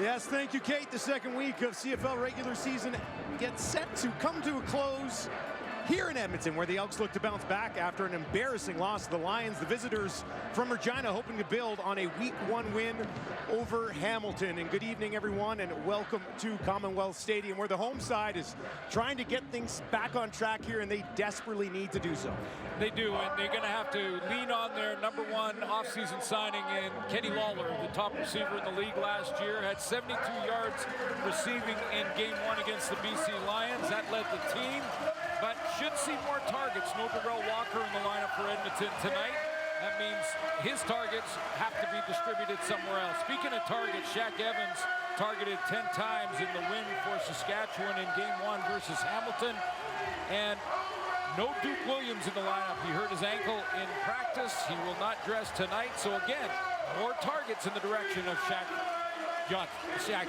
Yes, thank you, Kate. The second week of CFL regular season gets set to come to a close here in Edmonton, where the Elks look to bounce back after an embarrassing loss to the Lions. The visitors from Regina hoping to build on a Week 1 win over Hamilton. And good evening, everyone, and welcome to Commonwealth Stadium, where the home side is trying to get things back on track here, and they desperately need to do so. They do, and they're going to have to lean on their #1 offseason signing in Kenny Lawler, the top receiver in the league last year. Had 72 yards receiving in Game 1 against the BC Lions. That led the team, but should see more targets. No Darrell Walker in the lineup for Edmonton tonight. That means his targets have to be distributed somewhere else. Speaking of targets, Shaq Evans targeted 10 times in the win for Saskatchewan in Game 1 versus Hamilton. And no Duke Williams in the lineup. He hurt his ankle in practice. He will not dress tonight. So again, more targets in the direction of Shaq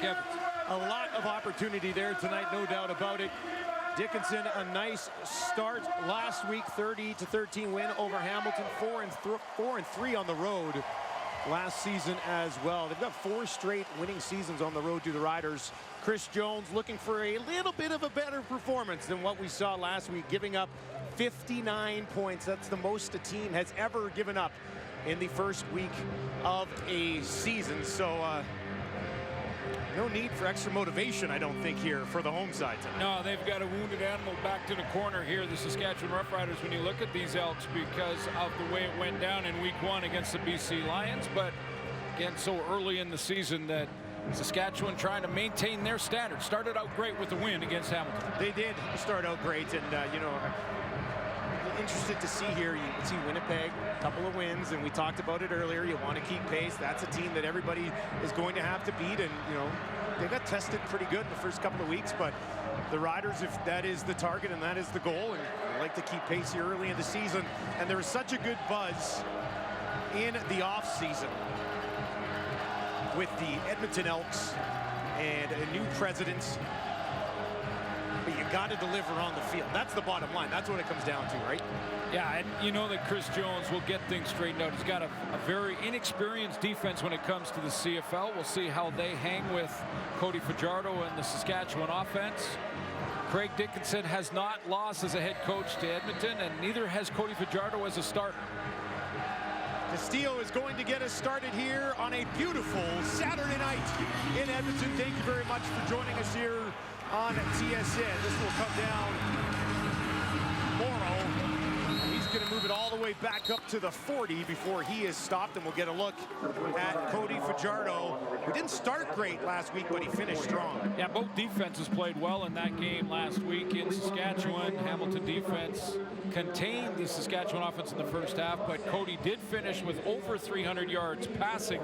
Evans. A lot of opportunity there tonight, no doubt about it. Dickinson, a nice start last week, 30-13 win over Hamilton, 4-3 on the road last season as well. They've got 4 straight winning seasons on the road to the Riders. Chris Jones looking for a little bit of a better performance than what we saw last week, giving up 59 points. That's the most a team has ever given up in the first week of a season. So no need for extra motivation, I don't think, here for the home side tonight. No, they've got a wounded animal back to the corner here, the Saskatchewan Roughriders, when you look at these Elks, because of the way it went down in Week 1 against the BC Lions. But again, so early in the season that Saskatchewan trying to maintain their standards. Started out great with the win against Hamilton. They did start out great, and you know, interested to see here. You can see Winnipeg, a couple of wins, and we talked about it earlier. You want to keep pace. That's a team that everybody is going to have to beat, and you know, they got tested pretty good in the first couple of weeks, but the Riders, if that is the target and that is the goal, and they like to keep pace here early in the season, and there is such a good buzz in the off season with the Edmonton Elks and a new president. But you got to deliver on the field. That's the bottom line. That's what it comes down to, right? Yeah, and you know that Chris Jones will get things straightened out. He's got a very inexperienced defense when it comes to the CFL. We'll see how they hang with Cody Fajardo and the Saskatchewan offense. Craig Dickinson has not lost as a head coach to Edmonton, and neither has Cody Fajardo as a starter. Castillo is going to get us started here on a beautiful Saturday night in Edmonton. Thank you very much for joining us here on TSN. This will come down Morrow. He's going to move it all the way back up to the 40 before he is stopped, and we'll get a look at Cody Fajardo, who didn't start great last week, but he finished strong. Yeah, both defenses played well in that game last week in Saskatchewan. Hamilton defense contained the Saskatchewan offense in the first half, but Cody did finish with over 300 yards passing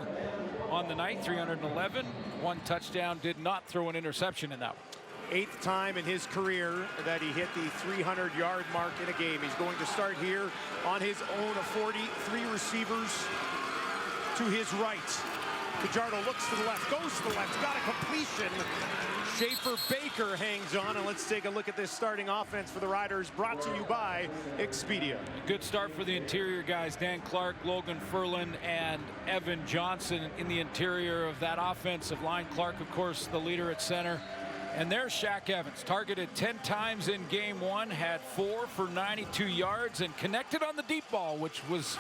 on the night, 311. 1 touchdown, did not throw an interception in that one. 8th time in his career that he hit the 300-yard mark in a game. He's going to start here on his own, a 43 receivers to his right. Fajardo looks to the left, goes to the left, got a completion. Schaefer Baker hangs on, and let's take a look at this starting offense for the Riders, brought to you by Expedia. Good start for the interior guys, Dan Clark, Logan Ferlin, and Evan Johnson in the interior of that offensive line. Clark, of course, the leader at center. And there's Shaq Evans, targeted 10 times in Game 1, had 4 for 92 yards, and connected on the deep ball, which was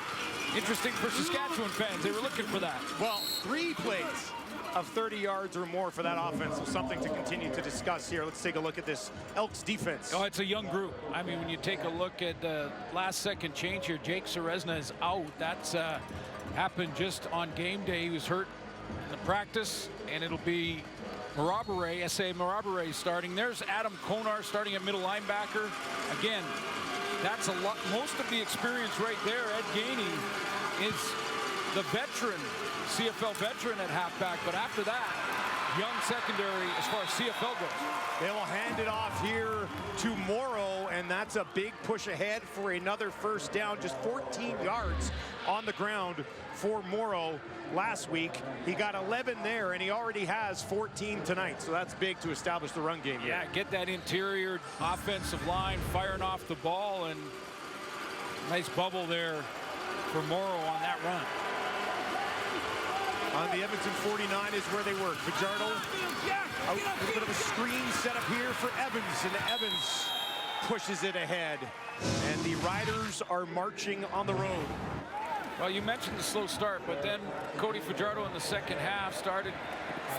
interesting for Saskatchewan fans. They were looking for that. Well, 3 plays of 30 yards or more for that offense, so something to continue to discuss here. Let's take a look at this Elks defense. Oh, it's a young group. I mean, when you take a look at the last-second change here, Jake Serezna is out. That's happened just on game day. He was hurt in the practice, and it'll be Marabere, S.A. Marabere starting. There's Adam Konar starting at middle linebacker. Again, that's a lot. Most of the experience right there. Ed Gainey is the veteran, CFL veteran at halfback. But after that, young secondary as far as CFL goes. They will hand it off here to Morrow, and that's a big push ahead for another first down. Just 14 yards on the ground for Morrow last week. He got 11 there, and he already has 14 tonight, so that's big to establish the run game. Yeah, get that interior offensive line firing off the ball, and nice bubble there for Morrow on that run. on the Edmonton 49 is where they work. Fajardo out, a little bit of a screen set up here for Evans, and Evans pushes it ahead. And the Riders are marching on the road. Well, you mentioned the slow start, but then Cody Fajardo in the second half started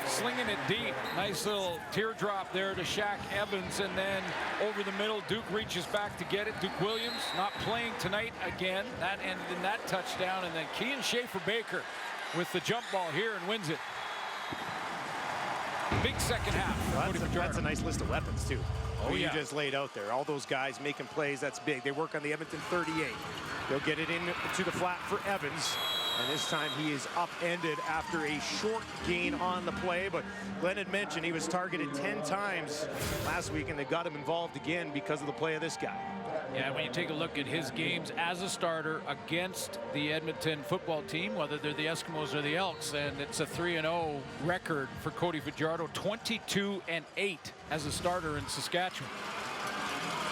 slinging it deep. Nice little teardrop there to Shaq Evans, and then over the middle, Duke reaches back to get it. Duke Williams not playing tonight again. That ended in that touchdown, and then Kean Schaefer-Baker with the jump ball here and wins it. Big second half. Well, that's a nice list of weapons, too. Oh, you just laid out there. All those guys making plays, that's big. They work on the Edmonton 38. They'll get it in to the flat for Evans. And this time he is upended after a short gain on the play. But Glenn had mentioned he was targeted 10 times last week, and they got him involved again because of the play of this guy. Yeah, when you take a look at his games as a starter against the Edmonton football team, whether they're the Eskimos or the Elks, and it's a 3-0 record for Cody Fajardo, 22-8 as a starter in Saskatchewan.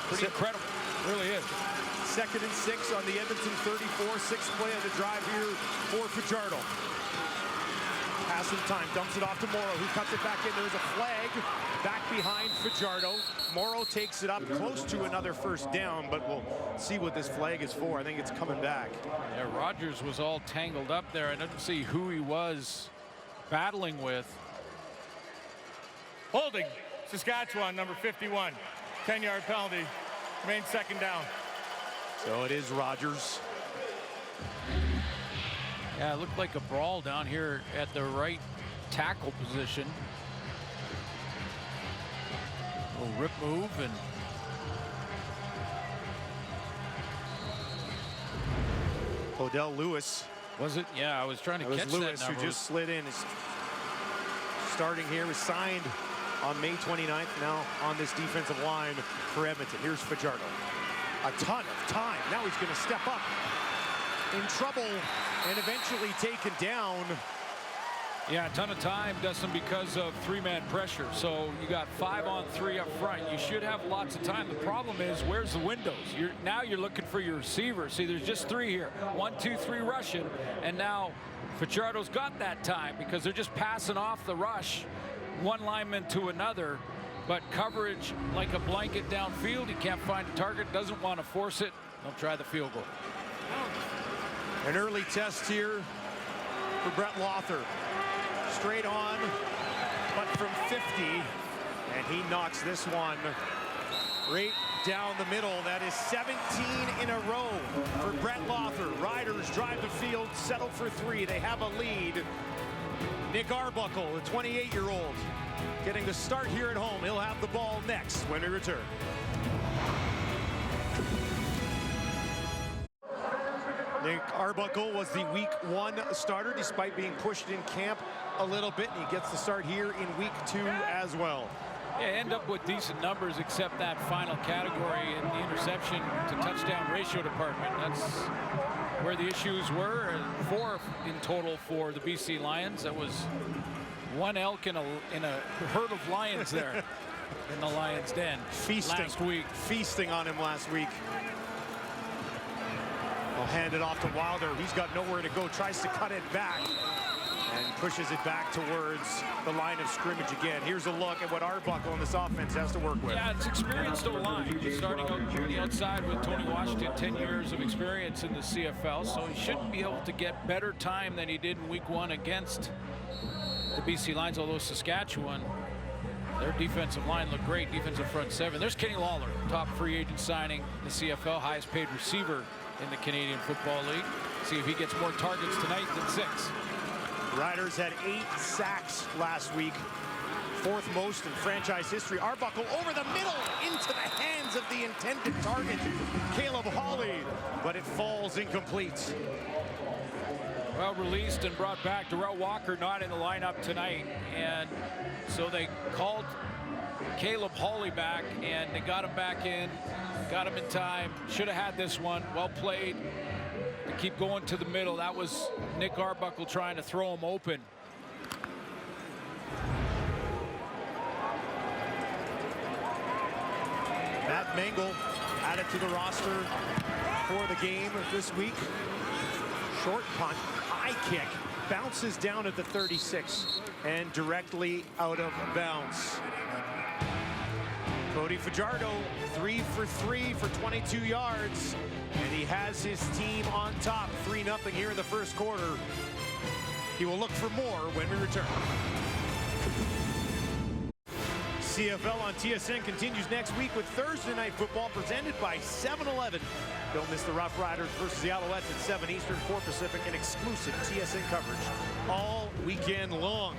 Pretty incredible, really is. 2nd and 6 on the Edmonton 34, sixth play of the drive here for Fajardo. Pass in time, dumps it off to Morrow, who cuts it back in. There's a flag back behind Fajardo. Morrow takes it up close to another first down, but we'll see what this flag is for. I think it's coming back. Yeah, Rogers was all tangled up there. I didn't see who he was battling with. Holding, Saskatchewan, number 51. 10-yard penalty, remains second down. So it is Rogers. Yeah, it looked like a brawl down here at the right tackle position. A little rip move, and Odell Lewis. was it? Yeah, I was trying to catch Lewis that number. who just slid in. Is starting here, was signed on May 29th, now on this defensive line for Edmonton. Here's Fajardo. A ton of time. Now he's going to step up. In trouble and eventually taken down. Yeah, a ton of time, Dustin, because of three-man pressure. So you got 5-on-3 up front. You should have lots of time. The problem is, where's the windows? Now you're looking for your receiver. See, there's just 3 here. 1, 2, 3 rushing. And now Fajardo's got that time because they're just passing off the rush, one lineman to another. But coverage like a blanket downfield. He can't find a target, doesn't want to force it. They'll try the field goal. An early test here for Brett Lothar. Straight on, but from 50. And he knocks this one right down the middle. That is 17 in a row for Brett Lothar. Riders drive the field, settle for 3. They have a lead. Nick Arbuckle, the 28-year-old, getting the start here at home. He'll have the ball next when we return. Nick Arbuckle was the week 1 starter despite being pushed in camp a little bit, and he gets the start here in week 2 as well. Yeah, end up with decent numbers except that final category in the interception to touchdown ratio department. That's where the issues were, and 4 in total for the BC Lions. That was 1 elk in a herd of lions there in the Lions' den last week. Feasting on him last week. We'll hand it off to Wilder. He's got nowhere to go, tries to cut it back and pushes it back towards the line of scrimmage again. Here's a look at what Arbuckle and this offense has to work with. Yeah, it's experienced O-line. Starting out on the outside with Tony Washington, 10 years of experience in the CFL, so he should be able to get better time than he did in week 1 against the BC Lions, although Saskatchewan, their defensive line looked great, defensive front 7. There's Kenny Lawler, top free agent signing in the CFL, highest paid receiver in the Canadian Football League. See if he gets more targets tonight than 6. Riders had 8 sacks last week, 4th most in franchise history. Arbuckle over the middle into the hands of the intended target, Caleb Hawley, but it falls incomplete. Well, released and brought back. Darrell Walker not in the lineup tonight, and so they called Caleb Hawley back, and they got him back in, got him in time. Should have had this one. Well played to keep going to the middle. That was Nick Arbuckle trying to throw him open. Matt Mengel added to the roster for the game this week. Short punt, high kick, bounces down at the 36 and directly out of bounds. Cody Fajardo, 3 for 3 for 22 yards, and he has his team on top, 3-0 here in the first quarter. He will look for more when we return. CFL on TSN continues next week with Thursday Night Football presented by 7-Eleven. Don't miss the Roughriders versus the Alouettes at 7 Eastern, 4 Pacific, and exclusive TSN coverage all weekend long.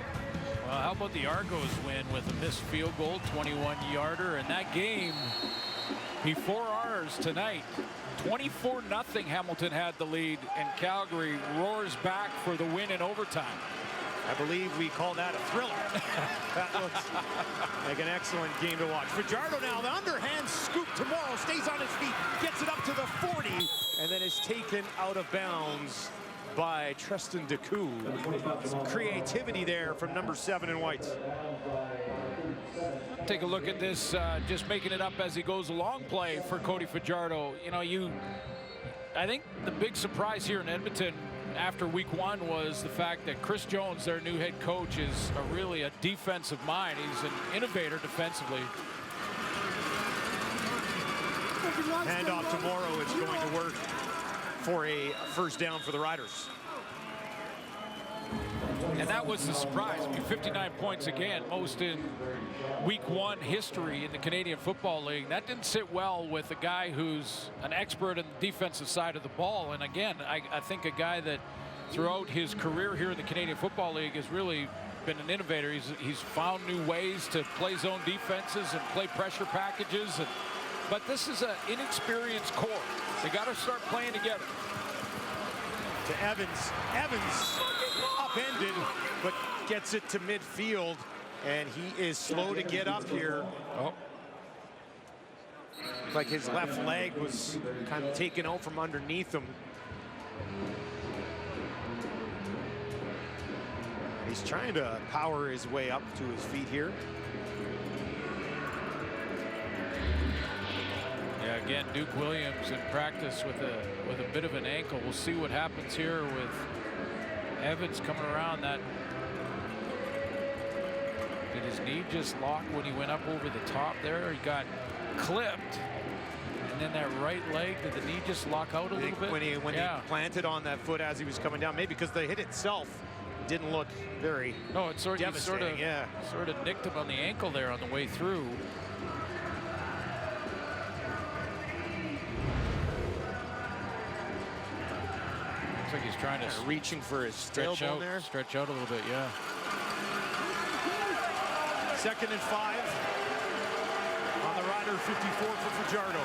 Well, how about the Argos win with a missed field goal, 21-yarder, and that game before ours tonight. 24-0 Hamilton had the lead, and Calgary roars back for the win in overtime. I believe we call that a thriller. That looks like an excellent game to watch. Fajardo now, the underhand scoop tomorrow, stays on his feet, gets it up to the 40, and then is taken out of bounds by Tristan Decoux. Some creativity there from number 7 in whites. Take a look at this, just making it up as he goes along play for Cody Fajardo. You know, I think the big surprise here in Edmonton after week 1 was the fact that Chris Jones, their new head coach, is really a defensive mind. He's an innovator defensively. Handoff to Morrow, it's going to work for a first down for the Riders. And that was the surprise. I mean, 59 points again, most in week 1 history in the Canadian Football League. That didn't sit well with a guy who's an expert in the defensive side of the ball. And again, I think a guy that throughout his career here in the Canadian Football League has really been an innovator. He's found new ways to play zone defenses and play pressure packages. But this is an inexperienced core. They got to start playing together. To Evans. Evans upended, but gets it to midfield, and he is slow to get up here. Oh. Like his left leg was kind of taken out from underneath him. He's trying to power his way up to his feet here. Yeah, again, Duke Williams in practice with a bit of an ankle. We'll see what happens here with Evans coming around. That did his knee just lock when he went up over the top there? He got clipped, and then that right leg, did the knee just lock out a little bit? When he planted on that foot as he was coming down, maybe because the hit itself didn't look very it sort of nicked him on the ankle there on the way through. Looks like he's trying to reaching for his tailbone there. Stretch out a little bit, yeah. 2nd and 5 on the Rider 54 for Fajardo.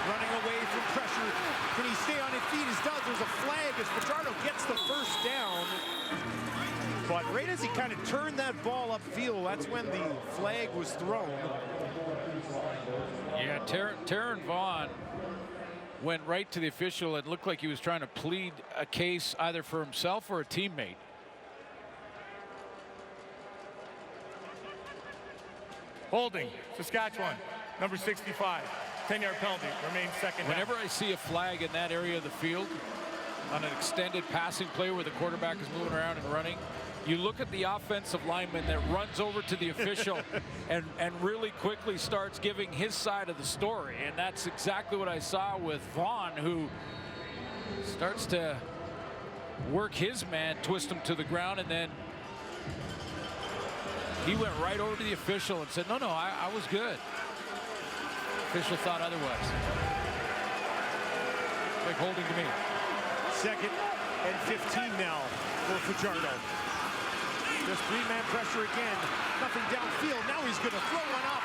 Running away from pressure. Can he stay on his feet? He does. There's a flag as Fajardo gets the first down. But right as he kind of turned that ball upfield, that's when the flag was thrown. Yeah, Taron Vaughn went right to the official. It looked like he was trying to plead a case either for himself or a teammate. Holding, Saskatchewan, number 65. 10-yard penalty, remains second down. Whenever I see a flag in that area of the field on an extended passing play where the quarterback is moving around and running, you look at the offensive lineman that runs over to the official and really quickly starts giving his side of the story. And that's exactly what I saw with Vaughn, who starts to work his man, twist him to the ground, and then he went right over to the official and said, no, I was good. Official thought otherwise. Like holding to me. 2nd and 15 now for Fajardo. Just 3-man pressure again. Nothing downfield. Now he's going to throw one up.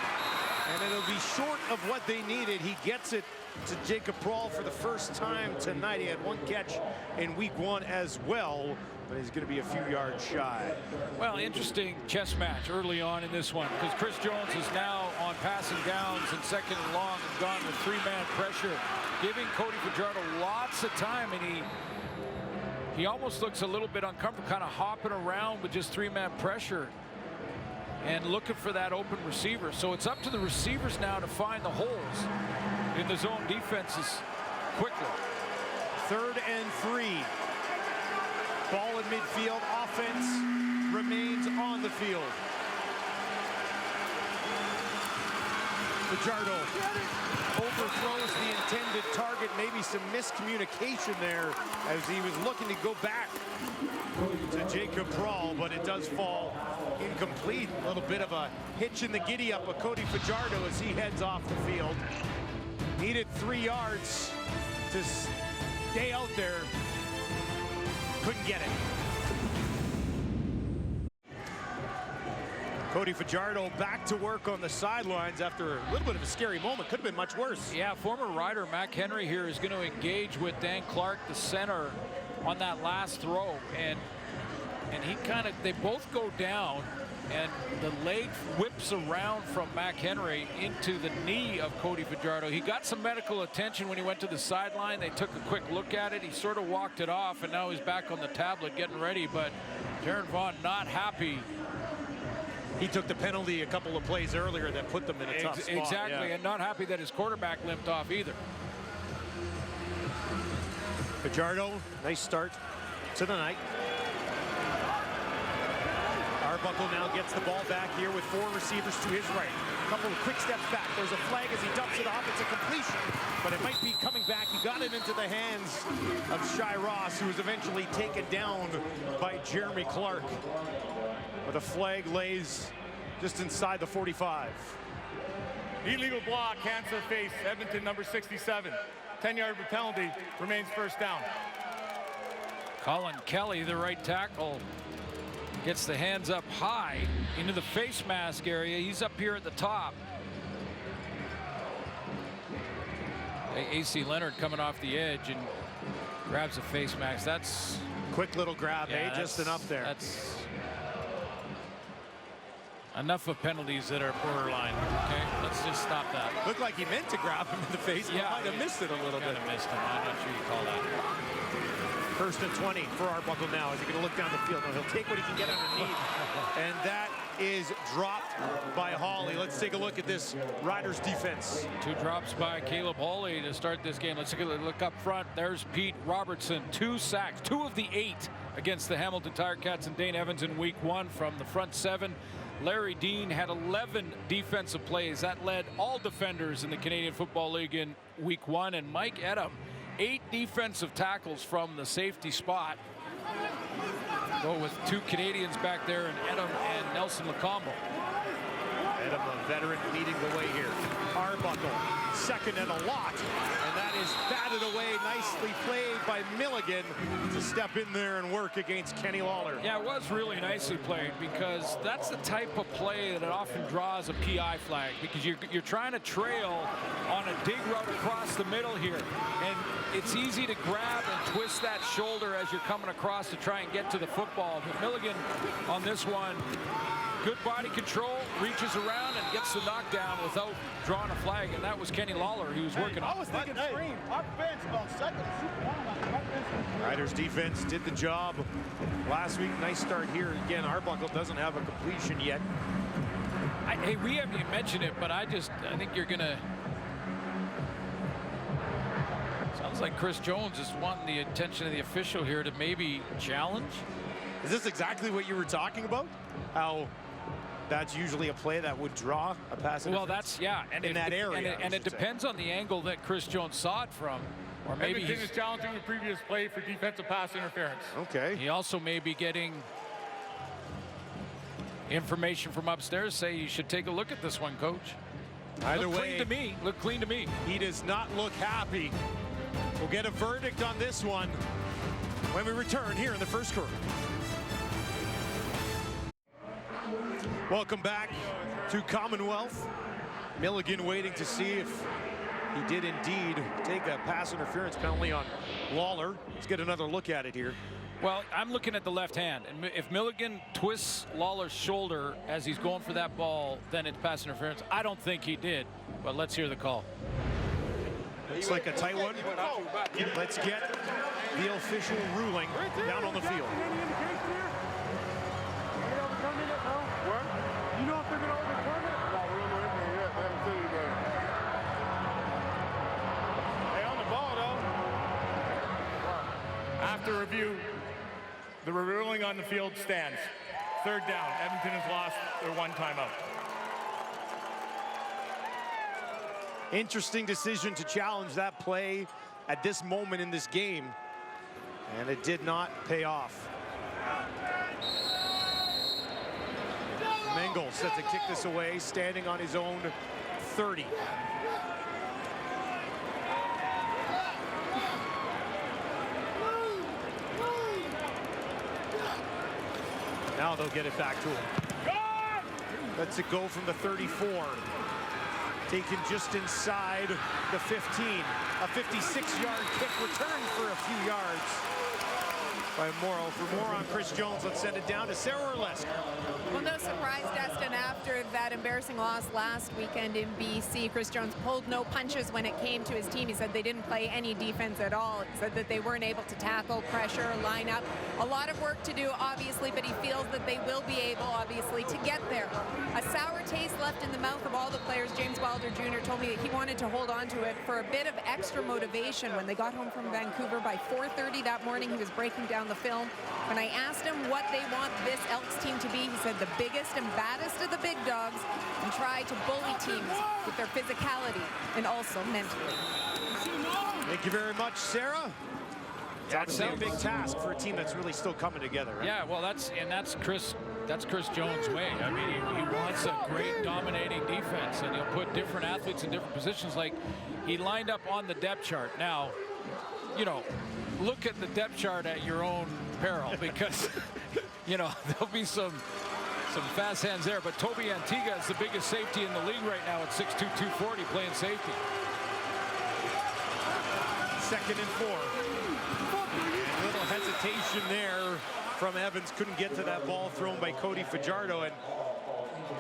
And it'll be short of what they needed. He gets it to Jacob Prahl for the first time tonight. He had 1 catch in week 1 as well, but he's going to be a few yards shy. Well, interesting chess match early on in this one, because Chris Jones is now on passing downs and 2nd and long and gone with 3-man pressure, giving Cody Fajardo lots of time, and he almost looks a little bit uncomfortable, kind of hopping around with just 3-man pressure and looking for that open receiver. So it's up to the receivers now to find the holes in the zone defenses quickly. 3rd and 3. Ball in midfield. Offense remains on the field. Fajardo overthrows the intended target. Maybe some miscommunication there as he was looking to go back to Jacob Brawl, but it does fall incomplete. A little bit of a hitch in the giddy up of Cody Fajardo as he heads off the field. Needed 3 yards to stay out there. Couldn't get it. Cody Fajardo back to work on the sidelines after a little bit of a scary moment. Could have been much worse. Yeah, former Rider Mac Henry here is going to engage with Dan Clark, the center, on that last throw. And they both go down, and the leg whips around from Mac Henry into the knee of Cody Fajardo. He got some medical attention when he went to the sideline. They took a quick look at it. He sort of walked it off, and now he's back on the tablet getting ready. But Darren Vaughn not happy. He took the penalty a couple of plays earlier that put them in a tough spot. Exactly, yeah. and not happy that his quarterback limped off either. Fajardo, nice start to the night. Arbuckle now gets the ball back here with 4 receivers to his right. A couple of quick steps back. There's a flag as he dumps it off. It's a completion, but it might be coming back. He got it into the hands of Shai Ross, who was eventually taken down by Jeremy Clark. But the flag lays just inside the 45. Illegal block, hands to the face, Edmonton number 67. 10-yard penalty, remains first down. Colin Kelly, the right tackle, gets the hands up high into the face mask area. He's up here at the top. AC Leonard coming off the edge and grabs a face mask. That's quick little grab, yeah, just enough there. That's enough of penalties that are borderline. Okay, let's just stop that. Looked like he meant to grab him in the face. Yeah, might have missed it a little bit. Missed him. I'm not sure you call that. 1st and 20 for Arbuckle now. Is he going to look down the field? No, he'll take what he can get underneath. And that is dropped by Hawley. Let's take a look at this Riders defense. 2 drops by Caleb Hawley to start this game. Let's take a look up front. There's Pete Robertson, 2 sacks, 2 of the 8 against the Hamilton Tiger Cats and Dane Evans in week 1 from the front 7. Larry Dean had 11 defensive plays. That led all defenders in the Canadian Football League in week 1. And Mike Edom, 8 defensive tackles from the safety spot. Go with 2 Canadians back there, and Edom and Nelson Lacombo. Edom, a veteran, leading the way here. Arbuckle, second and a lot. And that is batted away, nicely played by Milligan to step in there and work against Kenny Lawler. Yeah, it was really nicely played, because that's the type of play that it often draws a PI flag, because you're trying to trail on a dig route across the middle here. And it's easy to grab and twist that shoulder as you're coming across to try and get to the football. But Milligan on this one, good body control, reaches around and gets the knockdown without drawing a flag, and that was Kenny Lawler he was working on. I was thinking screen. Our bench about second. Riders defense did the job last week. Nice start here. Again, Arbuckle doesn't have a completion yet. Hey, we haven't even mentioned it, but I think you're gonna. Sounds like Chris Jones is wanting the attention of the official here to maybe challenge. Is this exactly what you were talking about? How that's usually a play that would draw a pass. Well, that's, yeah. And in that area. And it depends on the angle that Chris Jones saw it from. Or maybe Edmonton is challenging the previous play for defensive pass interference. Okay. He also may be getting information from upstairs say you should take a look at this one, coach. Either Look way, clean to me. Look clean to me. He does not look happy. We'll get a verdict on this one when we return here in the first quarter. Welcome back to Commonwealth. Milligan waiting to see if he did indeed take a pass interference penalty on Lawler. Let's get another look at it here. Well, I'm looking at the left hand, and if Milligan twists Lawler's shoulder as he's going for that ball, then it's pass interference. I don't think he did, but let's hear the call. Looks like a tight one. Let's get the official ruling down on the field. After review, The ruling on the field stands. Third down. Edmonton has lost their one timeout. Interesting decision to challenge that play at this moment in this game, and it did not pay off. Mengel set to kick this away, standing on his own 30. Now they'll get it back to him. Lets it go from the 34. Taken just inside the 15. A 56-yard kick return for a few yards by Morrow. For more on Chris Jones, let's send it down to Sarah Orlesk. Well, no surprise, Destin, after that embarrassing loss last weekend in BC, Chris Jones pulled no punches when it came to his team. He said they didn't play any defense at all. He said that they weren't able to tackle, pressure, line up. A lot of work to do, obviously, but he feels that they will be able, obviously, to get there. A sour taste left in the mouth of all the players. James Wilder Jr. told me that he wanted to hold on to it for a bit of extra motivation. When they got home from Vancouver by 4:30 that morning, he was breaking down the film. When I asked him what they want this Elks team to be, he said the biggest and baddest of the big dogs and try to bully teams with their physicality and also mentally. Thank you very much, Sarah. That's a big task for a team that's really still coming together, right? Yeah, well, that's Chris Jones' way. I mean, he wants a great dominating defense, and he'll put different athletes in different positions. Like, he lined up on the depth chart. Now, you know, look at the depth chart at your own peril, because you know there'll be some fast hands there. But Toby Antigua is the biggest safety in the league right now at 6'2", 240, playing safety. 2nd and 4. A little hesitation there from Evans. Couldn't get to that ball thrown by Cody Fajardo. And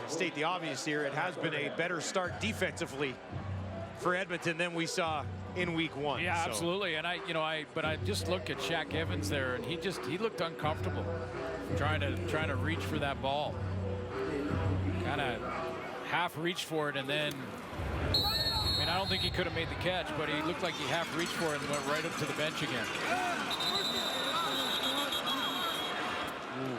to state the obvious here, it has been a better start defensively for Edmonton than we saw in week 1. Yeah, so. Absolutely. And I just look at Shaq Evans there, and he looked uncomfortable trying to reach for that ball. Kind of half reached for it, and then I mean, I don't think he could have made the catch, but he looked like he half reached for it and went right up to the bench again. Ooh.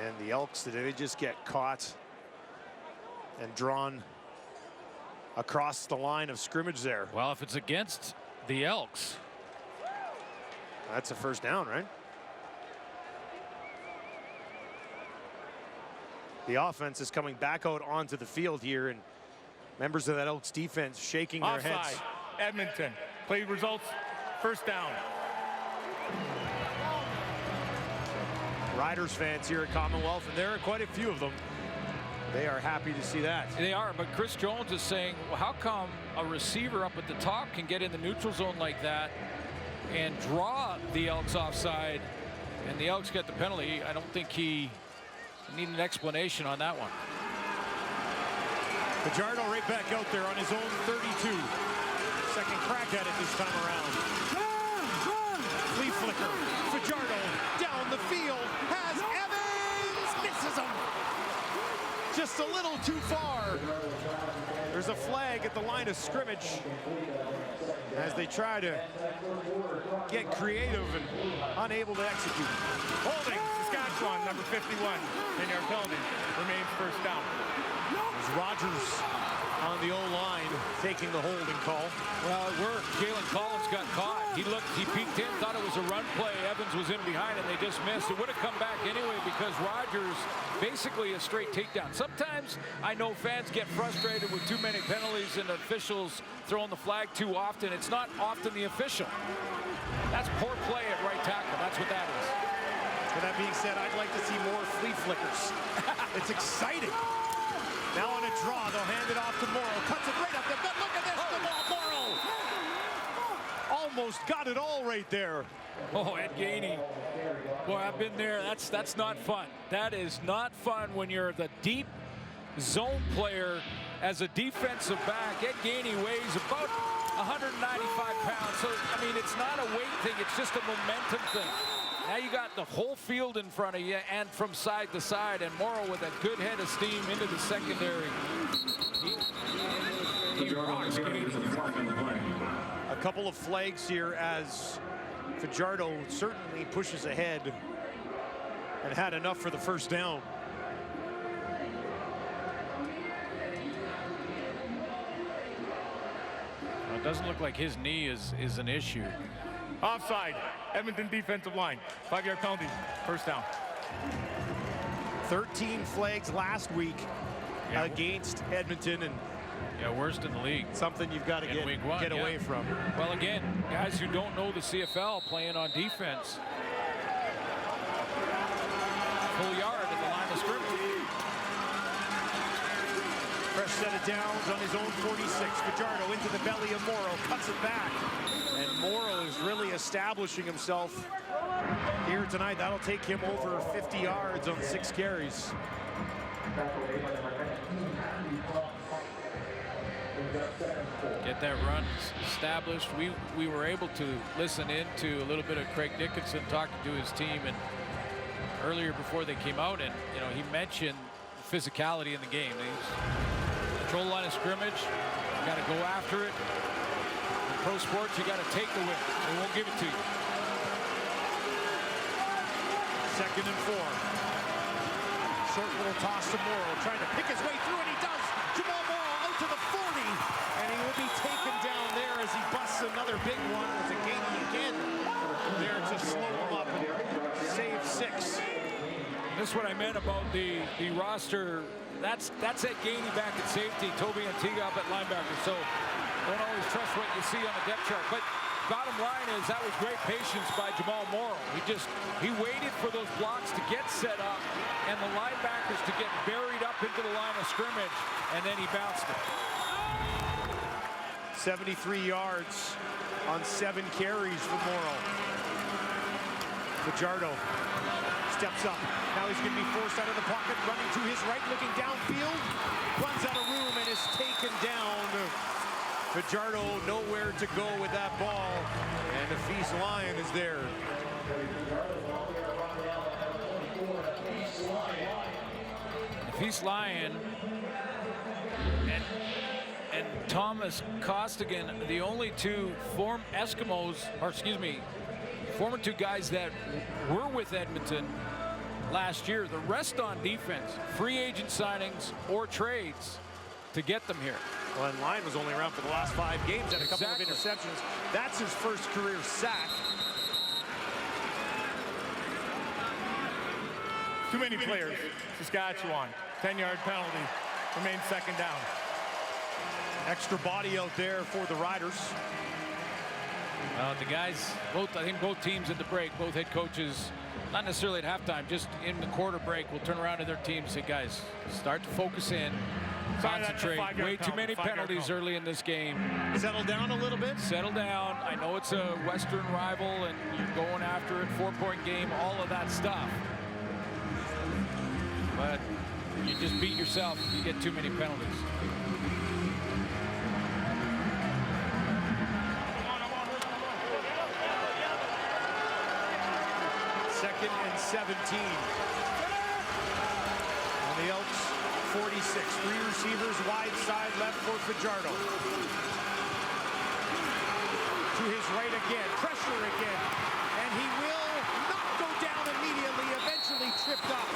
And the Elks, did they just get caught and drawn across the line of scrimmage there? Well, if it's against the Elks, that's a first down, right? The offense is coming back out onto the field here, and members of that Elks defense shaking their heads. Edmonton. Play results. First down. Riders fans here at Commonwealth, and there are quite a few of them. They are happy to see that. They are, but Chris Jones is saying, well, how come a receiver up at the top can get in the neutral zone like that and draw the Elks offside, and the Elks get the penalty? I don't think he need an explanation on that one. Fajardo right back out there on his own 32. Second crack at it this time around. Flea flicker. Fajardo down the field. Has Evans. Misses him. Just a little too far. There's a flag at the line of scrimmage as they try to get creative and unable to execute. Holding. Saskatchewan, number 51. 10-yard penalty. Remains first down. There's Rogers on the O-line taking the holding call. Well, it worked. Jalen Collins got caught. He peeked in, thought it was a run play. Evans was in behind, and they just missed. It would have come back anyway because Rogers basically a straight takedown. Sometimes I know fans get frustrated with too many penalties and officials throwing the flag too often. It's not often the official. That's poor play at right tackle. That's what that is. With that being said, I'd like to see more flea flickers. It's exciting. Now on a draw, they'll hand it off to Morrow. Cuts it right up the gut. Look at this, the ball, Morrow. Almost got it all right there. Oh, Ed Gainey. Boy, I've been there. That's not fun. That is not fun when you're the deep zone player as a defensive back. Ed Gainey weighs about 195 pounds. So, I mean, it's not a weight thing. It's just a momentum thing. Now you got the whole field in front of you and from side to side, and Morrow with a good head of steam into the secondary. He rocks. A couple of flags here as Fajardo certainly pushes ahead and had enough for the first down. Well, it doesn't look like his knee is an issue. Offside. Edmonton defensive line. 5-yard penalty. First down. 13 flags last week against Edmonton, and Yeah, worst in the league. something you've got to In week one, get away from. Well, again, guys who don't know the CFL playing on defense. Full yard at the line of scrimmage. Fresh set of downs on his own 46. Fajardo into the belly of Morrow, cuts it back. And Morrow is really establishing himself here tonight. That'll take him over 50 yards on 6 carries. Get that run established. We were able to listen in to a little bit of Craig Dickinson talking to his team and earlier before they came out, and he mentioned physicality in the game. Control line of scrimmage, you got to go after it. In pro sports, you got to take the win. They won't give it to you. 2nd and 4. Short little toss to Morrow, trying to pick his way through, and he does. Jamal Morrow out to the 40, and he will be taken down there as he busts another big one. With a Gainey again there to slow him up and save 6. This is what I meant about the roster. That's Ed Gainey back at safety, Toby Antigua up at linebacker. So don't always trust what you see on the depth chart. But bottom line is that was great patience by Jamal Morrow. He waited for those blocks to get set up and the linebackers to get buried up into the line of scrimmage, and then he bounced it. 73 yards on 7 carries for Morrow. Fajardo steps up. Now he's going to be forced out of the pocket, running to his right, looking downfield. Runs out of room and is taken down. Fajardo nowhere to go with that ball. And the Feast Lion is there. The Feast Lion and Thomas Costigan, the only two former two guys that were with Edmonton last year. The rest on defense, free agent signings or trades to get them here. Well, and Lion was only around for the last 5 games, had a couple of interceptions. That's his first career sack. Too many players. Saskatchewan. 10-yard penalty. Remains 2nd down. Extra body out there for the Riders. The guys, I think both teams at the break, both head coaches, not necessarily at halftime, just in the quarter break, will turn around to their team and say, guys, start to focus in, concentrate. Way too many penalties early in this game. Settle down a little bit. Settle down. I know it's a Western rival and you're going after it, 4-point game, all of that stuff. But you just beat yourself if you get too many penalties. Second and 17. On the Elks 46. 3 receivers wide side left for Fajardo. To his right again. Pressure again. And he will not go down immediately. Eventually tripped up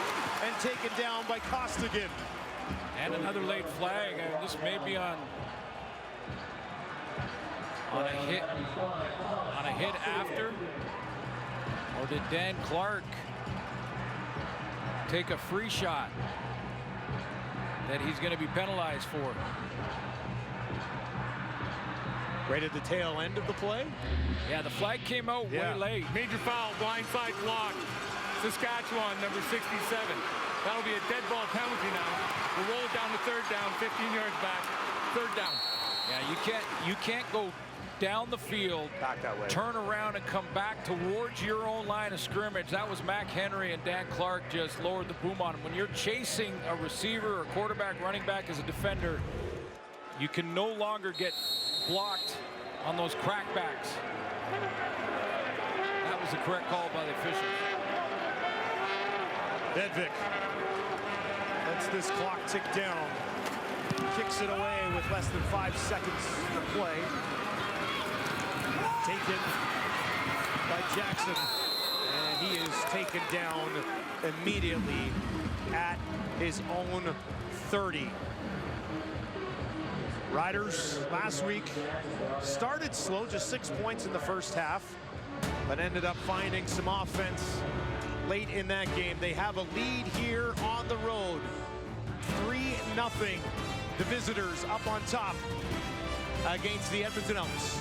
and taken down by Costigan. And another late flag. This may be on a hit after. Or did Dan Clark take a free shot that he's going to be penalized for? Right at the tail end of the play. Yeah, the flag came out way late. Major foul, blindside block. Saskatchewan, number 67. That'll be a dead ball penalty now. We'll roll it down to 3rd down, 15 yards back. 3rd down. Yeah, you can't go down the field, back that way, turn around and come back towards your own line of scrimmage. That was Mac Henry, and Dan Clark just lowered the boom on him. When you're chasing a receiver or quarterback, running back as a defender, you can no longer get blocked on those crackbacks. That was the correct call by the officials. Edvik lets this clock tick down. Kicks it away with less than 5 seconds to play. Taken by Jackson. And he is taken down immediately at his own 30. Riders last week started slow, just 6 points in the first half, but ended up finding some offense late in that game. They have a lead here on the road. 3-0. The visitors up on top against the Edmonton Elks.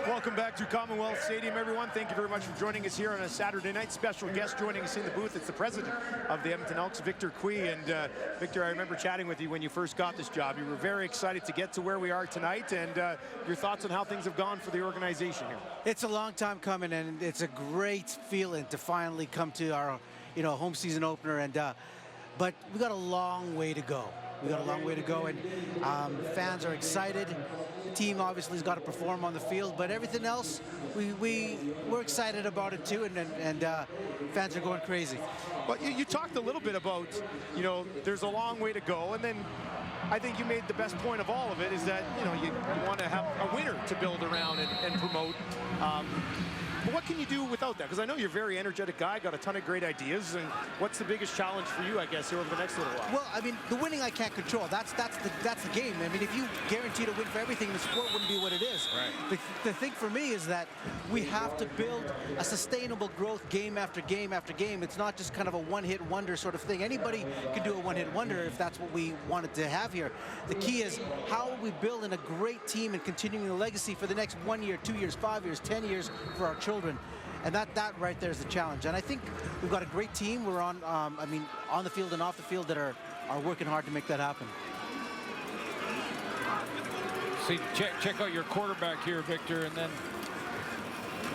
Welcome back to Commonwealth Stadium, everyone. Thank you very much for joining us here on a Saturday night. Special guest joining us in the booth. It's the president of the Edmonton Elks, Victor Cui. And Victor, I remember chatting with you when you first got this job. You were very excited to get to where we are tonight, and your thoughts on how things have gone for the organization here. It's a long time coming, and it's a great feeling to finally come to our, home season opener. And but we got a long way to go. And fans are excited. The team obviously has got to perform on the field, but everything else, we're excited about it too, and fans are going crazy. Well, you talked a little bit about, there's a long way to go, and then I think you made the best point of all of it is that, you want to have a winner to build around and promote. But what can you do without that? Because I know you're a very energetic guy, got a ton of great ideas. And what's the biggest challenge for you, I guess, here over the next little while? Well, I mean, the winning I can't control. That's the game. I mean, if you guarantee to win for everything, the sport wouldn't be what it is. Right. The thing for me is that we have to build a sustainable growth game after game after game. It's not just kind of a one-hit wonder sort of thing. Anybody can do a one-hit wonder if that's what we wanted to have here. The key is how are we building a great team and continuing the legacy for the next 1 year, 2 years, 5 years, 10 years for our children. And that right there is the challenge. And I think we've got a great team. We're on the field and off the field that are working hard to make that happen. See, check out your quarterback here, Victor, and then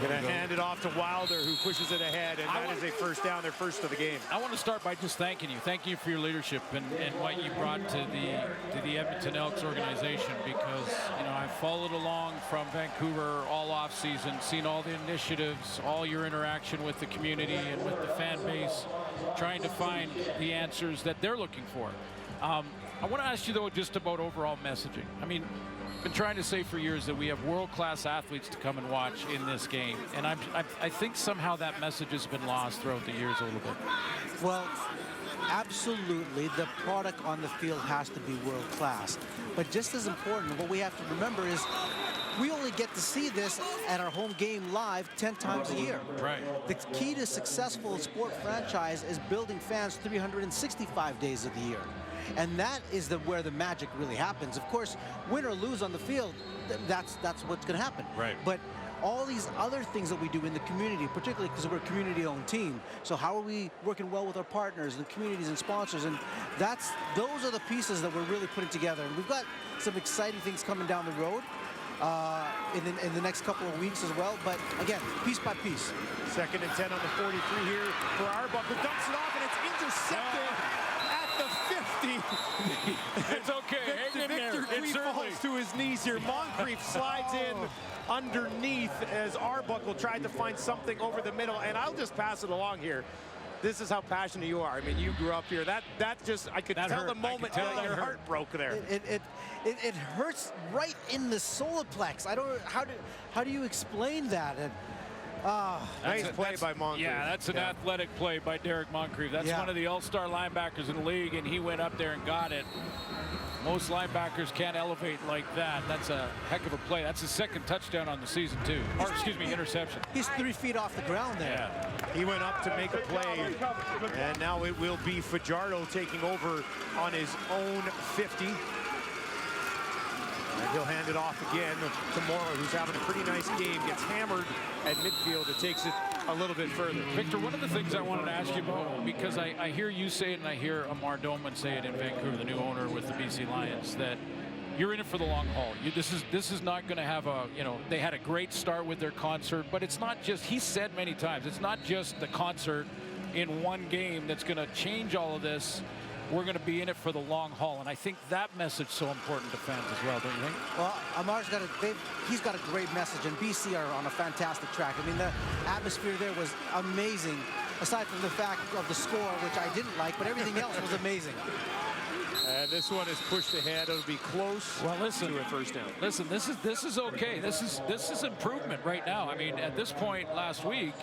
Going to hand it off to Wilder, who pushes it ahead, and that is a first down, their first of the game. I want to start by just thanking you. Thank you for your leadership and what you brought to the Edmonton Elks organization, because, I've followed along from Vancouver all off season, seen all the initiatives, all your interaction with the community and with the fan base, trying to find the answers that they're looking for. I want to ask you, though, just about overall messaging. I mean, been trying to say for years that we have world-class athletes to come and watch in this game, and I think somehow that message has been lost throughout the years a little bit. Well, absolutely, the product on the field has to be world-class, but just as important, what we have to remember is we only get to see this at our home game live 10 times a year. Right. The key to successful sport franchise is building fans 365 days of the year. And that is where the magic really happens. Of course, win or lose on the field, that's what's going to happen. Right. But all these other things that we do in the community, particularly because we're a community-owned team. So how are we working well with our partners and communities and sponsors? And those are the pieces that we're really putting together. And we've got some exciting things coming down the road in the next couple of weeks as well. But again, piece by piece. 2nd and 10 on the 43 here for Arbuckle. Dumps it off, and it's intercepted. It's okay. Hang in there. Victor Cui falls to his knees here. Moncrief slides in underneath as Arbuckle tried to find something over the middle. And I'll just pass it along here. This is how passionate you are. I mean, you grew up here. That just, I could tell the moment that your heart broke there. It hurts right in the solar plex. How do you explain that? Nice play by Moncrief. Yeah, that's an athletic play by Derek Moncrief. That's one of the all-star linebackers in the league, and he went up there and got it. Most linebackers can't elevate like that. That's a heck of a play. That's his 2nd touchdown on the season, too. Or, excuse me, interception. He's 3 feet off the ground there. Yeah. He went up to make a play, and now it will be Fajardo taking over on his own 50. And he'll hand it off again to Morrow, who's having a pretty nice game. Gets hammered at midfield. It takes it a little bit further. Victor, one of the things I wanted to ask you about, because I hear you say it and I hear Amar Doman say it in Vancouver, the new owner with the BC Lions, that you're in it for the long haul. This is not going to have a, they had a great start with their concert, but it's not just, he said many times, it's not just the concert in one game that's going to change all of this. We're going to be in it for the long haul, and I think that message is so important to fans as well, don't you think? Well, Amar's he's got a great message, and BC are on a fantastic track. I mean, the atmosphere there was amazing, aside from the fact of the score, which I didn't like, but everything else was amazing. And this one is pushed ahead. It'll be close. Well, listen, to a first down. Listen, this is okay. This is improvement right now. I mean, at this point last week,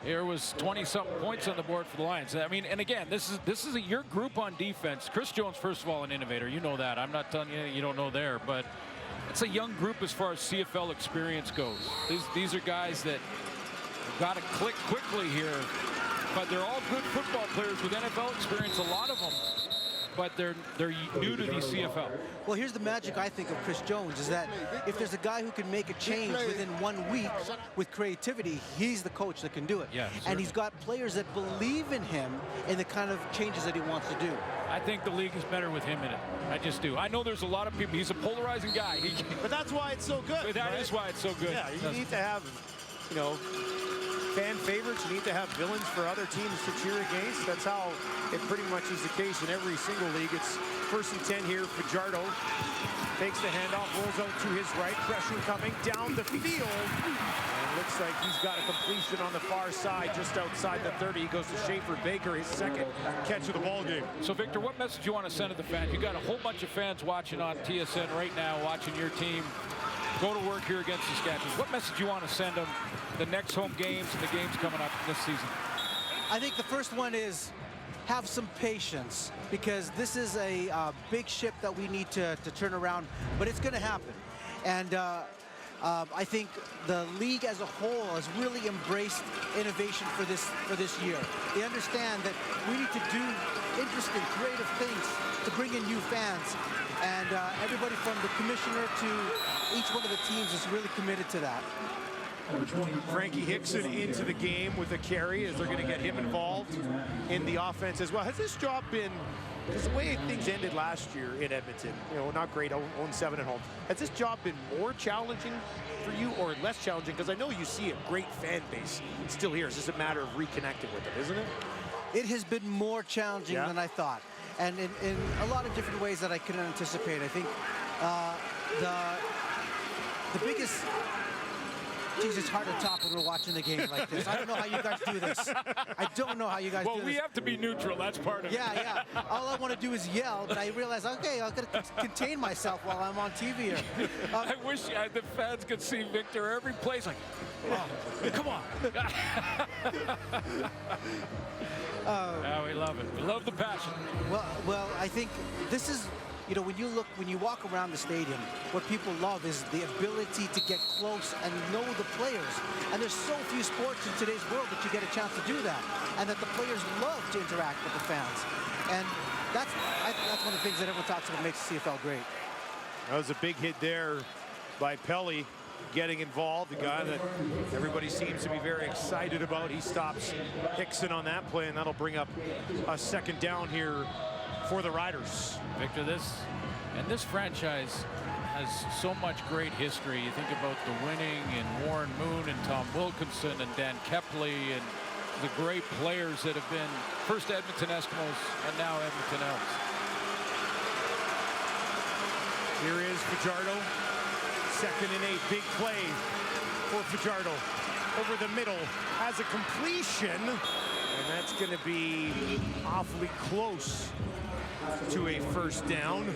there was 20-something points on the board for the Lions. I mean, and again, this is your group on defense. Chris Jones, first of all, an innovator. You know that. I'm not telling you you don't know there, but it's a young group as far as CFL experience goes. These are guys that got to click quickly here, but they're all good football players with NFL experience, a lot of them. But they're new to the CFL. Well, here's the magic, I think, of Chris Jones, is that if there's a guy who can make a change within 1 week with creativity, he's the coach that can do it. Yeah, and he's got players that believe in him and the kind of changes that he wants to do. I think the league is better with him in it. I just do. I know there's a lot of people. He's a polarizing guy. But that's why it's so good. That is why it's so good. Yeah, you need to have, you know, fan favorites. You need to have villains for other teams to cheer against. That's how it pretty much is the case in every single league. It's 1st and 10 here. Fajardo takes the handoff, rolls out to his right. Pressure coming down the field. And looks like he's got a completion on the far side, just outside the 30. He goes to Schaefer Baker, his second catch of the ball game. So, Victor, what message do you want to send to the fans? You got a whole bunch of fans watching on TSN right now, watching your team go to work here against Saskatchewan. What message do you want to send them the next home games and the games coming up this season? I think the first one is have some patience, because this is a big ship that we need to turn around, but it's going to happen. And I think the league as a whole has really embraced innovation for this year. They understand that we need to do interesting, creative things to bring in new fans. And everybody from the commissioner to each one of the teams is really committed to that. Frankie Hickson into the game with a carry as they're going to get him involved in the offense as well. Has this job been, because the way things ended last year in Edmonton, you know, not great, 0-7 at home, has this job been more challenging for you or less challenging? Because I know you see a great fan base still here. It's just a matter of reconnecting with them, isn't it? It has been more challenging than I thought. And in a lot of different ways that I couldn't anticipate. I think the biggest... Geez, it's hard to talk when we're watching the game like this. I don't know how you guys do this. I don't know how you guys do this. Well, we have to be neutral. That's part of it. Yeah. All I want to do is yell, but I realize, okay, I've got to contain myself while I'm on TV here. I wish the fans could see Victor every place like, oh, come on. We love it. We love the passion. Well, I think this is, you know, when you walk around the stadium, what people love is the ability to get close and know the players. And there's so few sports in today's world that you get a chance to do that, and that the players love to interact with the fans. And that's one of the things that everyone talks about makes the CFL great. That was a big hit there by Pelly, getting involved, the guy that everybody seems to be very excited about. He stops Hickson on that play, and that'll bring up a second down here for the Riders. Victor, this franchise has so much great history. You think about the winning and Warren Moon and Tom Wilkinson and Dan Kepley and the great players that have been first Edmonton Eskimos and now Edmonton Elks. Here is Fajardo. 2nd and 8, big play for Fajardo. Over the middle, has a completion, and that's going to be awfully close to a first down.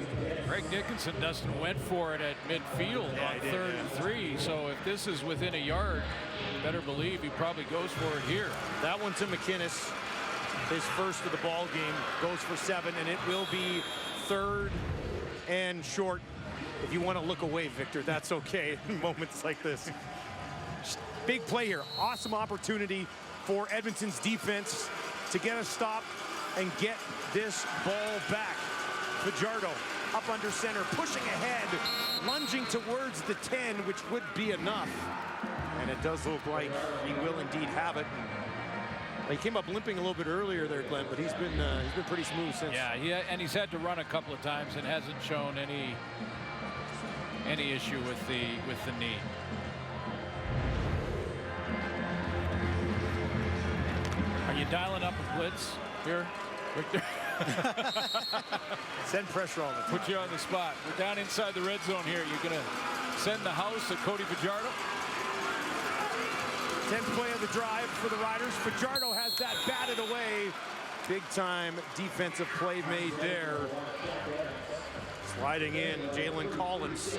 Greg Dickinson, Dustin went for it at midfield on 3rd and 3. So if this is within a yard, you better believe he probably goes for it here. That one to McInnes, his first of the ball game, goes for 7, and it will be 3rd and short. If you want to look away, Victor, that's okay in moments like this. Big play here. Awesome opportunity for Edmonton's defense to get a stop and get this ball back. Fajardo up under center, pushing ahead, lunging towards the 10, which would be enough. And it does look like he will indeed have it. He came up limping a little bit earlier there, Glenn, but he's been pretty smooth since. Yeah, and he's had to run a couple of times and hasn't shown any issue with the knee. Are you dialing up a blitz here, Victor? Send pressure on it. Put you on the spot. We're down inside the red zone here. You're going to send the house at Cody Fajardo? 10th play of the drive for the Riders. Fajardo has that batted away Big time defensive play made there. Sliding in, Jalen Collins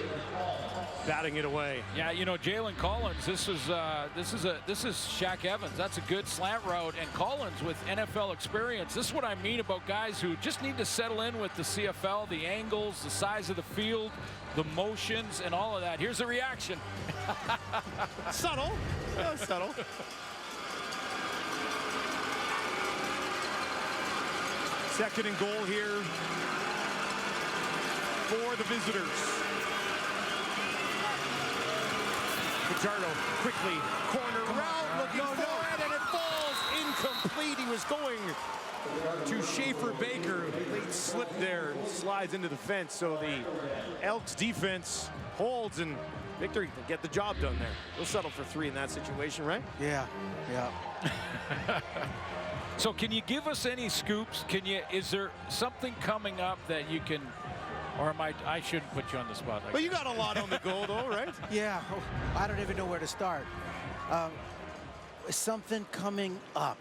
batting it away. Yeah, you know, Jalen Collins, this is Shaq Evans. That's a good slant route, and Collins with NFL experience. This is what I mean about guys who just need to settle in with the CFL, the angles, the size of the field, the motions, and all of that. Here's the reaction. Subtle. Yeah, subtle. Second and goal here for the visitors. Fajardo quickly, corner route, looking for it, and it falls incomplete. He was going to Schaefer Baker. Late slip there, slides into the fence. So the Elks defense holds, and Victor can get the job done there. He'll settle for 3 in that situation, right? Yeah, yeah. So can you give us any scoops? Is there something coming up that you can, or I shouldn't put you on the spot like Well, you got a lot on the go, though, right? Yeah, I don't even know where to start. Something coming up.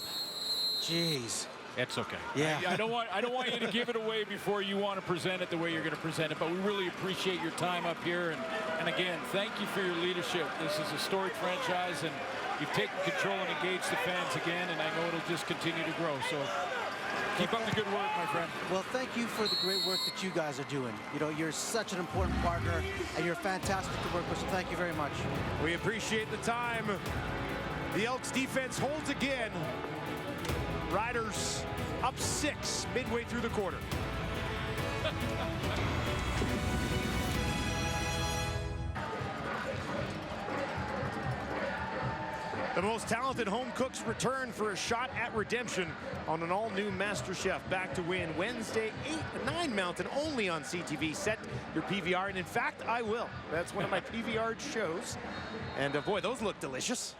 Jeez. It's okay. Yeah. I don't want you to give it away before you want to present it the way you're going to present it, but we really appreciate your time up here. And again, thank you for your leadership. This is a storied franchise, and you've taken control and engaged the fans again, and I know it'll just continue to grow. So keep up the good work, my friend. Well, thank you for the great work that you guys are doing. You know, you're such an important partner, and you're fantastic to work with, so thank you very much. We appreciate the time. The Elks defense holds again. Riders up 6 midway through the quarter. The most talented home cooks return for a shot at redemption on an all-new MasterChef Back to Win Wednesday, 8-9 Mountain, only on CTV. Set your PVR, and in fact, I will. That's one of my PVR shows. And boy, those look delicious.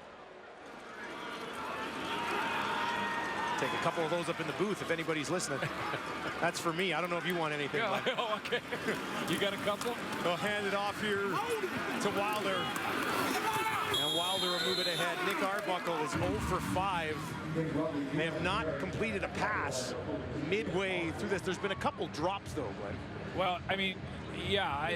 Take a couple of those up in the booth if anybody's listening. That's for me. I don't know if you want anything. Yeah, oh, okay. You got a couple? They'll hand it off here to Wilder. And Wilder will move it ahead. Nick Arbuckle is 0 for 5. They have not completed a pass midway through this. There's been a couple drops, though, Glenn. Well, I mean, yeah,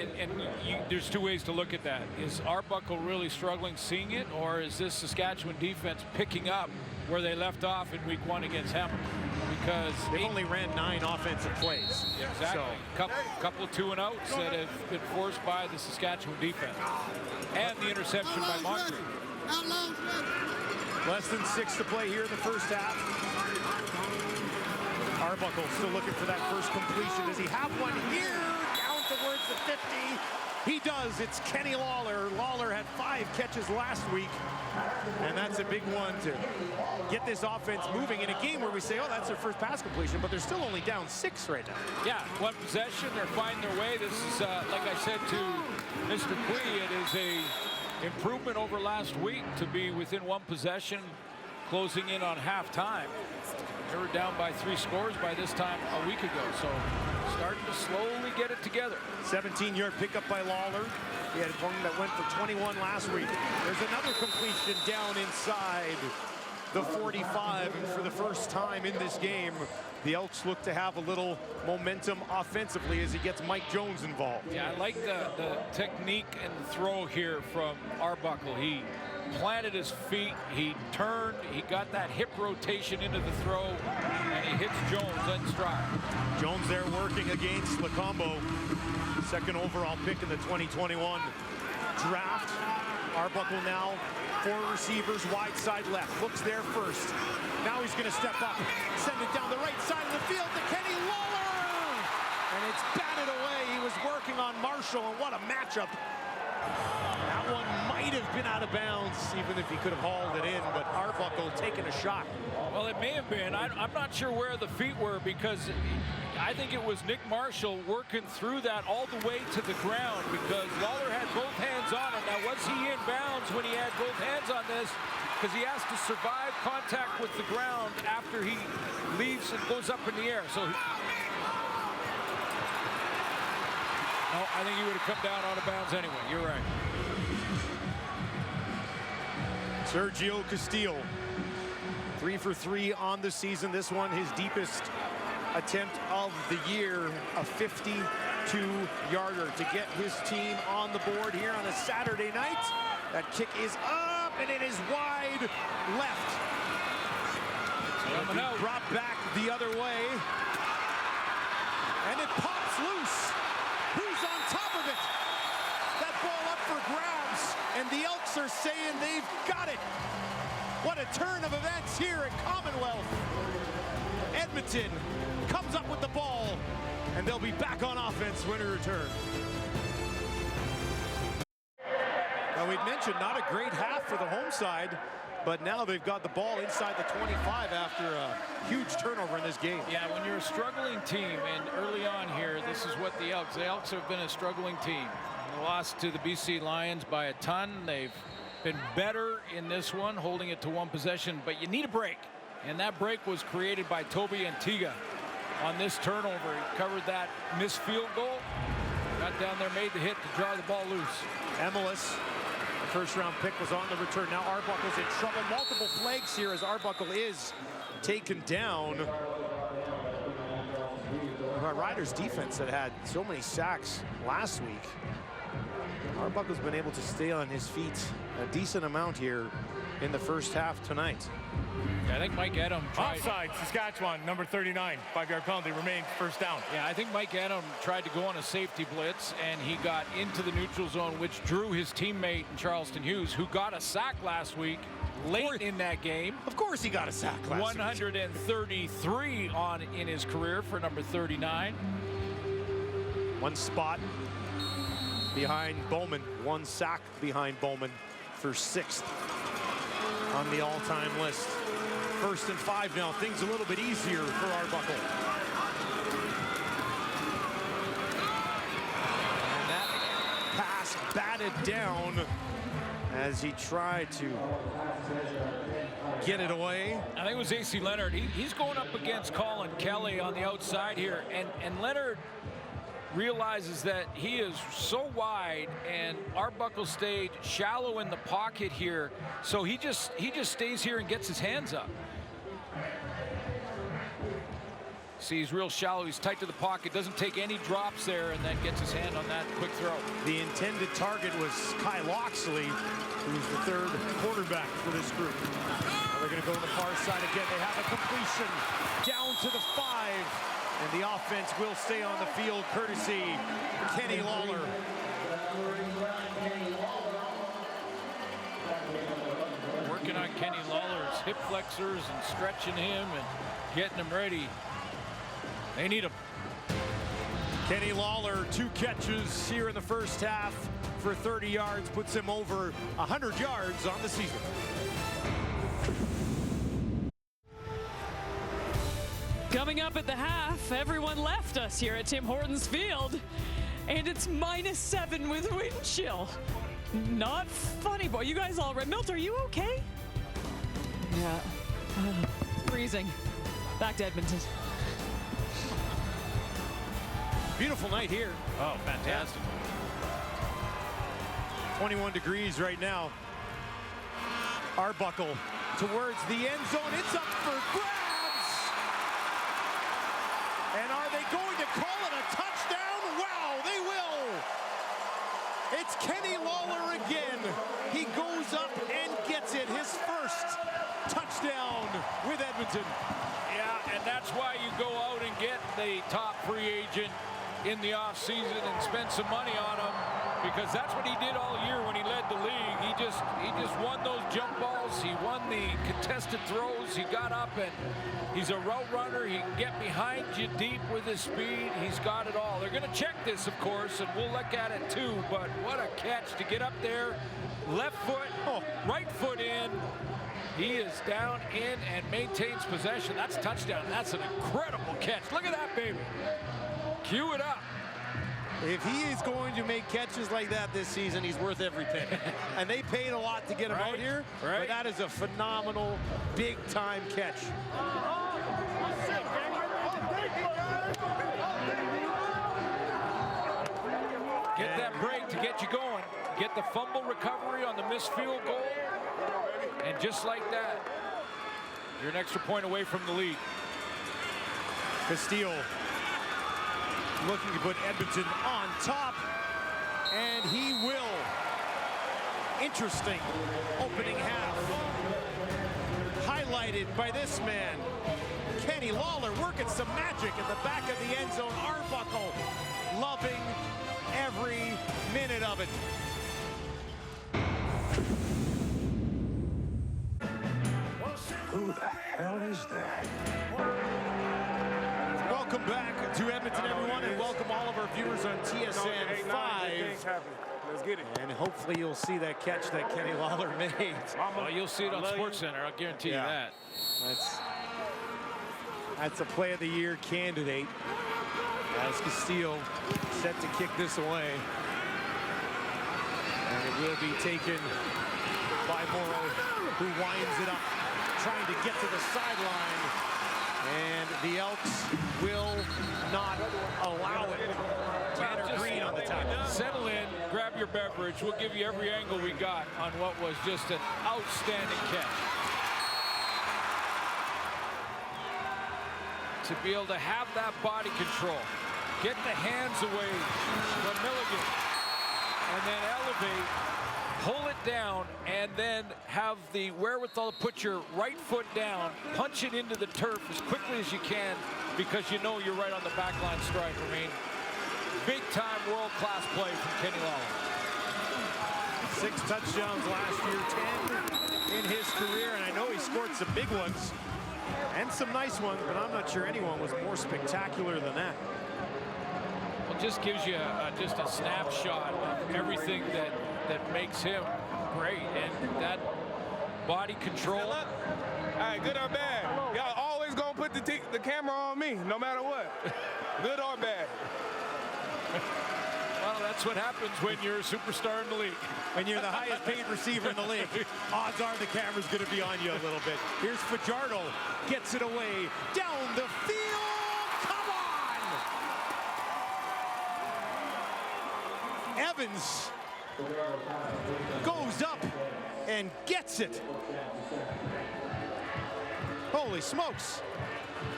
there's 2 ways to look at that. Is Arbuckle really struggling seeing it, or is this Saskatchewan defense picking up where they left off in week 1 against Hamilton? Because they've only ran 9 offensive plays. Exactly. So. Couple of 2-and-outs that have been forced by the Saskatchewan defense. And the interception by Montgomery. Less than 6 to play here in the first half. Arbuckle still looking for that first completion. Does he have one here? Down towards the 50. He does. It's Kenny Lawler. Lawler had 5 catches last week. And that's a big one to get this offense moving in a game where we say, oh, that's their first pass completion, but they're still only down 6 right now. Yeah, 1 possession. They're finding their way. This is, like I said to Mr. Quee, it is a improvement over last week to be within 1 possession, closing in on halftime. They were down by 3 scores by this time a week ago, so starting to slowly get it together. 17-yard pickup by Lawler. He had one that went for 21 last week. There's another completion down inside the 45, and for the first time in this game, the Elks look to have a little momentum offensively as he gets Mike Jones involved. Yeah, I like the technique and the throw here from Arbuckle. He planted his feet, he turned, he got that hip rotation into the throw, and he hits Jones in stride. Jones there working against Lacombo. 2nd overall pick in the 2021 draft. Arbuckle now 4 receivers, wide side left. Looks there first. Now he's going to step up, send it down the right side of the field to Kenny Lawler! And it's batted away. He was working on Marshall, and what a matchup. That one might have been out of bounds, even if he could have hauled it in, but Arbuckle taking a shot. Well, it may have been. I'm not sure where the feet were, because I think it was Nick Marshall working through that all the way to the ground, because Lawler had both hands on it. Now, was he in bounds when he had both hands on this? Because he has to survive contact with the ground after he leaves and goes up in the air. So, no, I think he would have come down out of bounds anyway. You're right. Sergio Castillo 3 for 3 on the season. This one, his deepest attempt of the year, a 52-yarder to get his team on the board here on a Saturday night. That kick is up, and it is wide left. Brought back the other way. And it pops loose. Who's on top of it? That ball up for grabs, and the Elks are saying they've got it. What a turn of events here at Commonwealth. Edmonton comes up with the ball, and they'll be back on offense when we return. Now, we'd mentioned not a great half for the home side, but now they've got the ball inside the 25 after a huge turnover in this game. Yeah, when you're a struggling team, and early on here, this is what the Elks have been a struggling team. They lost to the BC Lions by a ton. They've been better in this one, holding it to one possession, but you need a break. And that break was created by Toby Antiga on this turnover. He covered that missed field goal, got down there, made the hit to draw the ball loose. Emilus, the first-round pick, was on the return. Now Arbuckle's in trouble. Multiple flags here as Arbuckle is taken down. Riders defense that had so many sacks last week. Arbuckle's been able to stay on his feet a decent amount here in the first half tonight. I think Mike Edom tried. Offside, Saskatchewan, number 39. 5-yard penalty, remains first down. Yeah, I think Mike Edom tried to go on a safety blitz, and he got into the neutral zone, which drew his teammate Charleston Hughes, who got a sack last week, late in that game. Of course he got a sack last 133 in his career for number 39. One spot behind Bowman, one sack behind Bowman for 6th on the all-time list. 1st and 5 now. Things a little bit easier for Arbuckle. And that pass batted down as he tried to get it away. I think it was A.C. Leonard. He's going up against Colin Kelly on the outside here, and Leonard realizes that he is so wide, and Arbuckle stayed shallow in the pocket here, so he just stays here and gets his hands up. See, he's real shallow. He's tight to the pocket, doesn't take any drops there, and then gets his hand on that quick throw. The intended target was Kai Loxley, who's the 3rd quarterback for this group. Now they're going to go to the far side again. They have a completion down to the 5. And the offense will stay on the field, courtesy Kenny Lawler. Working on Kenny Lawler's hip flexors and stretching him and getting him ready. They need him. Kenny Lawler, 2 catches here in the first half for 30 yards, puts him over 100 yards on the season. Coming up at the half, everyone left us here at Tim Hortons Field, and it's -7 with wind chill. Not funny, boy. You guys all right? Milt, are you okay? Yeah. It's freezing. Back to Edmonton. Beautiful night here. Oh, fantastic. Yeah. 21 degrees right now. Arbuckle towards the end zone. It's up for grabs. And are they going to call it a touchdown? Wow, they will. It's Kenny Lawler again. He goes up and gets it. His first touchdown with Edmonton. Yeah, and that's why you go out and get the top free agent in the offseason and spend some money on him, because that's what he did all year when he led the league. He just won those jump balls. He won the contested throws. He got up, and he's a route runner. He can get behind you deep with his speed. He's got it all. They're going to check this, of course, and we'll look at it too, but what a catch to get up there. Left foot, right foot in. He is down in and maintains possession. That's a touchdown. That's an incredible catch. Look at that, baby. Cue it up. If he is going to make catches like that this season, he's worth every penny. And they paid a lot to get him out here, but that is a phenomenal, big-time catch. Get that break to get you going. Get the fumble recovery on the missed field goal. And just like that, You're an extra point away from the lead. Castillo looking to put Edmonton on top, and he will. Interesting opening half, highlighted by this man, Kenny Lawler, working some magic at the back of the end zone. Arbuckle loving every minute of it. Who the hell is that? Welcome back to Edmonton, everyone, and welcome all of our viewers on TSN 5. Let's get it. And hopefully you'll see that catch that Kenny Lawler made. Well, you'll see it on SportsCenter. I'll guarantee you that. That's a play of the year candidate, as Castillo set to kick this away. And it will be taken by Morrow, who winds it up, trying to get to the sideline. And the Elks will not allow it. Tanner Green on the tackle. Settle in, grab your beverage. We'll give you every angle we got on what was just an outstanding catch. To be able to have that body control, get the hands away from Milligan, and then elevate, pull it down, and then have the wherewithal to put your right foot down, punch it into the turf as quickly as you can, because you know you're right on the back line strike. I mean, big-time world-class play from Kenny Lawler. 6 touchdowns last year, 10 in his career, and I know he scored some big ones and some nice ones, but I'm not sure anyone was more spectacular than that. Well, it just gives you just a snapshot of everything that makes him great, and that body control. All right, good or bad? Y'all always gonna put the camera on me, no matter what. Good or bad? Well, that's what happens when you're a superstar in the league. When you're the highest paid receiver in the league, odds are the camera's going to be on you a little bit. Here's Fajardo, gets it away, down the field, come on! Evans goes up and gets it. Holy smokes.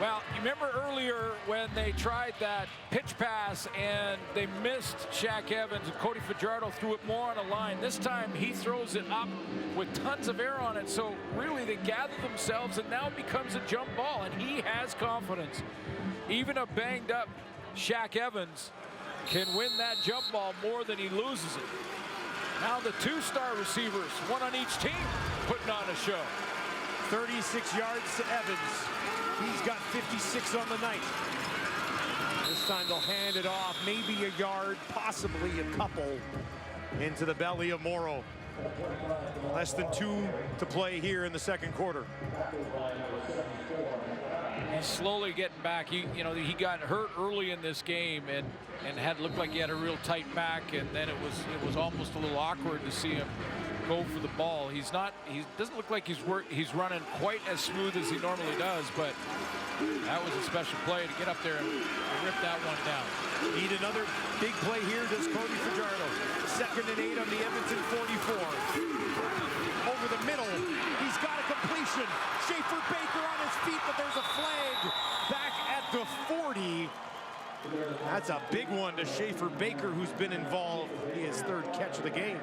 Well, you remember earlier when they tried that pitch pass and they missed Shaq Evans, and Cody Fajardo threw it more on a line. This time he throws it up with tons of air on it, so really they gather themselves, and now it becomes a jump ball, and he has confidence. Even a banged up Shaq Evans can win that jump ball more than he loses it. Now the 2-star receivers, one on each team, putting on a show. 36 yards to Evans. He's got 56 on the night. This time they'll hand it off, maybe a yard, possibly a couple, into the belly of Morrow. Less than 2 to play here in the second quarter. He's slowly getting back. He got hurt early in this game and had looked like he had a real tight back, and then it was almost a little awkward to see him go for the ball. He doesn't look like he's running quite as smooth as he normally does, but that was a special play to get up there and rip that one down. Need another big play here, does Cody Fajardo. 2nd and 8 on the Edmonton 44. Over the middle, he's got a completion. Schaefer Baker on his feet, but there's a flag back at the 40. That's a big one to Schaefer Baker, who's been involved. His 3rd catch of the game.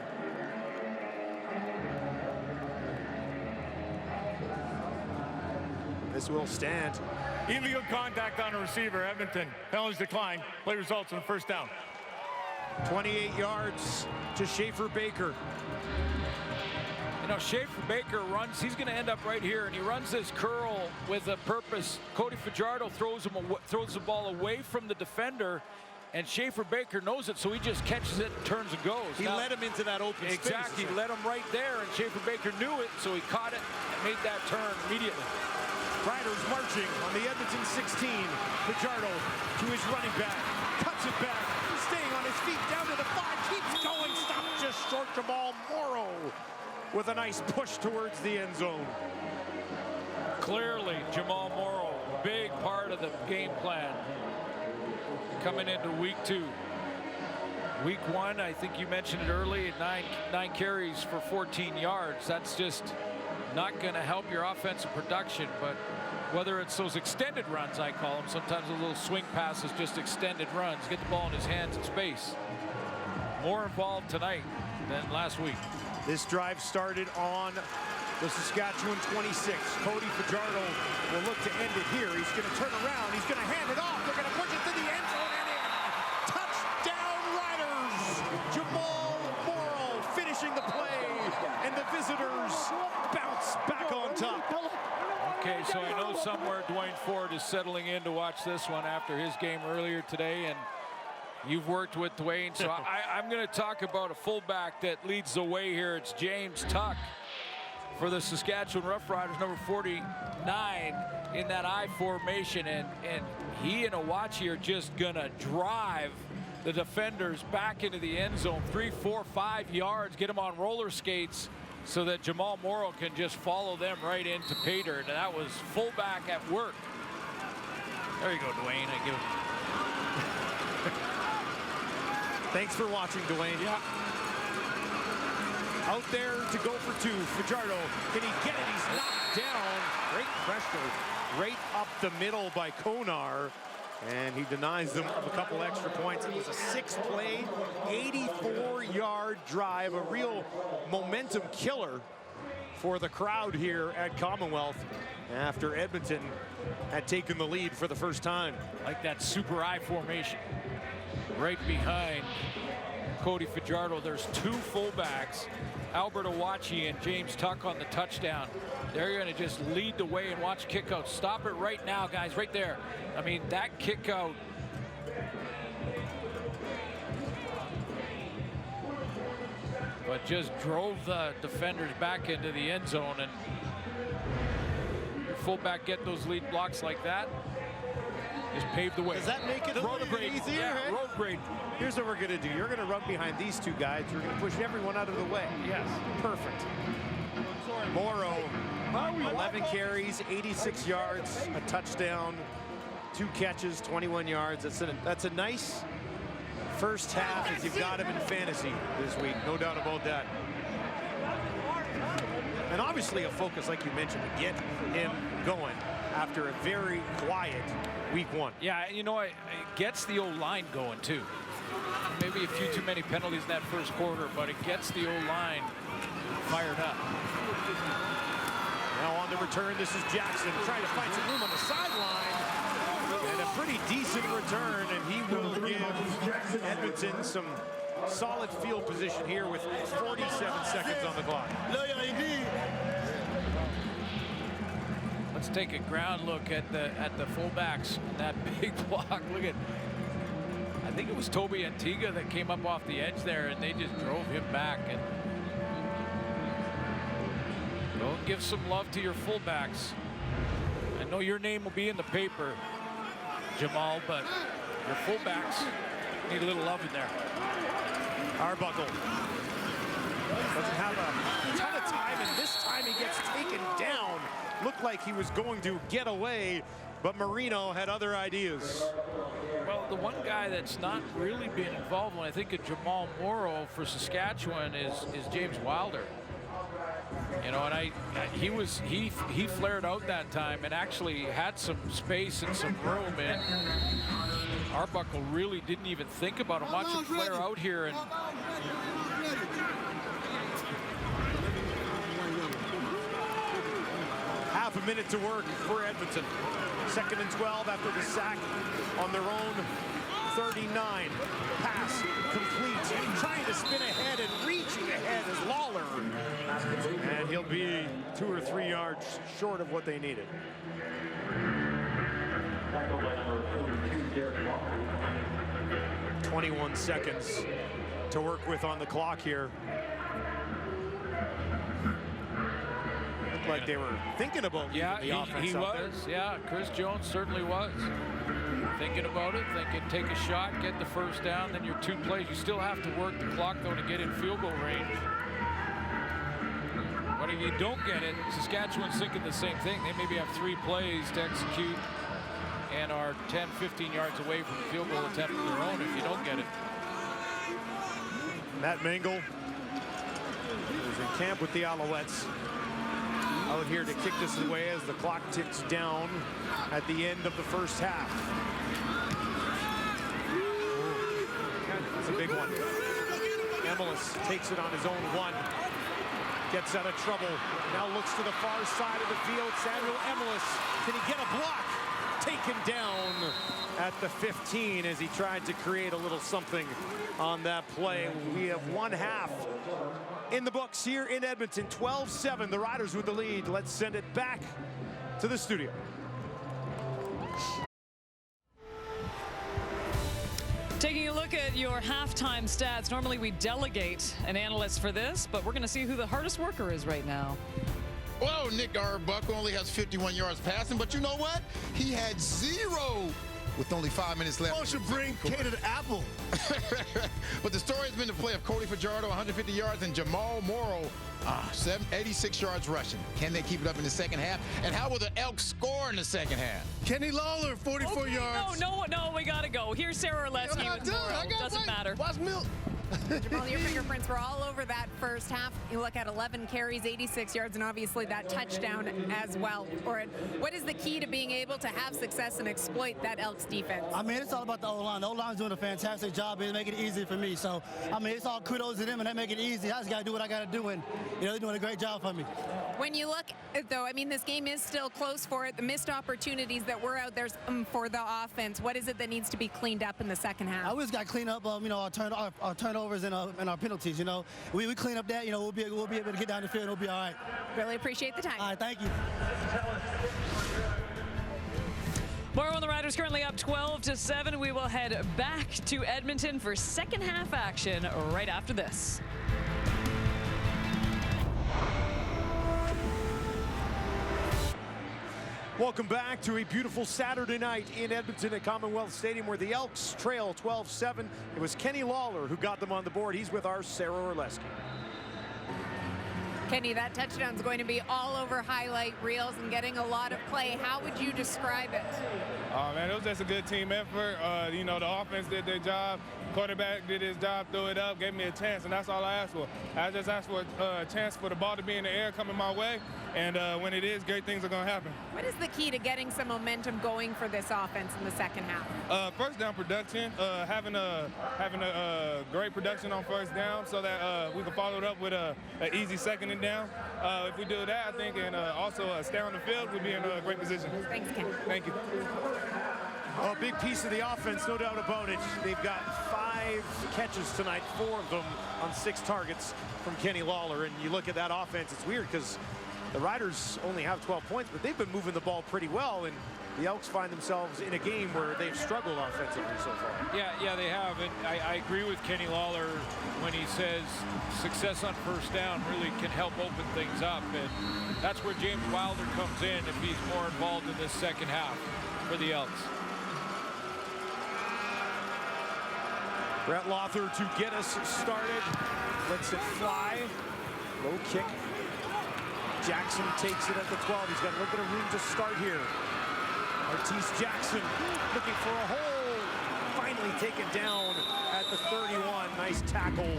This will stand. Illegal contact on a receiver, Edmonton. Penalties decline. Play results in the 1st down. 28 yards to Schaefer Baker. You know, Schaefer Baker runs, he's going to end up right here, and he runs this curl with a purpose. Cody Fajardo throws the ball away from the defender, and Schaefer Baker knows it, so he just catches it, turns and goes. He led him into that open space. Exactly, he led him right there, and Schaefer Baker knew it, so he caught it and made that turn immediately. Riders marching on the Edmonton 16. Fajardo to his running back, cuts it back, staying on his feet, down to the 5, keeps going, stopped just short. Jamal Morrow with a nice push towards the end zone. Clearly, Jamal Morrow, big part of the game plan coming into week 2. Week 1, I think you mentioned it early, 9 carries for 14 yards. That's just not going to help your offensive production, but whether it's those extended runs, I call them, sometimes a little swing passes, just extended runs, get the ball in his hands in space. More involved tonight than last week. This drive started on the Saskatchewan 26. Cody Fajardo will look to end it here. He's going to turn around. He's going to hand it off. They're going to push it to the end zone and in. Touchdown Riders! Jamal Morrow finishing the play, and the visitors bounce back on top. Okay, so I know somewhere Dwayne Ford is settling in to watch this one after his game earlier today, and you've worked with Dwayne, so I'm going to talk about a fullback that leads the way here. It's James Tuck for the Saskatchewan Roughriders, number 49 in that I formation, and he and Awachi are just going to drive the defenders back into the end zone, 3, 4, 5 yards, get them on roller skates so that Jamal Morrow can just follow them right into pay dirt. And that was fullback at work. There you go, Dwayne. I give him. Thanks for watching, Dwayne. Yeah. Out there to go for 2. Fajardo, can he get it? He's knocked down. Great pressure right up the middle by Konar. And he denies them of a couple extra points. It was a 6-play, 84-yard drive, a real momentum killer for the crowd here at Commonwealth after Edmonton had taken the lead for the first time. Like that super I formation. Right behind Cody Fajardo, there's 2 fullbacks, Albert Awachi and James Tuck on the touchdown. They're going to just lead the way and watch kickouts. Stop it right now, guys, right there. I mean, that kickout. But just drove the defenders back into the end zone, and your fullback get those lead blocks like that, just paved the way. Does that make it a little bit easier? Yeah, road grade. Here's what we're going to do. You're going to run behind these 2 guys. We're going to push everyone out of the way. Yes. Perfect. Morrow, 11 carries, 86 yards, a touchdown, 2 catches, 21 yards. That's a nice first half if you've got him in fantasy this week. No doubt about that. And obviously a focus, like you mentioned, to get him going after a very quiet week 1. Yeah, you know, it gets the O-line going, too. Maybe a few too many penalties in that first quarter, but it gets the O-line fired up. Now on the return, this is Jackson trying to find some room on the sideline. And a pretty decent return, and he will give Edmonton some solid field position here with 47 seconds on the clock. Let's take a ground look at the fullbacks. That big block. Look at, I think it was Toby Antigua that came up off the edge there, and they just drove him back. And go give some love to your fullbacks. I know your name will be in the paper, Jamal, but your fullbacks need a little love in there. Arbuckle doesn't have a ton of time, and this time he gets taken down. Looked like he was going to get away, but Marino had other ideas. Well, the one guy that's not really been involved when I think of Jamal Morrow for Saskatchewan is James Wilder. You know, and he flared out that time and actually had some space and some room, and Arbuckle really didn't even think about him. Watch him flare out here, and half a minute to work for Edmonton. 2nd and 12 after the sack on their own 39. Pass complete, trying to spin ahead and reaching ahead is Lawler. And he'll be 2 or 3 yards short of what they needed. "21 seconds to work with on the clock here." Looked like they were thinking about the offense he out was. there. Yeah, Chris Jones certainly was. Thinking about it, thinking take a shot, get the first down, then your 2 plays. You still have to work the clock, though, to get in field goal range. But if you don't get it, Saskatchewan's thinking the same thing. They maybe have 3 plays to execute and are 10, 15 yards away from the field goal attempt of their own if you don't get it. Matt Mengel is in camp with the Alouettes. out here to kick this away as the clock ticks down at the end of the first half. It's a big one. Emelis takes it on his own one. Gets out of trouble. Now looks to the far side of the field. Samuel Emelis. Can he get a block? Taken down at the 15 as he tried to create a little something on that play. We have one half in the books here in Edmonton. 12-7, the Riders with the lead. Let's send it back to the studio. Taking a look at your halftime stats, normally we delegate an analyst for this, but we're going to see who the hardest worker is right now. Well, Nick Arbuckle only has 51 yards passing, but you know what? He had 0 with only 5 minutes left. Oh, should bring Kato to Apple. But the story has been the play of Cody Fajardo, 150 yards, and Jamal Morrow, 86 yards rushing. Can they keep it up in the second half? And how will the Elks score in the second half? Kenny Lawler, 44 yards. No, we got to go. Here's Sarah Orlesky with Morrow. Doesn't matter. Watch Milt. Jamal, your fingerprints were all over that first half. You look at 11 carries, 86 yards, and obviously that touchdown as well. What is the key to being able to have success and exploit that Elks defense? I mean, it's all about the O-line. The O-line's doing a fantastic job. It's making it easy for me. So, I mean, it's all kudos to them, and they make it easy. I just got to do what I got to do, and, they're doing a great job for me. When you look, though, I mean, this game is still close for it. The missed opportunities that were out there for the offense, what is it that needs to be cleaned up in the second half? I just got to clean up, our turnovers and our penalties. We clean up that. We'll be able to get down the field. It'll be all right. Really appreciate the time. All right, thank you. Morrow and the Riders currently up 12-7. We will head back to Edmonton for second half action right after this. Welcome back to a beautiful Saturday night in Edmonton at Commonwealth Stadium where the Elks trail 12-7. It was Kenny Lawler who got them on the board. He's with our Sarah Orlesky. Kenny, that touchdown's going to be all over highlight reels and getting a lot of play. How would you describe it? Oh, man, it was just a good team effort. The offense did their job. Quarterback did his job, threw it up, gave me a chance, and that's all I asked for. I just asked for a chance for the ball to be in the air coming my way, and when it is, great things are going to happen. What is the key to getting some momentum going for this offense in the second half? First down production, having a great production on first down so that we can follow it up with an easy second and down. If we do that, I think, and also stay on the field, we'll be in a great position. Thanks, Ken. Thank you. A big piece of the offense, no doubt about it. They've got 5 catches tonight, 4 of them on 6 targets from Kenny Lawler. And you look at that offense, it's weird because the Riders only have 12 points, but they've been moving the ball pretty well. And the Elks find themselves in a game where they've struggled offensively so far. Yeah, they have. And I agree with Kenny Lawler when he says success on first down really can help open things up. And that's where James Wilder comes in if he's more involved in this second half for the Elks. Brett Lothar to get us started. Lets it fly. Low kick. Jackson takes it at the 12. He's got a little bit of room to start here. Artis Jackson looking for a hole. Finally taken down at the 31. Nice tackle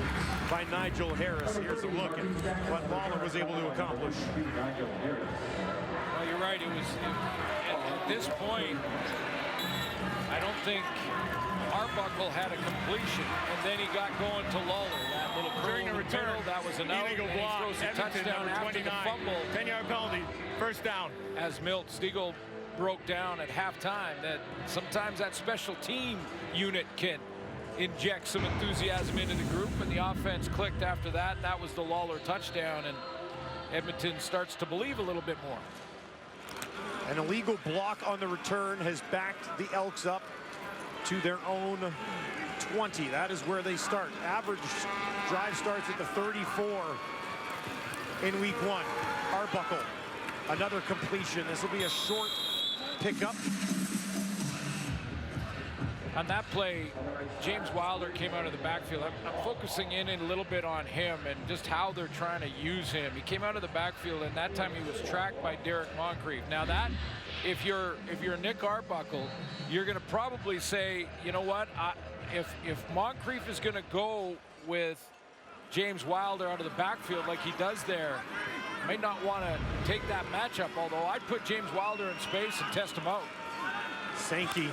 by Nigel Harris. Here's a look at what Lawler was able to accomplish. Well, you're right. It was at this point, I don't think Arbuckle had a completion, and then he got going to Lawler. That little During the return, that was an out, illegal and block. he throws a Edmonton, touchdown number after the 29. fumble. 10-yard penalty, first down. As Milt Stiegel broke down at halftime, that sometimes that special team unit can inject some enthusiasm into the group, and the offense clicked after that. That was the Lawler touchdown, and Edmonton starts to believe a little bit more. An illegal block on the return has backed the Elks up to their own 20. That is where they start. Average drive starts at the 34 in week 1. Arbuckle, another completion. This will be a short pickup. On that play, James Wilder came out of the backfield. I'm focusing in a little bit on him and just how they're trying to use him. He came out of the backfield, and that time he was tracked by Derek Moncrief. Now that, if you're Nick Arbuckle, you're going to probably say, you know what, if Moncrief is going to go with James Wilder out of the backfield like he does there, may not want to take that matchup, although I'd put James Wilder in space and test him out. Sankey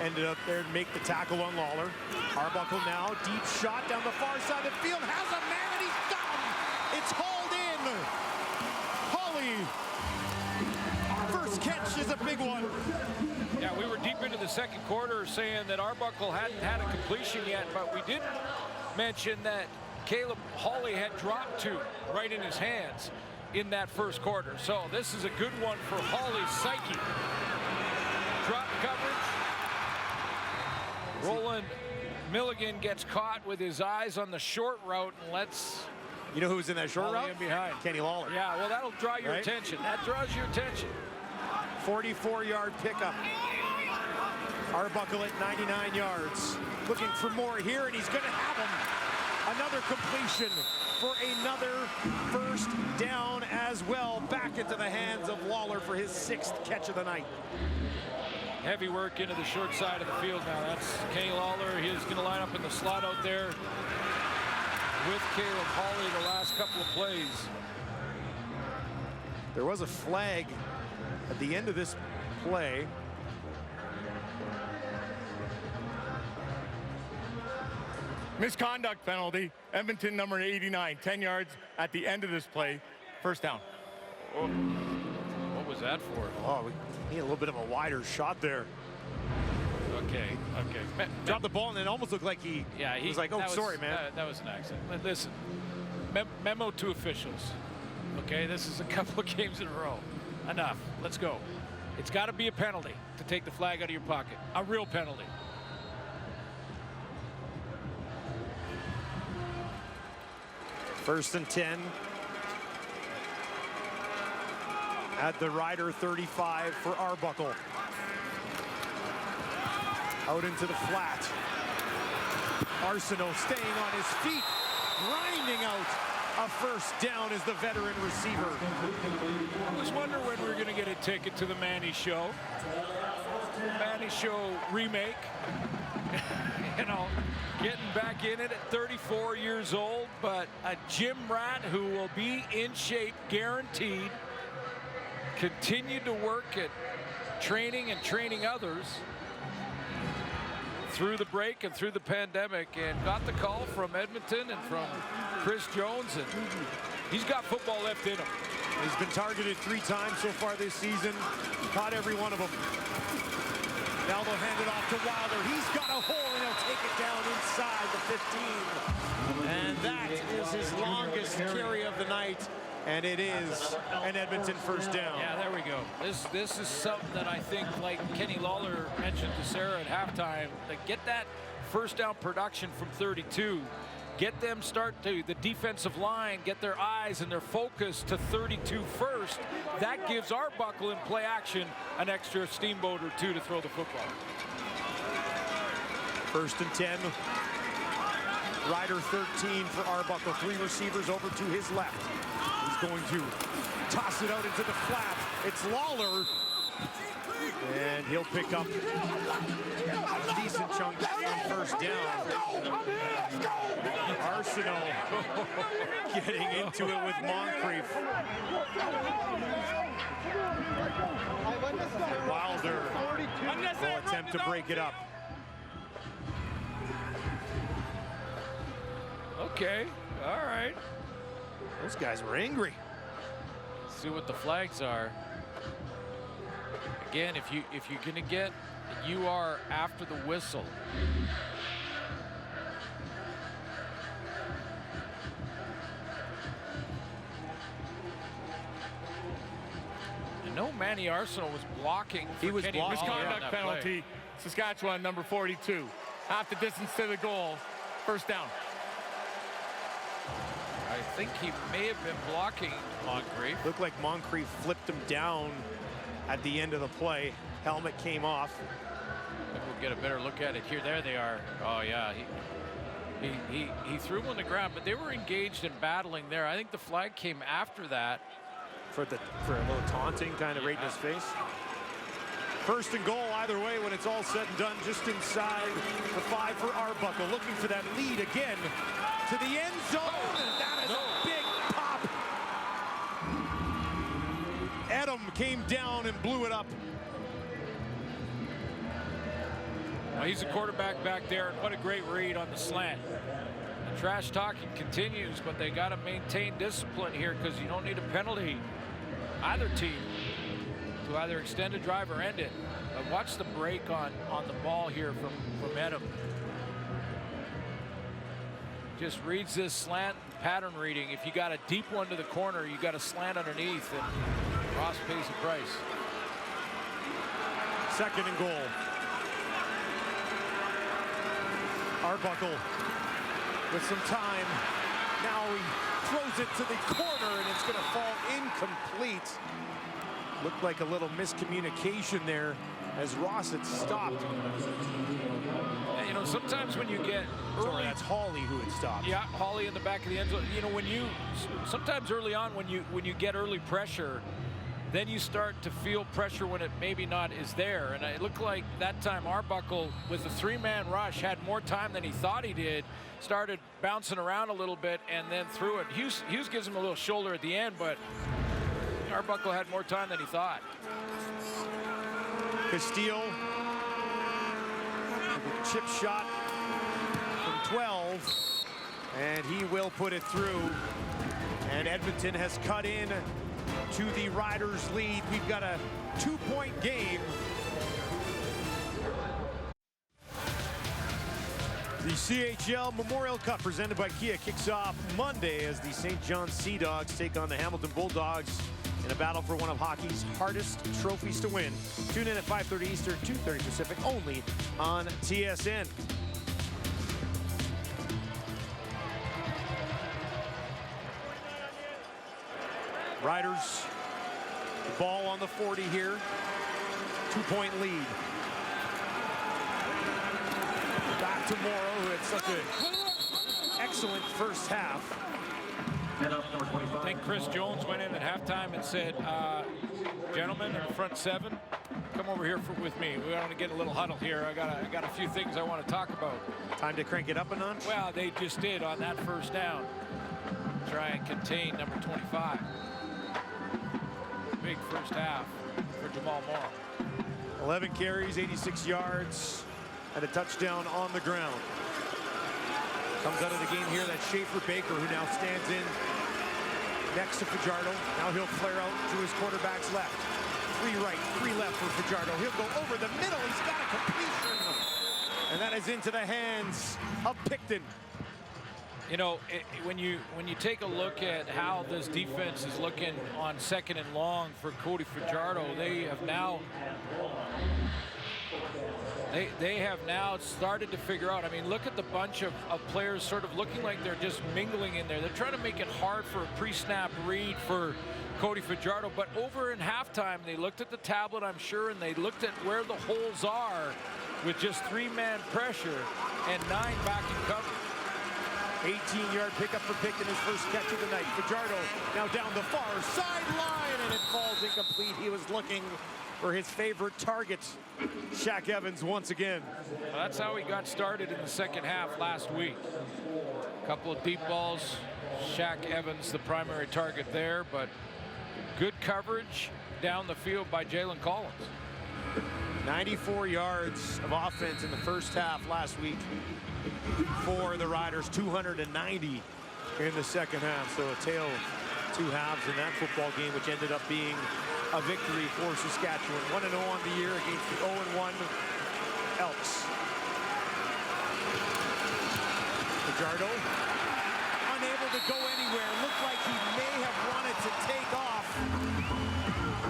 ended up there to make the tackle on Lawler. Arbuckle now, deep shot down the far side of the field, has a man and he's got him! It's hauled in! Holly, first catch is a big one. Yeah, we were deep into the second quarter saying that Arbuckle hadn't had a completion yet, but we didn't mention that Caleb Hawley had dropped two right in his hands in that first quarter. So this is a good one for Hawley's psyche. Drop coverage. Roland Milligan gets caught with his eyes on the short route and lets... You know who's in that short route? In behind. Kenny Lawler. Yeah, well, that'll draw your attention. That draws your attention. 44-yard pickup. Arbuckle at 99 yards. Looking for more here, and he's going to have him. Another completion for another first down as well. Back into the hands of Lawler for his 6th catch of the night. Heavy work into the short side of the field now. That's Kenny Lawler. He's going to line up in the slot out there with Caleb Hawley the last couple of plays. There was a flag at the end of this play. Misconduct penalty. Edmonton number 89, 10 yards at the end of this play. First down. Oh. What was that for? Oh, we need a little bit of a wider shot there. Okay. Dropped the ball and it almost looked like he was like, oh, sorry, man. That was an accident. Listen, memo to officials. Okay, this is a couple of games in a row. Enough. Let's go. It's got to be a penalty to take the flag out of your pocket. A real penalty. First and 10 at the Rider 35 for Arbuckle. Out into the flat. Arsenault staying on his feet, grinding out a first down as the veteran receiver. I was wondering when we were going to get a ticket to the Manny Show. Manny Show remake. You know, getting back in it at 34 years old, but a gym rat who will be in shape, guaranteed. Continued to work at training and training others through the break and through the pandemic, and got the call from Edmonton and from Chris Jones, and he's got football left in him. He's been targeted 3 times so far this season. Caught every one of them. Now they'll hand it off to Wilder. He's got a hole and he'll take it down inside the 15. And that is his longest carry of the night. And it is an Edmonton first down. Yeah, there we go. This is something that I think, like Kenny Lawler mentioned to Sarah at halftime, that get that first down production from 32. Get them the defensive line, get their eyes and their focus to 32 first. That gives Arbuckle in play action an extra steamboat or two to throw the football. First and 10. Rider 13 for Arbuckle. 3 receivers over to his left. He's going to toss it out into the flat. It's Lawler. And he'll pick up a decent chunk on first down. Arsenault getting into it with Moncrief. Wilder will attempt to break it up. Okay, all right. Those guys were angry. Let's see what the flags are. Again, if you're gonna get, you are after the whistle. I know Manny Arsenault was blocking. He was Kenny blocking. Misconduct penalty. Saskatchewan number 42. Half the distance to the goal. First down. I think he may have been blocking Moncrief. Looked like Moncrief flipped him down at the end of the play. Helmet came off. Maybe we'll get a better look at it here. There they are. Oh yeah, he threw him on the ground, but they were engaged in battling there. I think the flag came after that. For a little taunting kind of right in his face. First and goal either way when it's all said and done, just inside the 5 for Arbuckle. Looking for that lead again to the end zone. And that is a big pop. came down and blew it up. Well, he's a quarterback back there, and what a great read on the slant. The trash talking continues, but they got to maintain discipline here because you don't need a penalty, either team, to either extend a drive or end it. But watch the break on the ball here from Edom. Just reads this slant pattern reading. If you got a deep one to the corner, you got a slant underneath, and Ross pays the price. 2nd and goal. Arbuckle with some time. Now he throws it to the corner, and it's going to fall incomplete. Looked like a little miscommunication there as Ross had stopped. You know, sometimes when you get early, sorry, that's Hawley who had stopped. Yeah, Hawley in the back of the end zone. You know, sometimes early on when you get early pressure, then you start to feel pressure when it maybe not is there. And it looked like that time Arbuckle, with the 3-man rush, had more time than he thought he did, started bouncing around a little bit, and then threw it. Hughes gives him a little shoulder at the end, but Arbuckle had more time than he thought. Castile, with a chip shot from 12, and he will put it through. And Edmonton has cut in to the Riders' lead. We've got a 2-point game. The CHL Memorial Cup presented by Kia kicks off Monday as the St. John Sea Dogs take on the Hamilton Bulldogs in a battle for one of hockey's hardest trophies to win. Tune in at 5:30 Eastern, 2:30 Pacific, only on TSN. Riders, the ball on the 40 here. 2-point lead. Back to Morrow, who had such an excellent first half. I think Chris Jones went in at halftime and said, gentlemen in the front 7, come over here with me. We want to get a little huddle here. I got a few things I want to talk about. Time to crank it up a notch? Well, they just did on that first down. Try and contain number 25. Big first half for Jamal Morrow. 11 carries, 86 yards, and a touchdown on the ground. Comes out of the game here, that's Schaefer Baker, who now stands in next to Fajardo. Now he'll flare out to his quarterback's left. 3 right, 3 left for Fajardo. He'll go over the middle. He's got a completion. And that is into the hands of Picton. You know, when you take a look at how this defense is looking on 2nd and long for Cody Fajardo, they have now started to figure out. I mean, look at the bunch of players sort of looking like they're just mingling in there. They're trying to make it hard for a pre-snap read for Cody Fajardo. But over in halftime, they looked at the tablet, I'm sure, and they looked at where the holes are with just 3-man pressure and 9 back in coverage. 18-yard pickup for Picton, his first catch of the night. Fajardo now down the far sideline, and it falls incomplete. He was looking for his favorite target, Shaq Evans, once again. Well, that's how he got started in the second half last week. A couple of deep balls. Shaq Evans, the primary target there, but good coverage down the field by Jalen Collins. 94 yards of offense in the first half last week for the Riders, 290 in the second half. So a tale of 2 halves in that football game, which ended up being a victory for Saskatchewan. 1-0 on the year against the 0-1 Elks. Fajardo unable to go anywhere. Looked like he may have wanted to take off.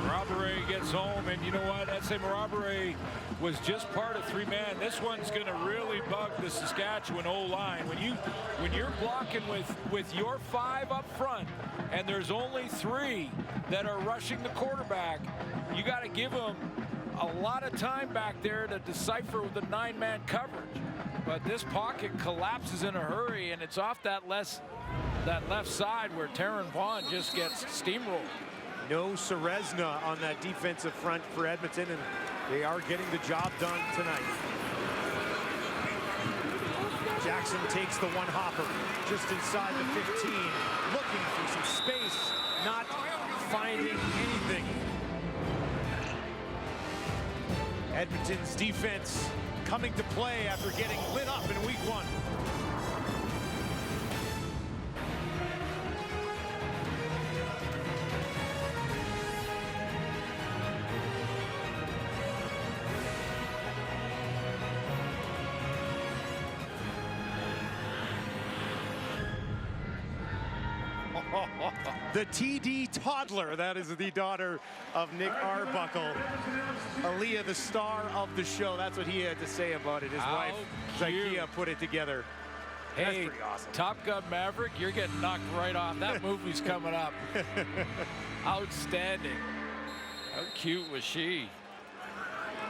Marabere gets home, and you know what? I'd say Marabere was just part of 3-man. This one's going to really bug the Saskatchewan O-line. When you're blocking with your 5 up front, and there's only 3 that are rushing the quarterback, you got to give them a lot of time back there to decipher the 9-man coverage. But this pocket collapses in a hurry, and it's off that left side where Taron Vaughn just gets steamrolled. No Serezna on that defensive front for Edmonton, and they are getting the job done tonight. Jackson takes the one hopper just inside the 15, looking for some space, not finding anything. Edmonton's defense coming to play after getting lit up in week 1. The TD toddler, that is the daughter of Nick Arbuckle. Aaliyah, the star of the show, that's what he had to say about it. His wife, Zykia, put it together. Hey, that's pretty awesome. Top Gun Maverick, you're getting knocked right off. That movie's coming up. Outstanding. How cute was she?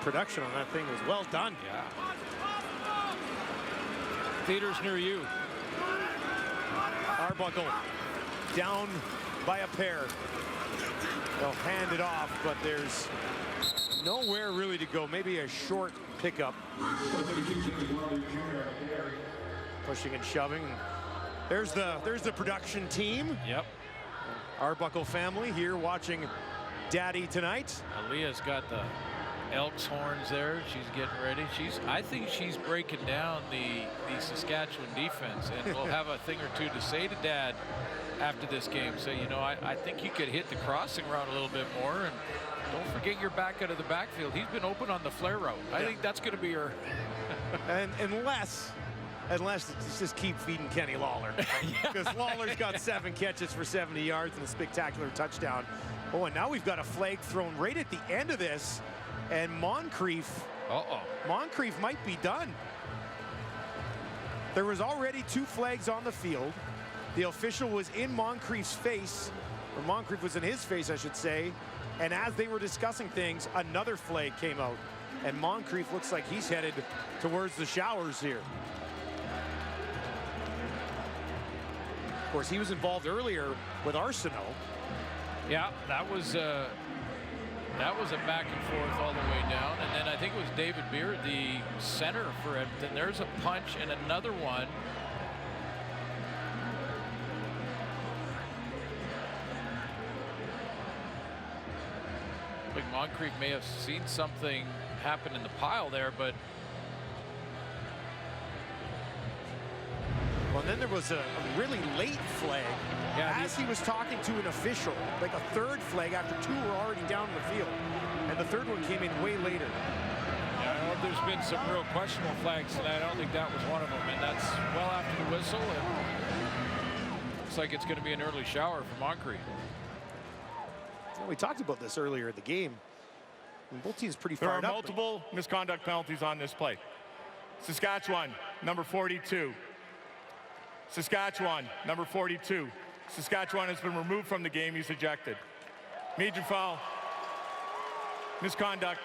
Production on that thing was well done. Yeah. Theaters near you. Arbuckle down by a pair. They'll hand it off, but there's nowhere really to go. Maybe a short pickup. Pushing and shoving. There's the production team. Yep. Arbuckle family here watching Daddy tonight. Aaliyah's got the Elks horns there. She's getting ready. I think she's breaking down the Saskatchewan defense, and we'll have a thing or two to say to Dad after this game. So, you know, I think you could hit the crossing route a little bit more, and don't forget your back out of the backfield. He's been open on the flare route. I think that's going to be her. And unless it's just keep feeding Kenny Lawler, because Lawler's got 7 catches for 70 yards and a spectacular touchdown. Oh, and now we've got a flag thrown right at the end of this, and Moncrief might be done. There was already 2 flags on the field. The official was in Moncrief's face, or Moncrief was in his face, I should say. And as they were discussing things, another flag came out. And Moncrief looks like he's headed towards the showers here. Of course, he was involved earlier with Arsenal. Yeah, that was a back and forth all the way down. And then I think it was David Beard, the center for Edmonton. There's a punch and another one. Like Moncrief may have seen something happen in the pile there, but well, then there was a really late flag as he was talking to an official, like a 3rd flag after 2 were already down in the field, and the 3rd one came in way later. Yeah, well, there's been some real questionable flags tonight. I don't think that was one of them, and that's well after the whistle, and looks like it's going to be an early shower for Moncrief. Well, we talked about this earlier in the game. And both teams pretty There far are multiple misconduct penalties on this play. Saskatchewan, number 42. Saskatchewan, number 42. Saskatchewan has been removed from the game. He's ejected. Major foul. Misconduct.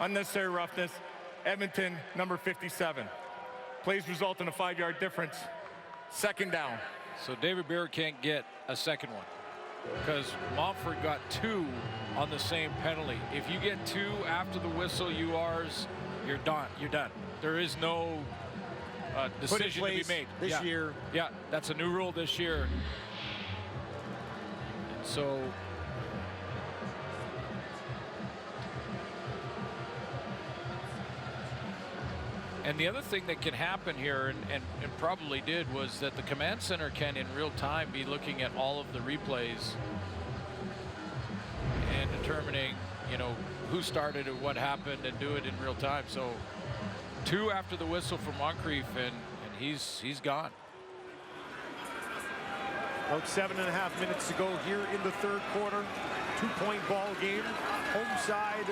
Unnecessary roughness. Edmonton, number 57. Plays result in a 5-yard difference. 2nd down. So David Beard can't get a second one, because Montford got 2 on the same penalty. If you get 2 after the whistle, you're done. You're done. There is no decision to be made this year. Yeah, that's a new rule this year. And so and the other thing that can happen here, and probably did, was that the command center can in real time be looking at all of the replays and determining, you know, who started and what happened, and do it in real time. So 2 after the whistle for Moncrief, and he's gone. About 7.5 minutes to go here in the 3rd quarter. 2-point ball game. Home side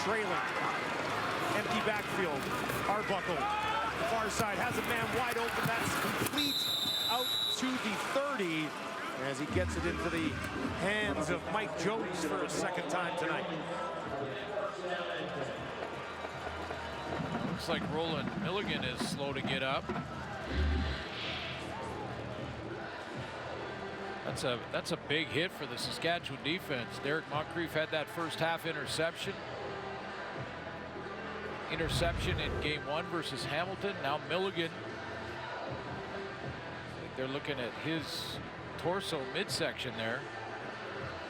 trailing. Empty backfield. Arbuckle, far side, has a man wide open. That's complete out to the 30 as he gets it into the hands of Mike Jones for a 2nd time tonight. Looks like Roland Milligan is slow to get up. That's a big hit for the Saskatchewan defense. Derek Moncrief had that first half interception in game 1 versus Hamilton. Now Milligan, I think they're looking at his torso midsection there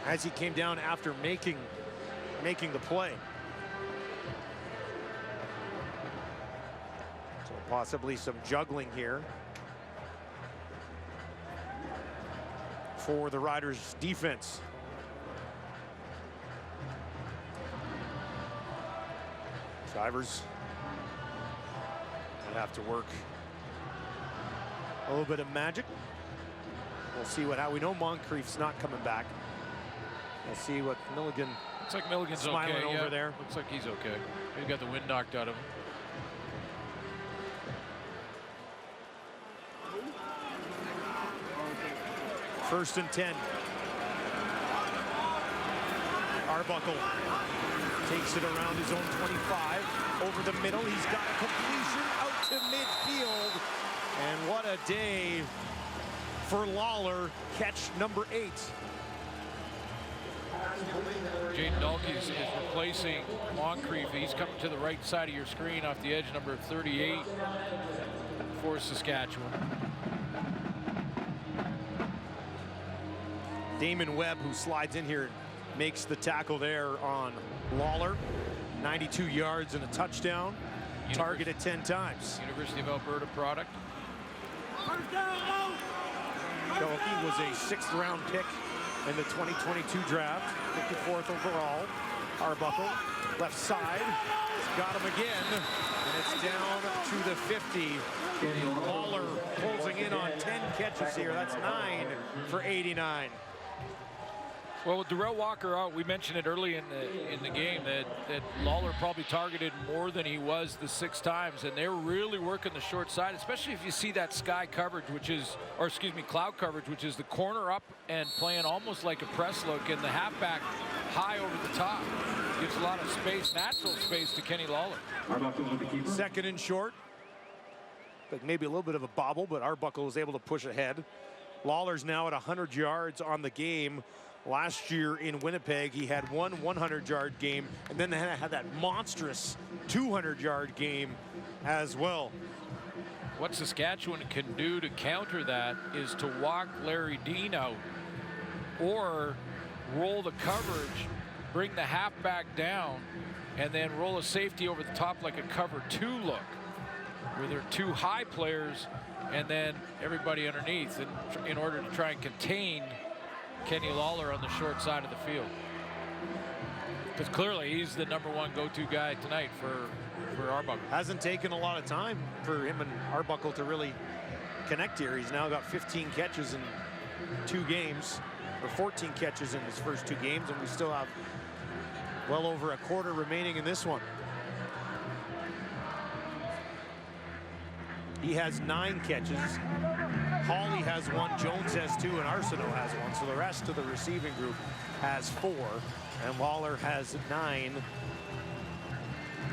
as he came down after making the play. Possibly some juggling here for the Riders defense. Shivers will have to work a little bit of magic. We'll see how we know Moncrief's not coming back. We'll see what Milligan. Looks like Milligan's smiling okay. over there. Looks like he's okay. He got the wind knocked out of him. First and 10. Arbuckle takes it around his own 25. Over the middle, he's got a completion out to midfield. And what a day for Lawler, catch number 8. Jaden Dalkey is replacing Moncrief. He's coming to the right side of your screen off the edge, number 38 for Saskatchewan. Damon Webb, who slides in here, makes the tackle there on Lawler. 92 yards and a touchdown. Targeted 10 times. University of Alberta product. Dalkey was a 6th-round pick in the 2022 draft, 54th overall. Arbuckle, left side, got him again, and it's down to the 50. Lawler closing in on 10 catches here. That's 9 for 89. Well, with Darrell Walker out, we mentioned it early in the game that Lawler probably targeted more than he was the 6 times, and they're really working the short side, especially if you see that sky coverage, cloud coverage, which is the corner up and playing almost like a press look, and the halfback high over the top. Gives a lot of space, natural space to Kenny Lawler. Second and short. Like maybe a little bit of a bobble, but Arbuckle was able to push ahead. Lawler's now at 100 yards on the game. Last year in Winnipeg, he had one 100-yard game, and then they had that monstrous 200-yard game as well. What Saskatchewan can do to counter that is to walk Larry Dean out or roll the coverage, bring the halfback down, and then roll a safety over the top like a cover 2 look, where they're 2 high players and then everybody underneath in order to try and contain Kenny Lawler on the short side of the field. Because clearly he's the #1 go-to guy tonight for Arbuckle. Hasn't taken a lot of time for him and Arbuckle to really connect here. He's now got 15 catches in 2 games, or 14 catches in his first 2 games, and we still have well over a quarter remaining in this one. He has 9 catches. Hawley has 1, Jones has 2, and Arsenault has 1. So the rest of the receiving group has 4, and Lawler has 9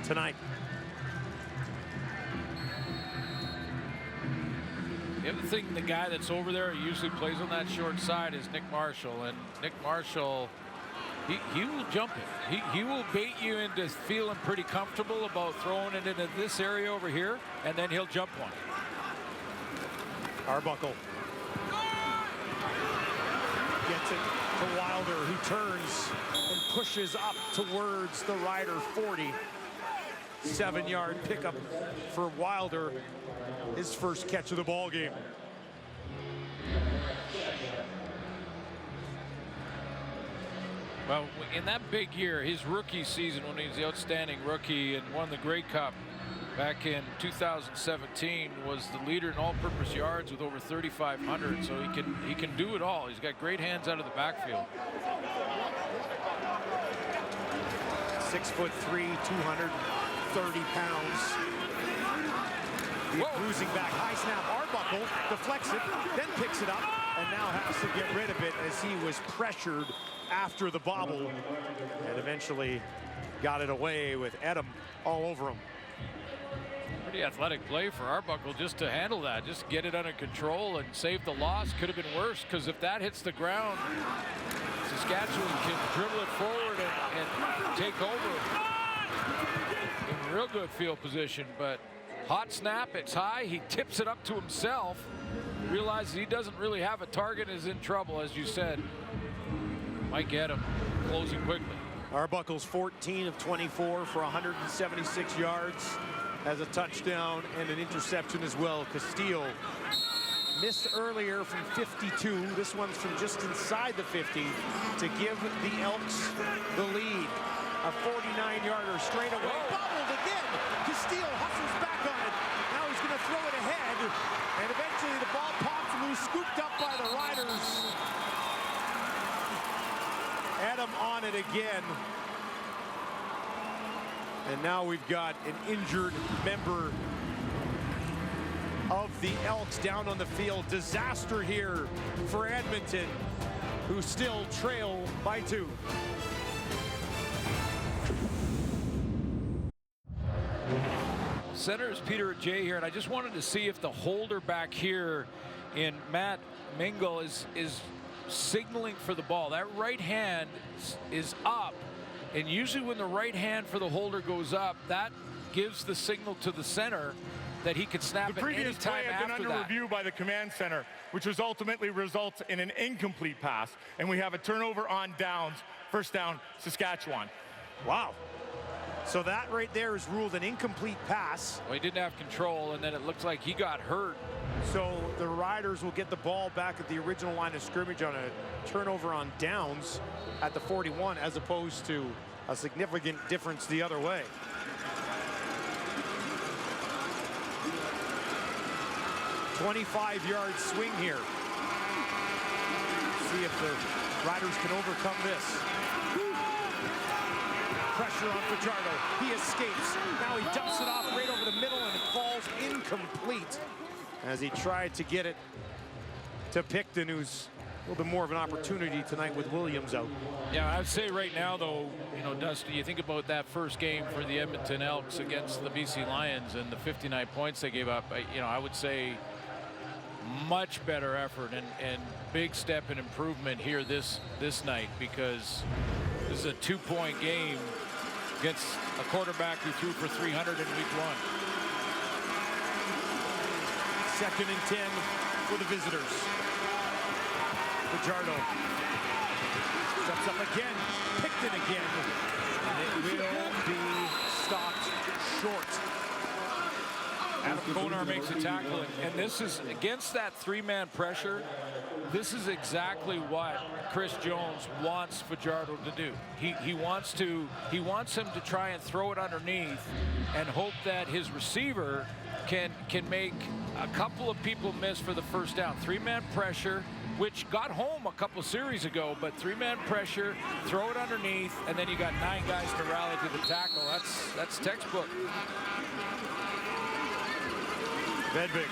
tonight. The other thing, the guy that's over there who usually plays on that short side is Nick Marshall, and Nick Marshall, he will jump it. He will bait you into feeling pretty comfortable about throwing it into this area over here, and then he'll jump one. Arbuckle gets it to Wilder, who turns and pushes up towards the Rider 40. 7-yard pickup for Wilder, his first catch of the ball game. Well, in that big year, his rookie season, when he was the outstanding rookie and won the Grey Cup back in 2017, was the leader in all-purpose yards with over 3,500. So he can do it all. He's got great hands out of the backfield. 6'3", 230 pounds. The cruising back, high snap. Arbuckle deflects it, then picks it up, and now has to get rid of it as he was pressured after the bobble, and eventually got it away with Edom all over him. Pretty athletic play for Arbuckle just to handle that, just get it under control and save the loss. Could have been worse, because if that hits the ground, Saskatchewan can dribble it forward and take over in real good field position. But hot snap, it's high, he tips it up to himself, realizes he doesn't really have a target, is in trouble, as you said. Might get him closing quickly. Arbuckle's 14 of 24 for 176 yards has a touchdown and an interception as well. Castillo missed earlier from 52. This one's from just inside the 50 to give the Elks the lead. A 49-yarder straight away. Bobbled again. Castillo hustles back on it. Now he's going to throw it ahead. And eventually the ball pops loose, scooped up by the Riders. Adam on it again. And now we've got an injured member of the Elks down on the field. Disaster here for Edmonton, who still trail by 2. Center is Peter J here, and I just wanted to see if the holder back here in Matt Mingle is signaling for the ball. That right hand is up, and usually when the right hand for the holder goes up, that gives the signal to the center that he could snap it any time after that. The previous play had been under review by the command center, which was ultimately results in an incomplete pass, and we have a turnover on downs. First down, Saskatchewan. Wow. So that right there is ruled an incomplete pass. Well, he didn't have control, and then it looks like he got hurt. So the Riders will get the ball back at the original line of scrimmage on a turnover on downs at the 41, as opposed to a significant difference the other way. $25-yard swing here. See if the Riders can overcome this. Pressure on Fajardo. He escapes. Now he dumps it off right over the middle, and it falls incomplete as he tried to get it to Picton, who's a little bit more of an opportunity tonight with Williams out. Yeah, I'd say right now, though, you know, Dusty, you think about that first game for the Edmonton Elks against the BC Lions and the 59 points they gave up. You know, I would say much better effort and big step in improvement here this night, because this is a 2-point game against a quarterback who threw for 300 in week 1. 2nd and 10 for the visitors. Fajardo steps up again, Picton again, and it will be stopped short. Adam Konar makes a tackle, and this is against that 3-man pressure. This is exactly what Chris Jones wants Fajardo to do. He wants him to try and throw it underneath and hope that his receiver can make a couple of people miss for the first down. 3-man pressure, which got home a couple of series ago, but 3-man pressure, throw it underneath, and then you got 9 guys to rally to the tackle. That's textbook. Vedvik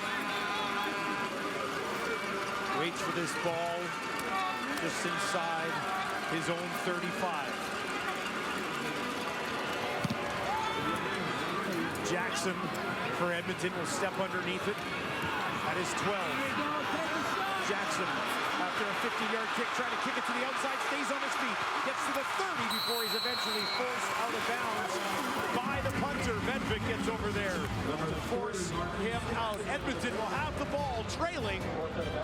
waits for this ball just inside his own 35. Jackson for Edmonton will step underneath it at his 12. Jackson, after a 50-yard kick, trying to kick it to the outside, stays on his feet, gets to the 30 before he's eventually forced out of bounds by the punter. Vedvik gets over there to force him out. Edmonton will have the ball, trailing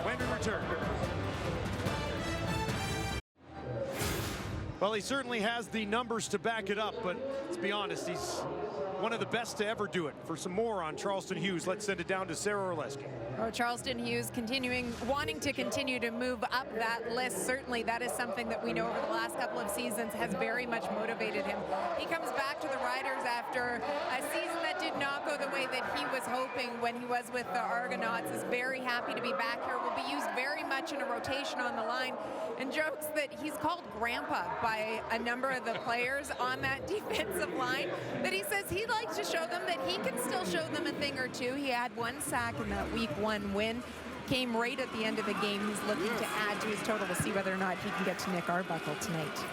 when we return. Well, he certainly has the numbers to back it up, but let's be honest, he's one of the best to ever do it. For some more on Charleston Hughes, let's send it down to Sarah Orleski. Oh, Charleston Hughes wanting to continue to move up that list. Certainly that is something that we know over the last couple of seasons has very much motivated him. He comes back to the Riders after a season that did not go the way that he was hoping when he was with the Argonauts. Is very happy to be back here. Will be used very much in a rotation on the line, and jokes that he's called Grandpa by a number of the players on that defensive line, that he says he'd like to show them that he can still show them a thing or two. He had 1 sack in that week 1 win. Came right at the end of the game. He's looking to add to his total. We'll see whether or not he can get to Nick Arbuckle tonight.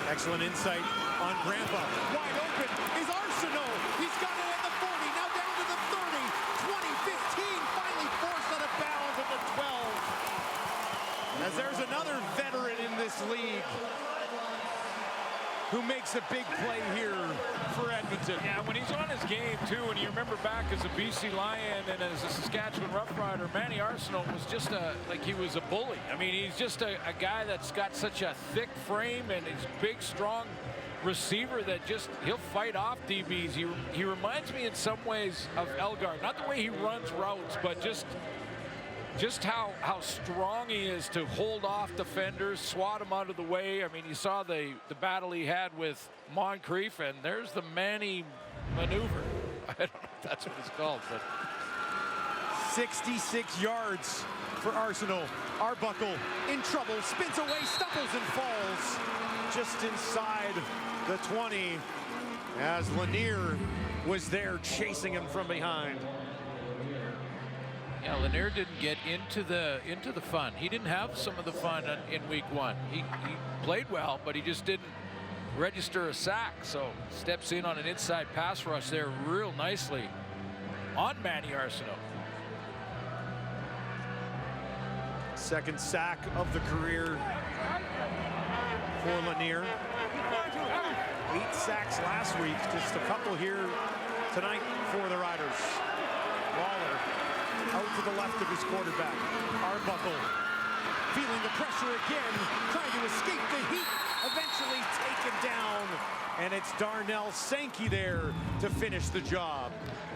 Excellent insight on Grandpa. Wide open is Arsenault. He's got it at the 40, now down to the 30, 20, 15, finally forced out of bounds at the 12. As there's another veteran in this league who makes a big play here for Edmonton. Yeah, when he's on his game, too, and you remember back as a BC Lion and as a Saskatchewan Roughrider, Manny Arsenault was just like he was a bully. I mean, he's just a guy that's got such a thick frame, and he's big, strong receiver that he'll fight off DBs. He reminds me in some ways of Elgar. Not the way he runs routes, but just how strong he is to hold off defenders, swat them out of the way. I mean, you saw the battle he had with Moncrief, and there's the Manny maneuver. I don't know if that's what it's called, but 66 yards for Arsenal. Arbuckle in trouble, spins away, stumbles and falls just inside the 20 as Lanier was there chasing him from behind. Yeah, Lanier didn't get into the fun. He didn't have some of the fun in week 1. He played well, but he just didn't register a sack. So steps in on an inside pass rush there real nicely on Manny Arsenault. Second sack of the career for Lanier. 8 sacks last week, just a couple here tonight for the Riders. Lawler out to the left of his quarterback. Arbuckle feeling the pressure again, trying to escape the heat, eventually taken down. And it's Darnell Sankey there to finish the job.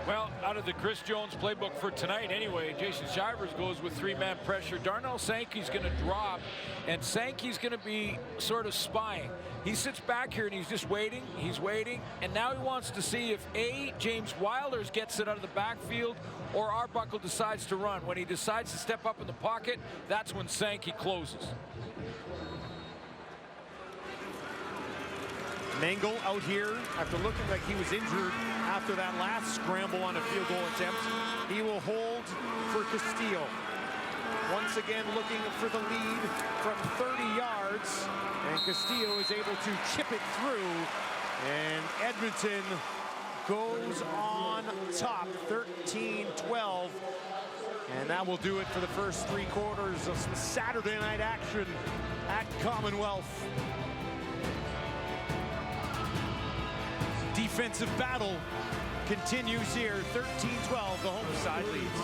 Well, out of the Chris Jones playbook for tonight anyway, Jason Shivers goes with 3-man pressure. Darnell Sankey's going to drop, and Sankey's going to be sort of spying. He sits back here and he's just waiting. He's waiting, and now he wants to see if A, James Wilders gets it out of the backfield, or Arbuckle decides to run. When he decides to step up in the pocket, that's when Sankey closes. Mangle out here after looking like he was injured after that last scramble on a field goal attempt. He will hold for Castillo. Once again looking for the lead from 30 yards. And Castillo is able to chip it through. And Edmonton goes on top, 13-12. And that will do it for the first 3 quarters of some Saturday night action at Commonwealth. Defensive battle continues here. 13-12, the home side leads.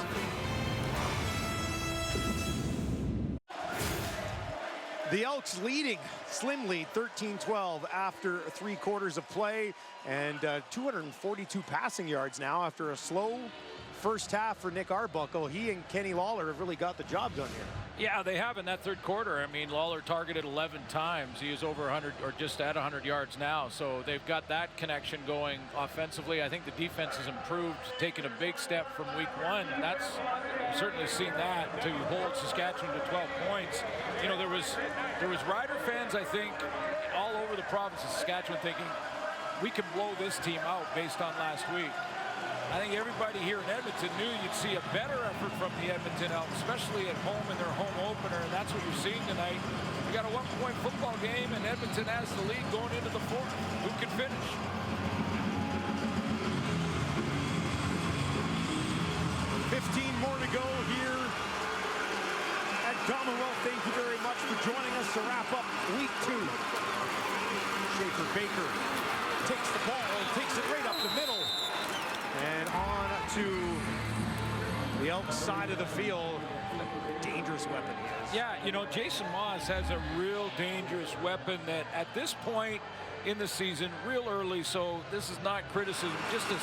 The Elks leading, slim lead, 13-12 after 3 quarters of play, and 242 passing yards now after a slow first half for Nick Arbuckle. He and Kenny Lawler have really got the job done here. Yeah, they have in that 3rd quarter. I mean, Lawler targeted 11 times. He is over 100 or just at 100 yards now. So they've got that connection going offensively. I think the defense has improved, taken a big step from week 1. We've certainly seen that to hold Saskatchewan to 12 points. You know, there was Rider fans, I think, all over the province of Saskatchewan thinking we can blow this team out based on last week. I think everybody here in Edmonton knew you'd see a better effort from the Edmonton Elks, especially at home in their home opener, and that's what you're seeing tonight. We got a 1-point football game, and Edmonton has the lead going into the 4th. Who can finish? More to go here at Commonwealth. Thank you very much for joining us to wrap up week 2. Schaefer Baker takes the ball and takes it right up the middle. And on to the Elks side of the field. A dangerous weapon he is. Yeah, you know, Jason Moss has a real dangerous weapon that at this point in the season, real early, so this is not criticism, just as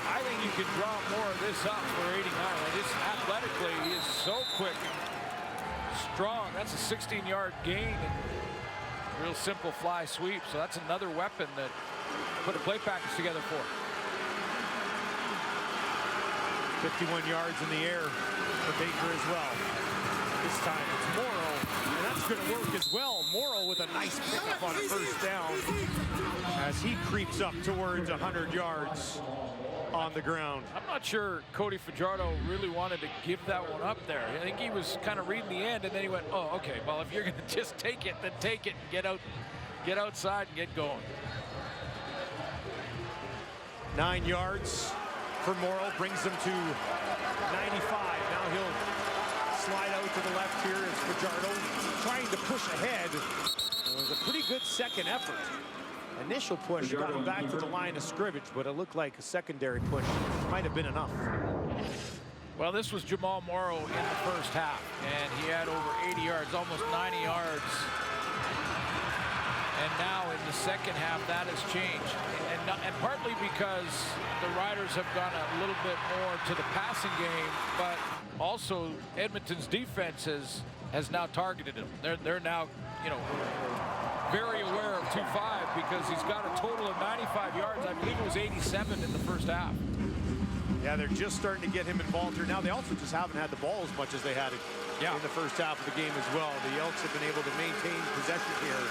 I think you can draw more of this up for 89. Just athletically, he is so quick and strong. That's a 16-yard gain and real simple fly sweep. So that's another weapon that put a play package together for. 51 yards in the air for Baker as well. This time it's Morrow, and that's going to work as well. Morrow with a nice pickup on a first down as he creeps up towards 100 yards on the ground. I'm not sure Cody Fajardo really wanted to give that one up there. I think he was kind of reading the end, and then he went, oh, okay, well, if you're going to just take it, then take it and get outside and get going. 9 yards for Morrow, brings him to 95. Now he'll slide out to the left here as Fajardo trying to push ahead. It was a pretty good second effort. Initial push got him back to the line of scrimmage, but it looked like a secondary push might have been enough. Well, this was Jamal Morrow in the first half, and he had over 80 yards, almost 90 yards. And And now in the second half, that has changed. And partly because the Riders have gone a little bit more to the passing game, but also Edmonton's defense has now targeted him. They're now, you know, very aware of 2-5 because he's got a total of 95 yards. I believe it was 87 in the first half. Yeah, they're just starting to get him involved here now. They also just haven't had the ball as much as they had it in the first half of the game as well. The Elks have been able to maintain possession here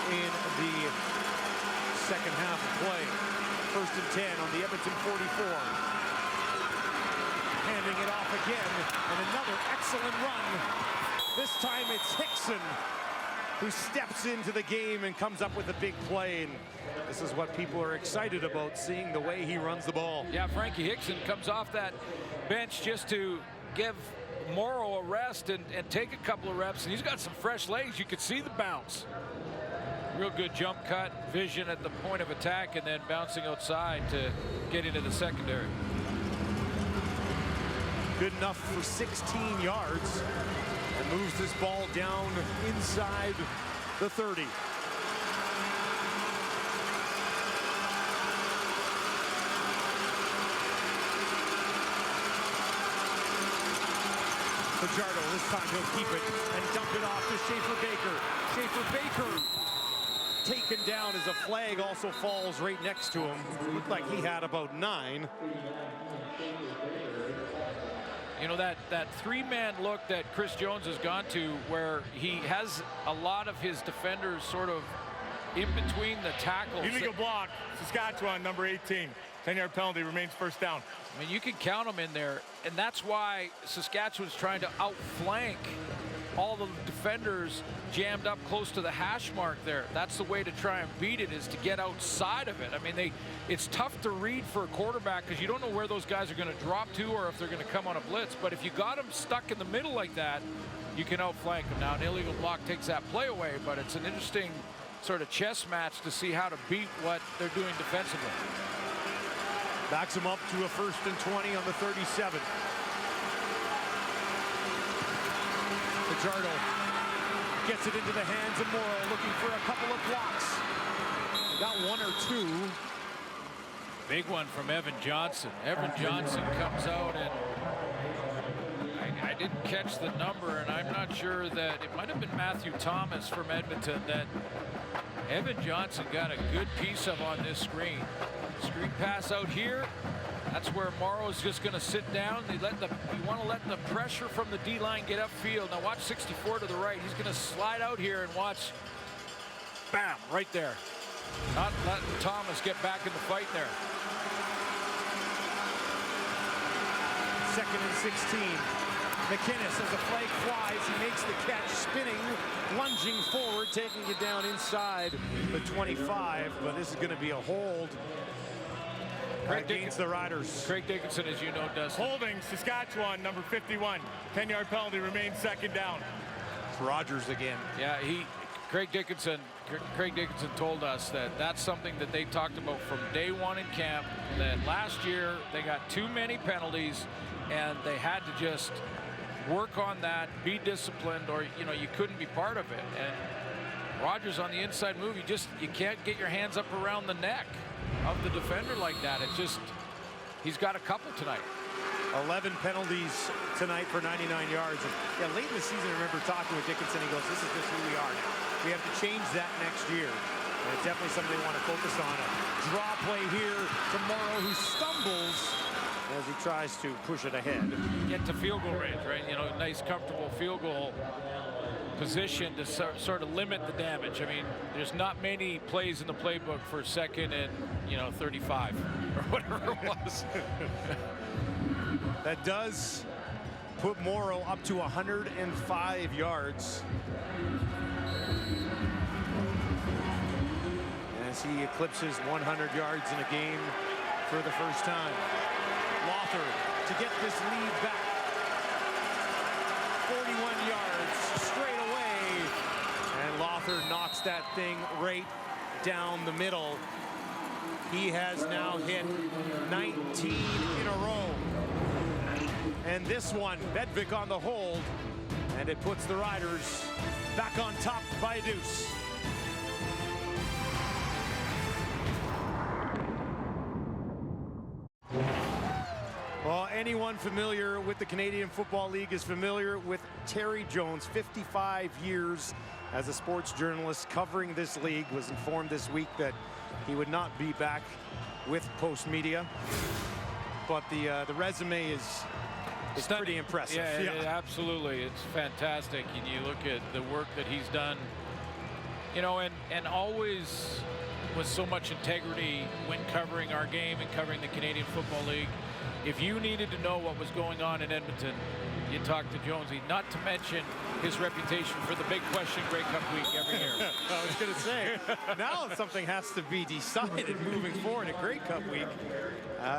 in the second half of play. 1st and 10 on the Edmonton 44. Handing it off again, and another excellent run. This time it's Hickson who steps into the game and comes up with a big play. And this is what people are excited about, seeing the way he runs the ball. Yeah, Frankie Hickson comes off that bench just to give Morrow a rest and take a couple of reps, and he's got some fresh legs. You could see the bounce. Real good jump cut, vision at the point of attack, and then bouncing outside to get into the secondary. Good enough for 16 yards. And moves this ball down inside the 30. Fajardo, this time he'll keep it and dump it off to Schaefer Baker. Taken down as a flag also falls right next to him. It looked like he had about 9. You know, that three-man look that Chris Jones has gone to, where he has a lot of his defenders sort of in between the tackles. Illegal block, Saskatchewan, number 18. 10-yard penalty, remains first down. I mean, you can count them in there, and that's why Saskatchewan's trying to outflank all the defenders jammed up close to the hash mark there. That's the way to try and beat it, is to get outside of it. I mean, it's tough to read for a quarterback because you don't know where those guys are going to drop to or if they're going to come on a blitz. But if you got them stuck in the middle like that, you can outflank them. Now, an illegal block takes that play away, but it's an interesting sort of chess match to see how to beat what they're doing defensively. Backs him up to a 1st and 20 on the 37. Fajardo gets it into the hands of Morrow, looking for a couple of blocks. Got 1 or 2. Big one from Evan Johnson. Evan Johnson comes out, and I didn't catch the number, and I'm not sure that it might have been Matthew Thomas from Edmonton that Evan Johnson got a good piece of on this screen. Screen pass out here. That's where Morrow's just going to sit down. You want to let the pressure from the D-line get upfield. Now watch 64 to the right. He's going to slide out here and watch. Bam, right there. Not letting Thomas get back in the fight there. 2nd and 16. McInnes, as the flag flies, he makes the catch, spinning, lunging forward, taking it down inside the 25. But this is going to be a hold against the Riders. Craig Dickinson, as you know, does. Holding, Saskatchewan, number 51. 10-yard penalty, remains 2nd down. It's Rogers again. Yeah, Craig Dickinson told us that that's something that they talked about from day one in camp, that last year they got too many penalties and they had to just work on that, be disciplined, or you couldn't be part of it. And Rogers on the inside move, you can't get your hands up around the neck of the defender like that. It's just, he's got a couple tonight. 11 penalties tonight for 99 yards. And yeah, late in the season, I remember talking with Dickinson. He goes, "This is just who we are now. We have to change that next year." And it's definitely something they want to focus on. A draw play here to Morrow, who stumbles as he tries to push it ahead. Get to field goal range, right? Nice, comfortable field goal position to sort of limit the damage. I mean, there's not many plays in the playbook for 2nd and 35 or whatever it was. That does put Morrow up to 105 yards. As he eclipses 100 yards in a game for the first time. Lothar to get this lead back. 41 yards straight away. And Lothar knocks that thing right down the middle. He has now hit 19 in a row. And this one, Bedvik on the hold, and it puts the Riders back on top by a deuce. Well, anyone familiar with the Canadian Football League is familiar with Terry Jones. 55 years as a sports journalist covering this league. Was informed this week that he would not be back with Post Media. But the resume is pretty impressive. Yeah, absolutely. It's fantastic. And you look at the work that he's done, you know, and always with so much integrity when covering our game and covering the Canadian Football League. If you needed to know what was going on in Edmonton, you talked to Jonesy, not to mention his reputation for the big question Grey Cup week every year. I was going to say, now something has to be decided moving forward at Grey Cup week,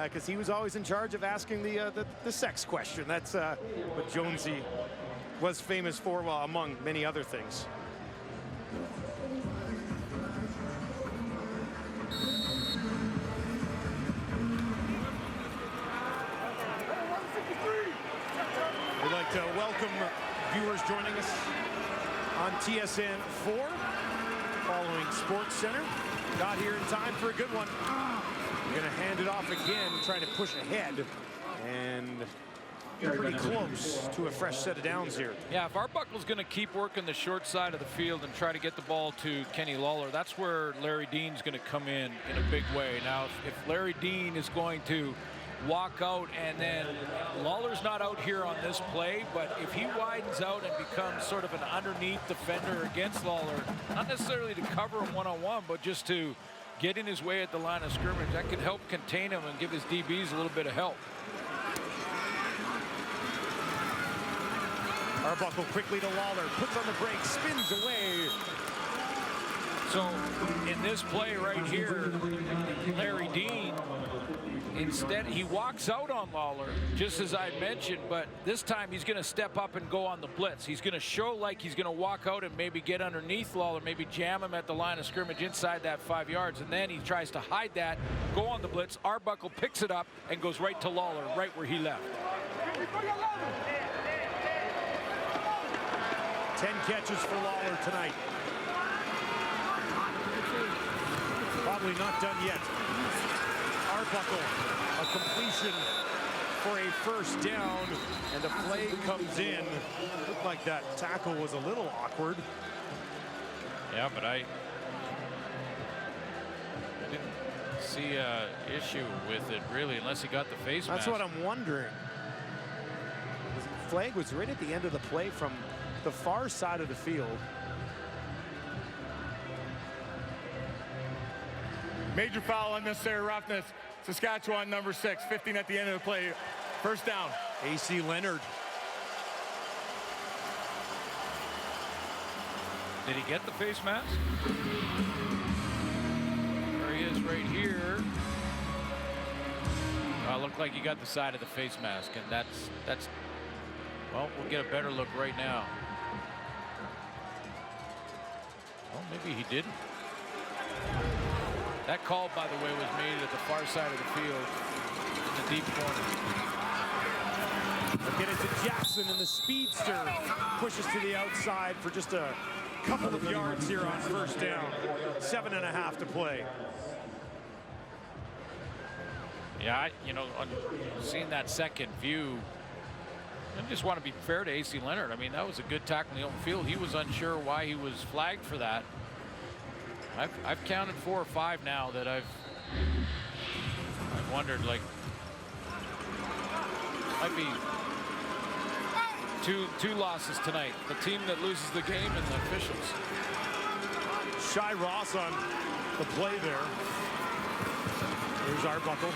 because he was always in charge of asking the sex question. That's what Jonesy was famous for, well, among many other things. We'd like to welcome viewers joining us on TSN 4 following Sports Center. Got here in time for a good one. We're going to hand it off again, trying to push ahead and pretty close to a fresh set of downs here. Yeah, if Arbuckle's going to keep working the short side of the field and try to get the ball to Kenny Lawler, that's where Larry Dean's going to come in a big way. Now, if Larry Dean is going to walk out, and then Lawler's not out here on this play, but if he widens out and becomes sort of an underneath defender against Lawler, not necessarily to cover him one-on-one, but just to get in his way at the line of scrimmage, that can help contain him and give his DBs a little bit of help. Arbuckle quickly to Lawler, puts on the brake, spins away. So in this play right here, Larry Dean, instead, he walks out on Lawler, just as I mentioned, but this time he's going to step up and go on the blitz. He's going to show like he's going to walk out and maybe get underneath Lawler, maybe jam him at the line of scrimmage inside that 5 yards, and then he tries to hide that, go on the blitz. Arbuckle picks it up and goes right to Lawler, right where he left. 10 catches for Lawler tonight. Probably not done yet. Arbuckle, a completion for a first down, and a play comes in. Looked like that tackle was a little awkward. Yeah, but I didn't see an issue with it, really, unless he got the face mask. That's what I'm wondering. The flag was right at the end of the play from the far side of the field. Major foul, unnecessary roughness. Saskatchewan, number 6, 15 at the end of the play. First down. AC Leonard. Did he get the face mask? There he is right here. Looked like he got the side of the face mask, and that's well, we'll get a better look right now. Well, maybe he didn't. That call, by the way, was made at the far side of the field in the deep corner. We'll get it to Jackson, and the speedster pushes to the outside for just a couple of yards here on first down. 7.5 to play. Yeah, you know, on seeing that second view, I just want to be fair to AC Leonard. I mean, that was a good tackle in the open field. He was unsure why he was flagged for that. I've counted 4 or 5 now that I've wondered, like, might be two losses tonight. The team that loses the game and the officials. Shy Ross on the play there. Here's Arbuckle.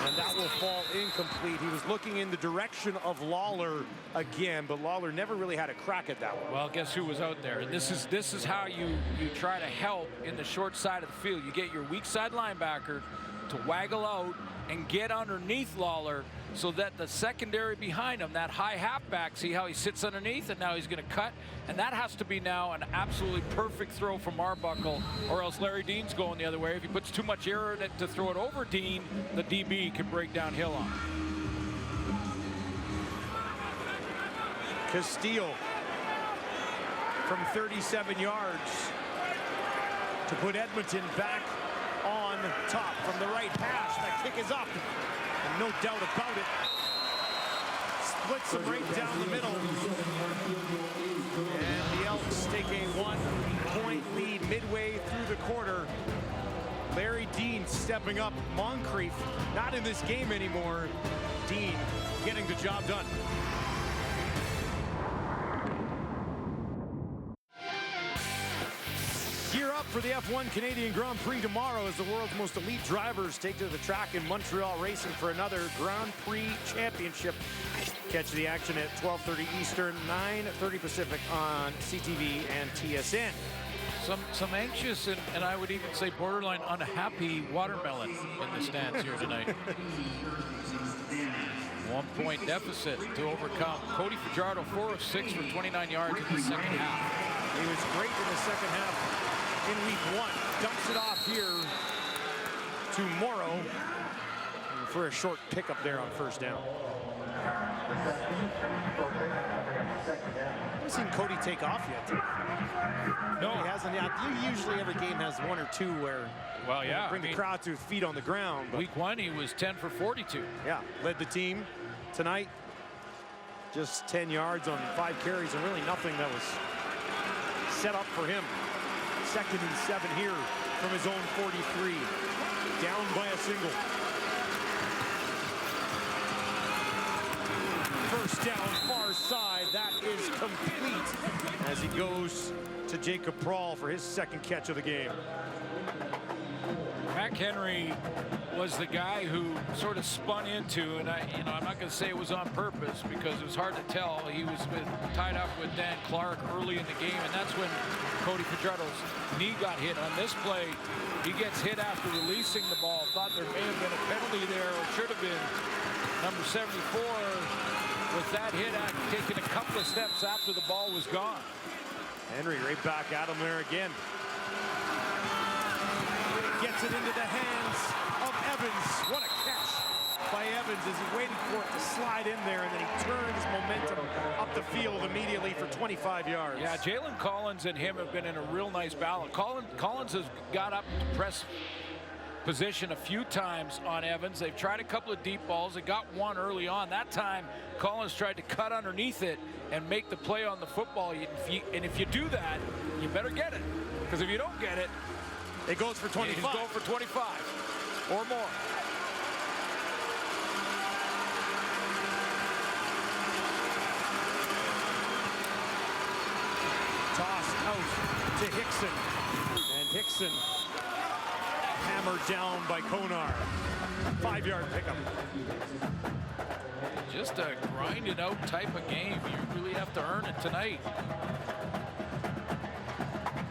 And that will fall incomplete. He was looking in the direction of Lawler again, but Lawler never really had a crack at that one. Well, guess who was out there? And this is how you try to help in the short side of the field. You get your weak side linebacker to waggle out and get underneath Lawler so that the secondary behind him, that high halfback, see how he sits underneath, and now he's going to cut. And that has to be now an absolutely perfect throw from Arbuckle, or else Larry Dean's going the other way. If he puts too much air in it to throw it over Dean, the DB can break downhill on him. Castillo from 37 yards to put Edmonton back on top from the right hash. That kick is up And no doubt about it. Splits them right down the middle. And the Elks take a 1-point lead midway through the quarter. Larry Dean stepping up. Moncrief not in this game anymore. Dean getting the job done. Gear up for the F1 Canadian Grand Prix tomorrow as the world's most elite drivers take to the track in Montreal racing for another Grand Prix championship. Catch the action at 12:30 Eastern, 9:30 Pacific on CTV and TSN. Some anxious and I would even say borderline unhappy watermelon in the stands here tonight. 1-point deficit to overcome. Cody Fajardo 4 of 6 for 29 yards in the second half. He was great in the second half in week 1. Dumps it off here to Morrow for a short pickup there on first down. I haven't seen Cody take off yet. No, he hasn't yet. Usually every game has 1 or 2 where bring the crowd to his feet on the ground. But week 1 he was 10 for 42. Yeah, led the team tonight. Just 10 yards on 5 carries and really nothing that was set up for him. 2nd and 7 here from his own 43. Down by a single. First down, far side. That is complete as he goes to Jacob Prawl for his 2nd catch of the game. Mac Henry was the guy who sort of spun into, and I'm not going to say it was on purpose because it was hard to tell. He was tied up with Dan Clark early in the game, and that's when Cody Fajardo's knee got hit. On this play, he gets hit after releasing the ball. Thought there may have been a penalty there, or should have been. Number 74 with that hit, taking a couple of steps after the ball was gone. Henry right back at him there again. Gets it into the hands of Evans. What a catch by Evans as he waited for it to slide in there, and then he turns momentum up the field immediately for 25 yards. Yeah, Jalen Collins and him have been in a real nice balance. Collins has got up to press position a few times on Evans. They've tried a couple of deep balls. They got one early on. That time, Collins tried to cut underneath it and make the play on the football. And if you do that, you better get it. Because if you don't get it, it goes for 25. He's going for 25 or more. Toss out to Hickson. And Hickson hammered down by Konar. 5-yard pickup. Just a grinded out type of game. You really have to earn it tonight.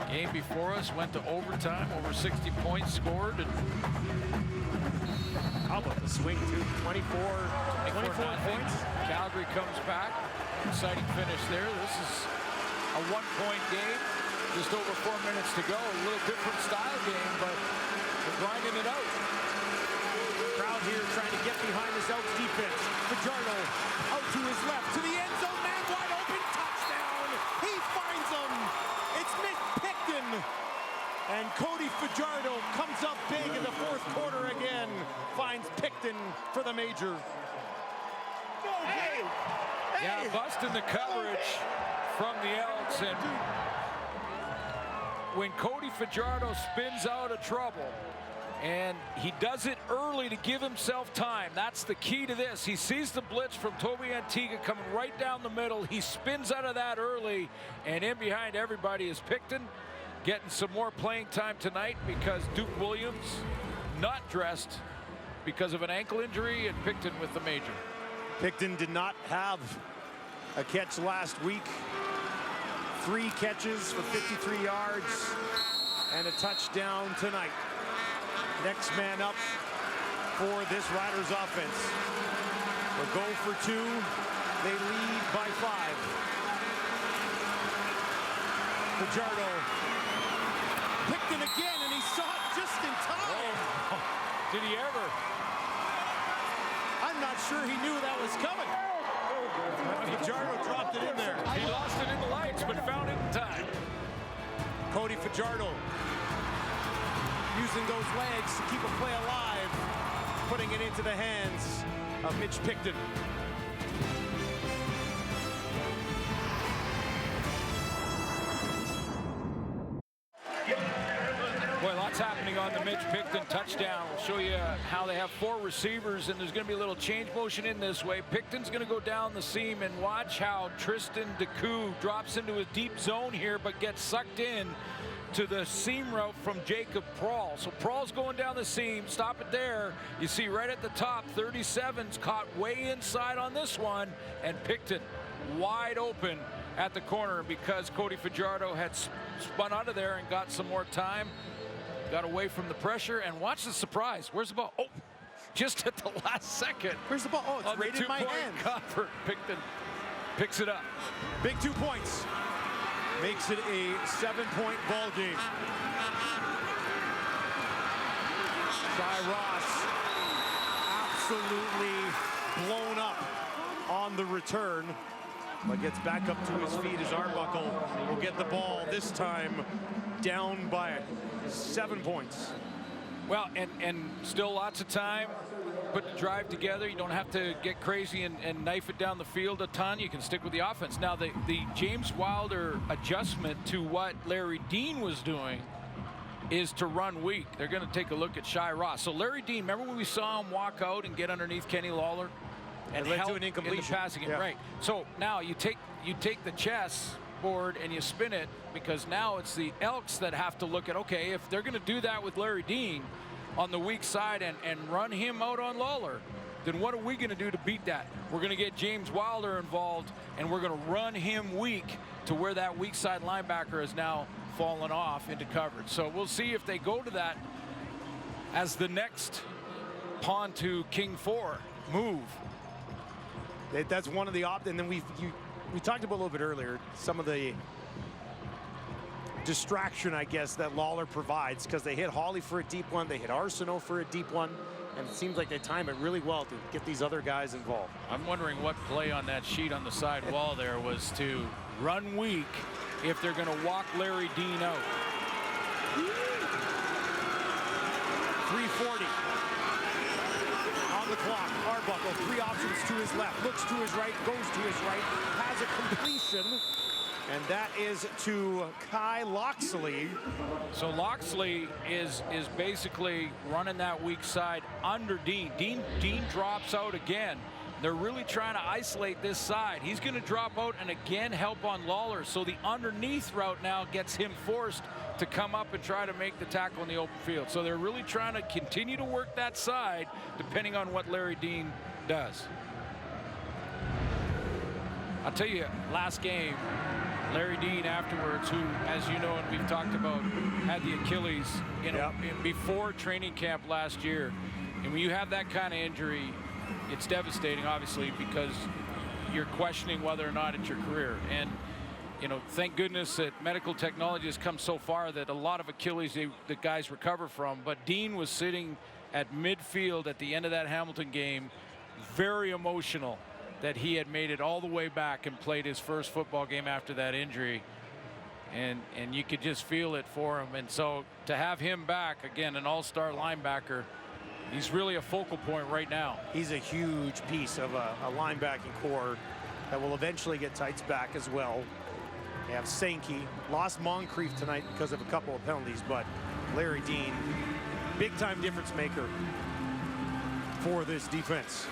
Game before us went to overtime, over 60 points scored. And how about the swing too? 24 points. Calgary comes back. Exciting finish there. This is a 1-point game. Just over 4 minutes to go. A little different style game, but we're grinding it out. Crowd here trying to get behind this Elks defense. Fajardo out to his left, to the end zone, man wide open, touchdown! He finds him! It's Mick Picton! And Cody Fajardo comes up big in the 4th quarter again. Finds Picton for the major. Yeah, busting the coverage from the Elks. And when Cody Fajardo spins out of trouble, and he does it early to give himself time. That's the key to this. He sees the blitz from Toby Antigua coming right down the middle. He spins out of that early, and in behind everybody is Picton, getting some more playing time tonight because Duke Williams not dressed because of an ankle injury, and Picton with the major. Picton did not have a catch last week. 3 catches for 53 yards and a touchdown tonight. Next man up for this Riders offense. They'll go for 2. They lead by 5. Fajardo picked it again, and he saw it just in time. Oh, did he ever? I'm not sure he knew that was coming. Fajardo dropped it in there. He lost it in the lights, but found it in time. Cody Fajardo using those legs to keep a play alive. putting it into the hands of Mitch Picton. Boy, lots happening on the Mitch Picton touchdown. We'll show you how they have 4 receivers, and there's going to be a little change motion in this way. Picton's going to go down the seam, and watch how Tristan Decoux drops into a deep zone here, but gets sucked in to the seam route from Jacob Prawl. So Prawl's going down the seam. Stop it there. You see right at the top, 37's caught way inside on this one, and Picton wide open at the corner because Cody Fajardo had spun out of there and got some more time. Got away from the pressure, and watch the surprise. Where's the ball? Oh, just at the last second. Where's the ball? Oh, it's right in my hand. Cover. Picton picks it up. Big 2 points. Makes it a 7-point ball game. Shai Ross absolutely blown up on the return, but gets back up to his feet as Arbuckle will get the ball, this time down by 7 points. Well, and still lots of time. Put the drive together. You don't have to get crazy and knife it down the field a ton. You can stick with the offense. Now, the James Wilder adjustment to what Larry Dean was doing is to run weak. They're going to take a look at Shai Ross. So Larry Dean, remember when we saw him walk out and get underneath Kenny Lawler and led help to an incompletion in the passing game? Yeah. Right. So now you take the chess board and you spin it, because now it's the Elks that have to look at, okay, if they're going to do that with Larry Dean on the weak side and run him out on Lawler, then what are we going to do to beat that? We're going to get James Wilder involved, and we're going to run him weak to where that weak side linebacker has now fallen off into coverage. So we'll see if they go to that as the next pawn to King 4 move. That's one of the and then we talked about a little bit earlier some of the distraction, I guess, that Lawler provides, because they hit Hawley for a deep one, they hit Arsenault for a deep one, and it seems like they time it really well to get these other guys involved. I'm wondering what play on that sheet on the side wall there was to run weak if they're going to walk Larry Dean out. 3:40 on the clock. Arbuckle, 3 options to his left, looks to his right, goes to his right, has a completion, and that is to Kai Loxley. So Loxley is basically running that weak side under Dean. Dean drops out again. They're really trying to isolate this side. He's going to drop out and again help on Lawler. So the underneath route now gets him forced to come up and try to make the tackle in the open field. So they're really trying to continue to work that side depending on what Larry Dean does. I'll tell you, last game, Larry Dean afterwards, who, as you know, and we've talked about, had the Achilles, before training camp last year. And when you have that kind of injury, it's devastating, obviously, because you're questioning whether or not it's your career. And, you know, thank goodness that medical technology has come so far that a lot of Achilles the guys recover from. But Dean was sitting at midfield at the end of that Hamilton game, very emotional that he had made it all the way back and played his first football game after that injury. And you could just feel it for him. And so to have him back, again, an all-star linebacker, he's really a focal point right now. He's a huge piece of a linebacking core that will eventually get Tights back as well. They have Sankey, lost Moncrief tonight because of a couple of penalties, but Larry Dean, big-time difference maker for this defense.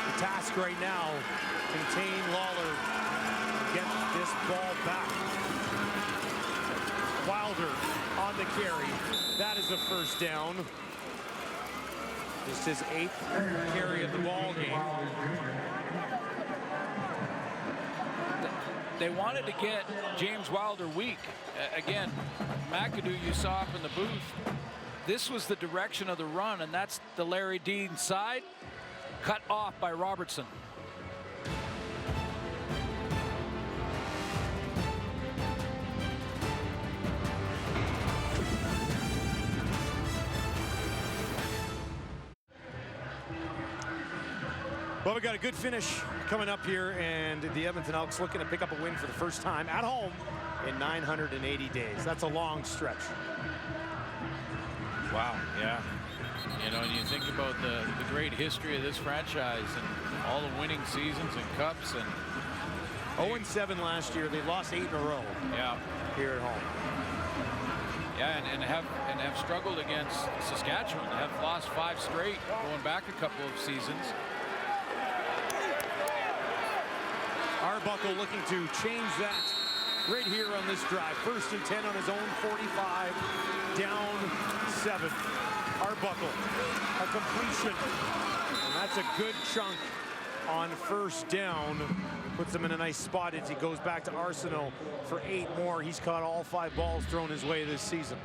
The task right now, contain Lawler, get this ball back. Wilder on the carry. That is a first down. Just his 8th carry of the ball game. They wanted to get James Wilder weak. Again, McAdoo you saw up in the booth. This was the direction of the run, and that's the Larry Dean side, cut off by Robertson. Well, we got a good finish coming up here, and the Edmonton Elks looking to pick up a win for the first time at home in 980 days. That's a long stretch. Wow, yeah. You know, and you think about the great history of this franchise and all the winning seasons and cups, and 0-7 last year. They lost 8 in a row. Yeah, here at home. Yeah, and have struggled against Saskatchewan. They have lost 5 straight going back a couple of seasons. Arbuckle looking to change that right here on this drive. 1st and 10 on his own 45, down 7. Arbuckle, a completion, and that's a good chunk on 1st down. Puts him in a nice spot as he goes back to Arsenault for 8 more. He's caught all 5 balls thrown his way this season.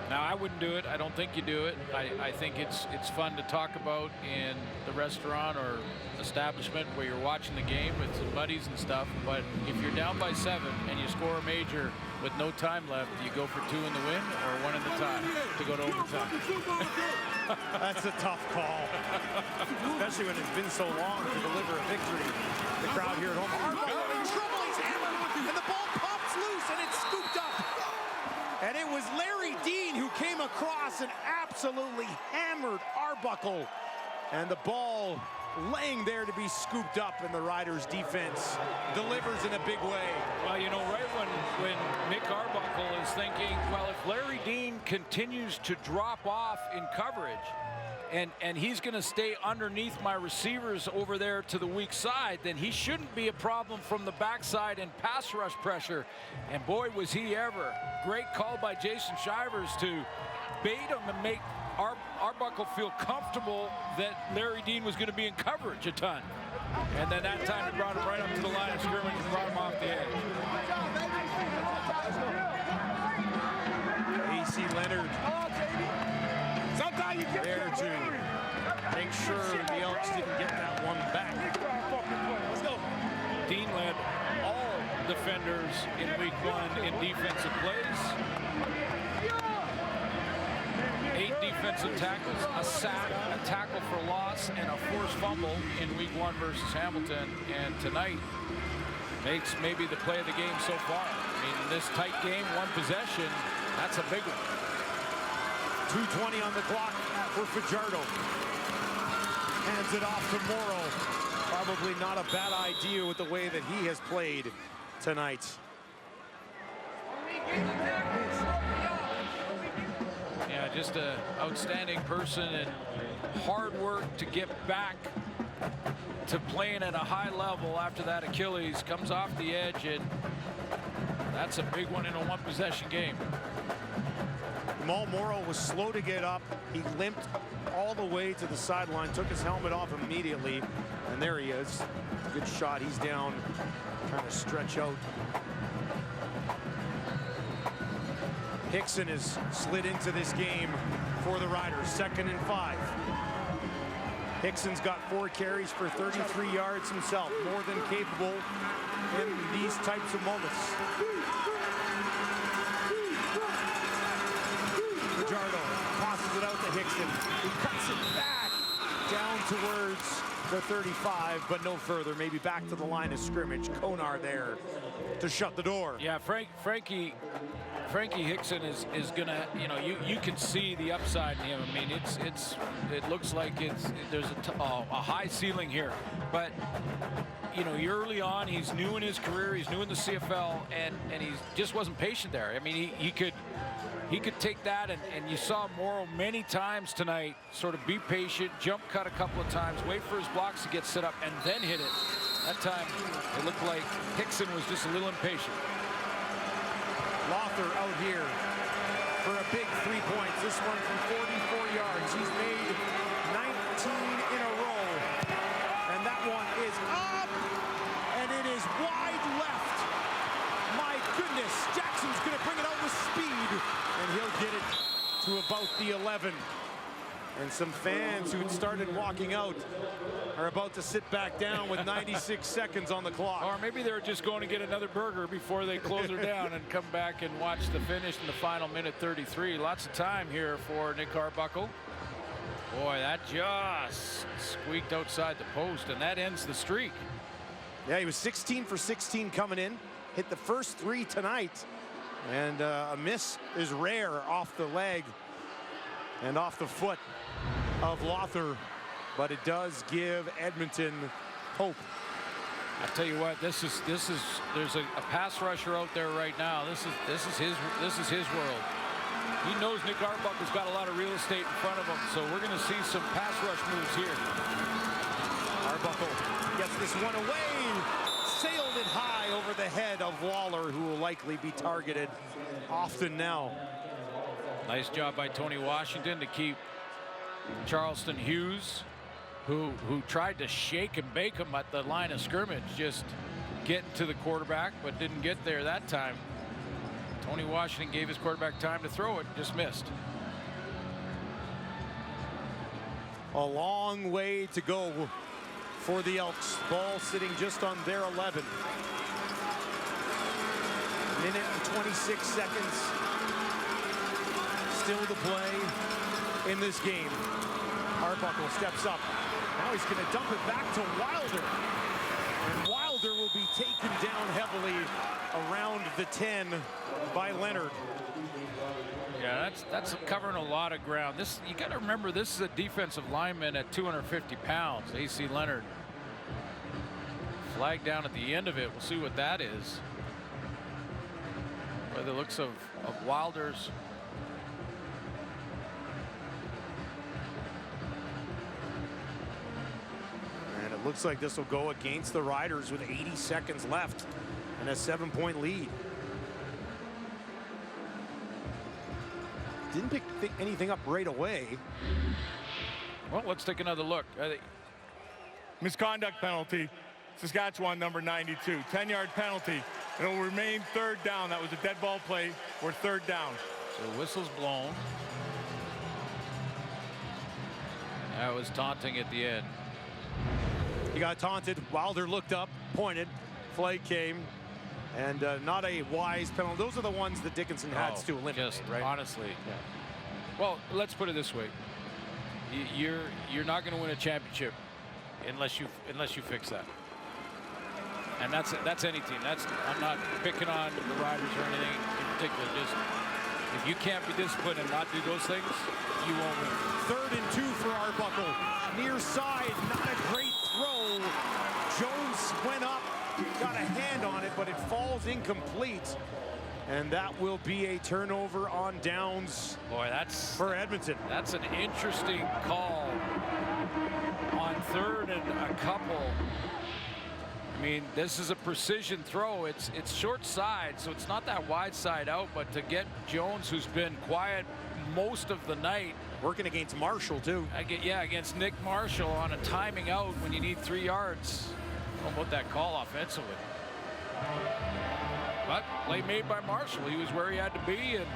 Now, I wouldn't do it. I don't think you do it. I think it's fun to talk about in the restaurant or establishment where you're watching the game with some buddies and stuff. But if you're down by 7 and you score a major with no time left, do you go for 2 in the win or 1 in the tie to go to overtime? That's a tough call, especially when it's been so long to deliver a victory. The crowd here at home. Arbuckle in trouble. He's hammered, and the ball pops loose, and it's scooped up. And it was Larry Dean who came across and absolutely hammered Arbuckle. And the ball laying there to be scooped up, and the Riders defense delivers in a big way. Well, you know, right when Nick Arbuckle is thinking, well, if Larry Dean continues to drop off in coverage, and he's going to stay underneath my receivers over there to the weak side, then he shouldn't be a problem from the backside and pass rush pressure. And boy, was he ever. Great call by Jason Shivers to bait him and make Arbuckle feel comfortable that Larry Dean was going to be in coverage a ton. And then that time he brought him right up to the line of scrimmage and brought him off the edge. A.C. Leonard there to make sure the Elks didn't get that one back. Let's go. Dean led all defenders in week 1 in defensive plays. 8 defensive tackles, a sack, a tackle for loss, and a forced fumble in week 1 versus Hamilton. And tonight makes maybe the play of the game so far. I mean, in this tight game, 1 possession, that's a big one. 2:20 on the clock for Fajardo. Hands it off to Morrow. Probably not a bad idea with the way that he has played tonight. Yeah, just an outstanding person and hard work to get back to playing at a high level after that Achilles. Comes off the edge, and that's a big one in a 1 possession game. Jamal Morrow was slow to get up. He limped all the way to the sideline, took his helmet off immediately, and there he is. Good shot. He's down, trying to stretch out. Hickson has slid into this game for the Riders. 2nd and 5. Hickson's got 4 carries for 33 yards himself, more than capable in these types of moments. Fajardo passes it out to Hickson. He cuts it back down towards the 35, but no further. Maybe back to the line of scrimmage. Konar there to shut the door. Yeah, Frankie Hickson is gonna, you know, you can see the upside in him. I mean, it looks like there's a high ceiling here, but you know, early on, he's new in his career, he's new in the CFL, and he just wasn't patient there. I mean, he could take that, and you saw Morrow many times tonight sort of be patient, jump cut a couple of times, wait for his blocks to get set up, and then hit it. That time, it looked like Hickson was just a little impatient. Lother out here for a big 3 points. This one from 44 yards. He's made 19 in a row. And that one is up. And it is wide left. My goodness. Jackson's going to bring it out with speed. And he'll get it to about the 11. And some fans who had started walking out are about to sit back down with 96 seconds on the clock. Or maybe they're just going to get another burger before they close her down and come back and watch the finish in the final minute 33. Lots of time here for Nick Arbuckle. Boy, that just squeaked outside the post, and that ends the streak. Yeah, he was 16 for 16 coming in. Hit the first 3 tonight. And a miss is rare off the leg and off the foot of Lothar, but it does give Edmonton hope. I tell you what, there's a pass rusher out there right now. This is his world. He knows Nick Arbuckle's got a lot of real estate in front of him, so we're going to see some pass rush moves here. Arbuckle gets this one away, sailed it high over the head of Waller, who will likely be targeted often now. Nice job by Tony Washington to keep Charleston Hughes, who tried to shake and bake him at the line of scrimmage, just getting to the quarterback, but didn't get there that time. Tony Washington gave his quarterback time to throw it, just missed. A long way to go for the Elks. Ball sitting just on their 11. Minute and 26 seconds. Still the play in this game. Arbuckle steps up. Now he's going to dump it back to Wilder. And Wilder will be taken down heavily around the 10 by Leonard. Yeah, that's covering a lot of ground. You got to remember, this is a defensive lineman at 250 pounds, AC Leonard. Flag down at the end of it. We'll see what that is. By the looks of Wilder's. And it looks like this will go against the Riders with 80 seconds left and a 7-point lead. Didn't pick anything up right away. Well, let's take another look. Misconduct penalty. Saskatchewan, number 92. 10-yard penalty. It'll remain third down. That was a dead ball play for third down. So whistle's blown. That was taunting at the end. He got taunted. Wilder looked up, pointed. Flag came. And not a wise penalty. Those are the ones that Dickinson has to eliminate, right? Honestly. Yeah. Well, let's put it this way. You're not going to win a championship unless you fix that. And that's any team. I'm not picking on the Riders or anything in particular. Just if you can't be disciplined and not do those things, you won't win. 3rd and 2 for Arbuckle. Near side, not a great throw. Jones went up, got a hand on it, but it falls incomplete. And that will be a turnover on downs. Boy, that's for Edmonton. That's an interesting call on 3rd and a couple. I mean, this is a precision throw. It's short side, so it's not that wide side out, but to get Jones, who's been quiet most of the night. Working against Marshall, too. Against Nick Marshall on a timing out when you need 3 yards. I don't know about that call offensively. But play made by Marshall. He was where he had to be, and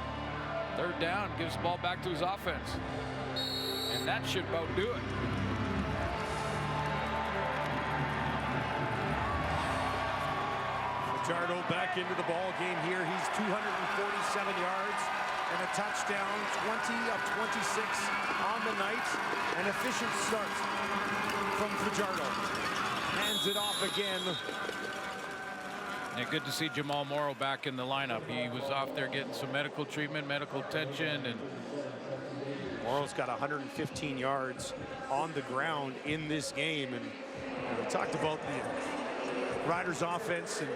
3rd down gives the ball back to his offense. And that should about do it. Fajardo back into the ball game here. He's 247 yards and a touchdown, 20 of 26 on the night. An efficient start from Fajardo. Hands it off again. Yeah, good to see Jamal Morrow back in the lineup. He was off there getting some medical treatment, medical attention, and Morrow's got 115 yards on the ground in this game. And we talked about the Riders offense, and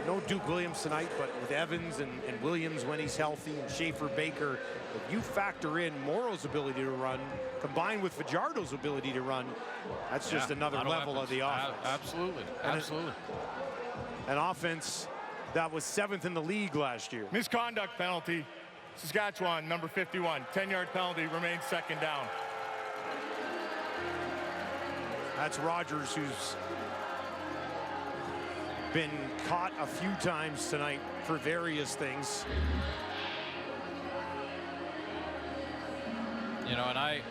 no Duke Williams tonight, but with Evans and Williams when he's healthy, and Schaefer Baker, if you factor in Morrow's ability to run combined with Fajardo's ability to run, that's just another level of the offense. Absolutely. Absolutely. An offense that was 7th in the league last year. Misconduct penalty. Saskatchewan, number 51. 10-yard penalty, remains 2nd down. That's Rogers, who's been caught a few times tonight for various things. You know, and I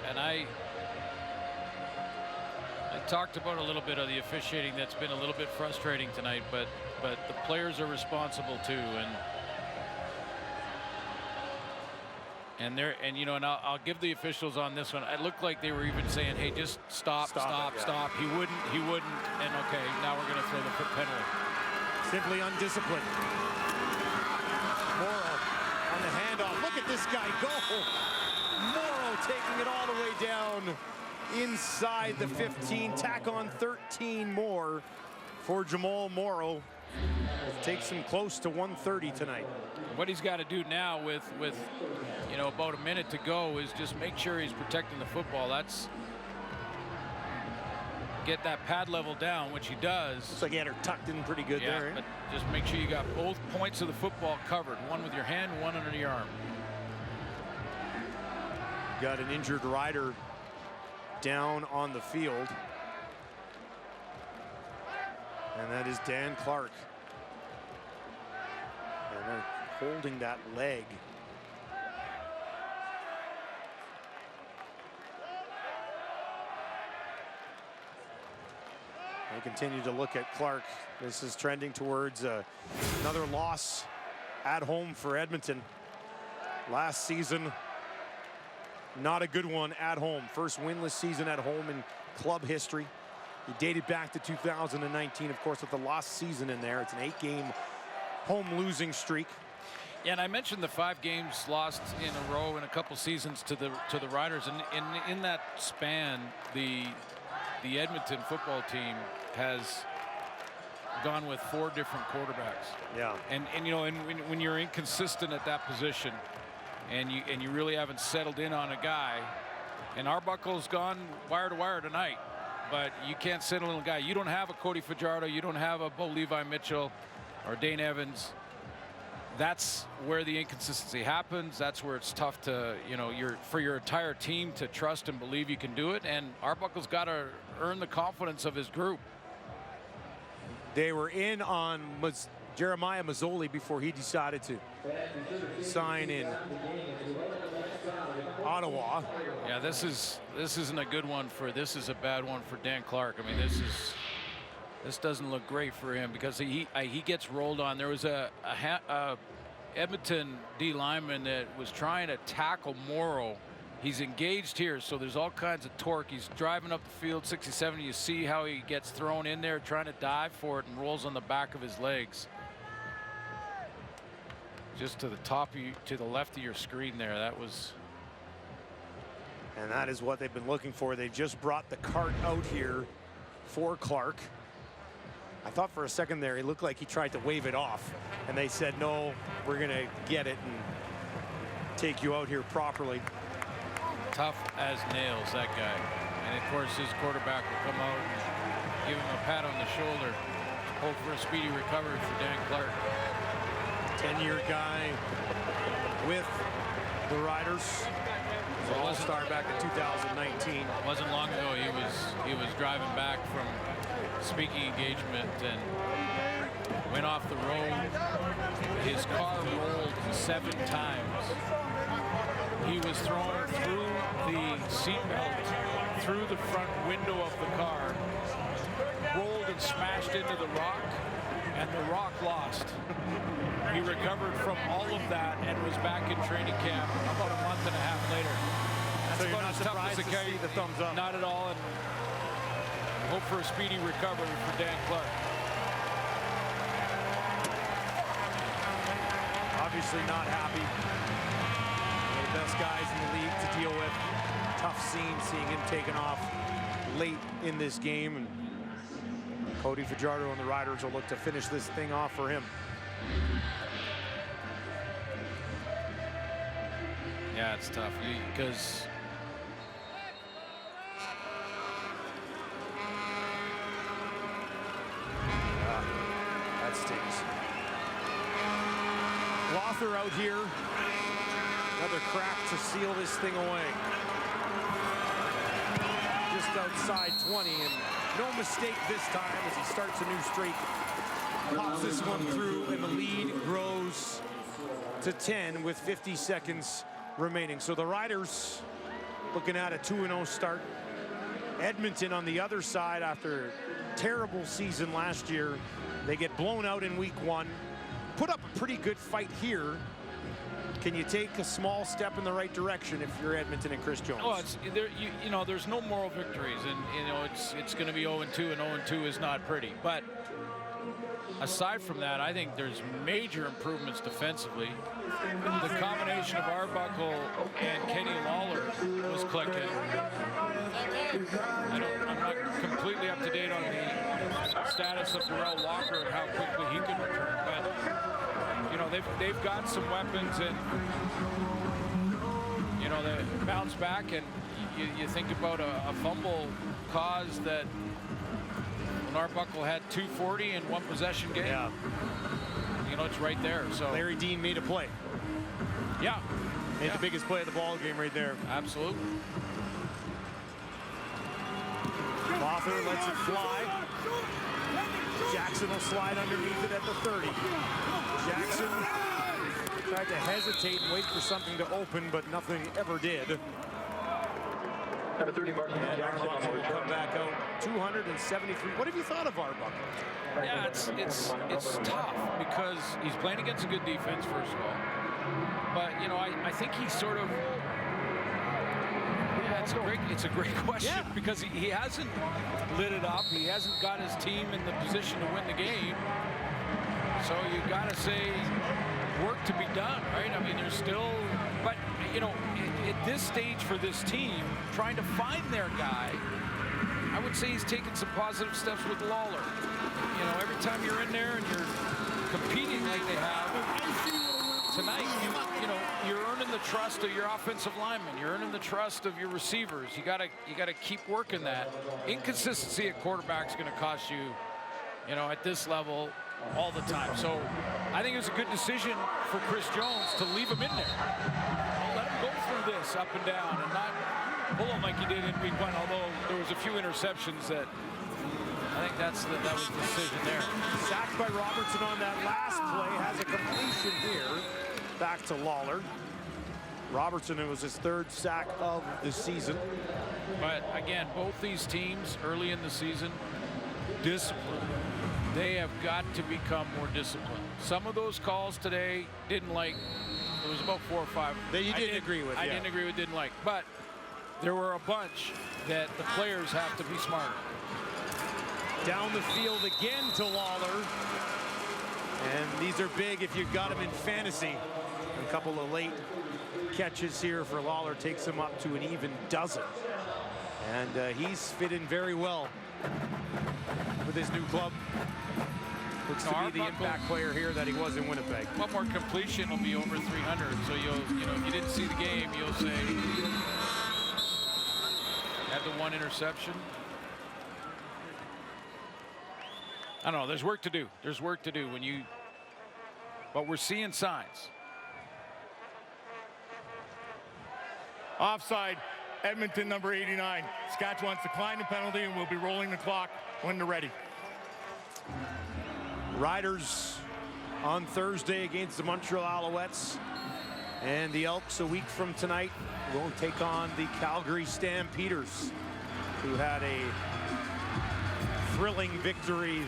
talked about a little bit of the officiating that's been a little bit frustrating tonight, but the players are responsible too, and I'll give the officials on this one. It looked like they were even saying, "Hey, just stop." He wouldn't, and okay, now we're going to throw the penalty. Simply undisciplined. Morrow on the handoff. Look at this guy go. Morrow taking it all the way down inside the 15. Tack on 13 more for Jamal Morrow. Takes him close to 130 tonight. What he's got to do now with you know, about a minute to go is just make sure he's protecting the football. That's get that pad level down, which he does. Looks like he had her tucked in pretty good there. But just make sure you got both points of the football covered. One with your hand, one under the arm. Got an injured rider down on the field. And that is Dan Clark. And they're holding that leg. They continue to look at Clark. This is trending towards another loss at home for Edmonton. Last season, not a good one at home. First winless season at home in club history. He dated back to 2019, of course, with the lost season in there. It's an 8-game home losing streak. Yeah, and I mentioned the 5 games lost in a row in a couple seasons to the Riders, and in that span, the Edmonton football team has gone with 4 different quarterbacks. Yeah. And you know, and when you're inconsistent at that position, and you really haven't settled in on a guy, and Arbuckle's gone wire to wire tonight, but you can't settle in a guy. You don't have a Cody Fajardo, you don't have a Bo Levi Mitchell or Dane Evans. That's where the inconsistency happens. That's where it's tough to, you know, for your entire team to trust and believe you can do it. And Arbuckle's got to earn the confidence of his group. They were in on Jeremiah Mazzoli before he decided to sign in Ottawa. Yeah, this isn't a good one this is a bad one for Dan Clark. I mean, this doesn't look great for him because he gets rolled on. There was a Edmonton D lineman that was trying to tackle Morrow. He's engaged here, so there's all kinds of torque. He's driving up the field, 60-70. You see how he gets thrown in there, trying to dive for it, and rolls on the back of his legs. Just to the to the left of your screen there. That was. And that is what they've been looking for. They just brought the cart out here for Clark. I thought for a second there, he looked like he tried to wave it off. And they said, no, we're going to get it and take you out here properly. Tough as nails, that guy. And of course, his quarterback will come out and give him a pat on the shoulder. Hope for a speedy recovery for Dan Clark. 10-year guy with the Riders. He's an all-star back in 2019. Wasn't long ago he was driving back from speaking engagement and went off the road. His car rolled 7 times. He was thrown through the seatbelt, through the front window of the car, rolled and smashed into the rock, and the rock lost. He recovered from all of that and was back in training camp about a month and a half later. That's so you're not surprised to see the thumbs up? Not at all, and hope for a speedy recovery for Dan Clark. Obviously not happy. One of the best guys in the league to deal with. Tough scene seeing him taken off late in this game. And Cody Fajardo and the Riders will look to finish this thing off for him. Yeah, it's tough because that stings. Lother out here. Another crack to seal this thing away. Just outside 20, and no mistake this time as he starts a new streak. Pops this one through, and the lead grows to 10 with 50 seconds remaining. So the Riders looking at a 2-0 start. Edmonton on the other side after a terrible season last year. They get blown out in week 1. Put up a pretty good fight here. Can you take a small step in the right direction if you're Edmonton and Chris Jones? Oh, it's there. You know, there's no moral victories, and you know it's going to be 0-2, and 0-2 is not pretty. But aside from that, I think there's major improvements defensively. The combination of Arbuckle and Kenny Lawler was clicking. I'm not completely up to date on the status of Darrell Walker and how quickly he can return, but you know, they've got some weapons, and you know, they bounce back, and you think about a fumble cause that when Arbuckle had 240 in one possession game. Yeah. You know, it's right there. So Larry Dean made a play. Yeah. Made the biggest play of the ball game right there. Absolutely. Bother lets it fly. Jackson will slide underneath it at the 30. Jackson tried to hesitate and wait for something to open, but nothing ever did. Number 30, Martin Jackson on the Will return. come back out 273. What have you thought of Arbuckle? Yeah, it's tough because he's playing against a good defense, first of all. But you know, I think he's sort of. Yeah, it's a great question because he hasn't lit it up. He hasn't got his team in the position to win the game. So you got to say, work to be done, right? I mean, there's still, but you know, at this stage for this team, trying to find their guy, I would say he's taken some positive steps with Lawler. You know, every time you're in there and you're competing like they have tonight, you know, you're earning the trust of your offensive linemen. You're earning the trust of your receivers. You gotta keep working that. Inconsistency at quarterback is going to cost you, you know, at this level all the time. So I think it was a good decision for Chris Jones to leave him in there. Let him go through this up and down and not pull him like he did in week 1, although there was a few interceptions that I think that was the decision there. Sacked by Robertson on that last play, has a completion here. Back to Lawler. Robertson, it was his 3rd sack of the season. But again, both these teams early in the season, discipline. They have got to become more disciplined. Some of those calls today didn't like. There was about 4 or 5 that you didn't agree with. I didn't agree with, didn't like. But there were a bunch that the players have to be smarter. Down the field again to Lawler. And these are big if you've got him in fantasy. A couple of late catches here for Lawler takes him up to an even dozen. And he's fit in very well with his new club. Looks to be the impact player here that he was in Winnipeg. One more completion will be over 300. So you know, if you didn't see the game, you'll say had the 1 interception. I don't know. There's work to do. There's work to do but we're seeing signs. Offside, Edmonton, number 89. Saskatchewan's declined the penalty and will be rolling the clock when they're ready. Riders on Thursday against the Montreal Alouettes. And the Elks a week from tonight will take on the Calgary Stampeders, who had a thrilling victory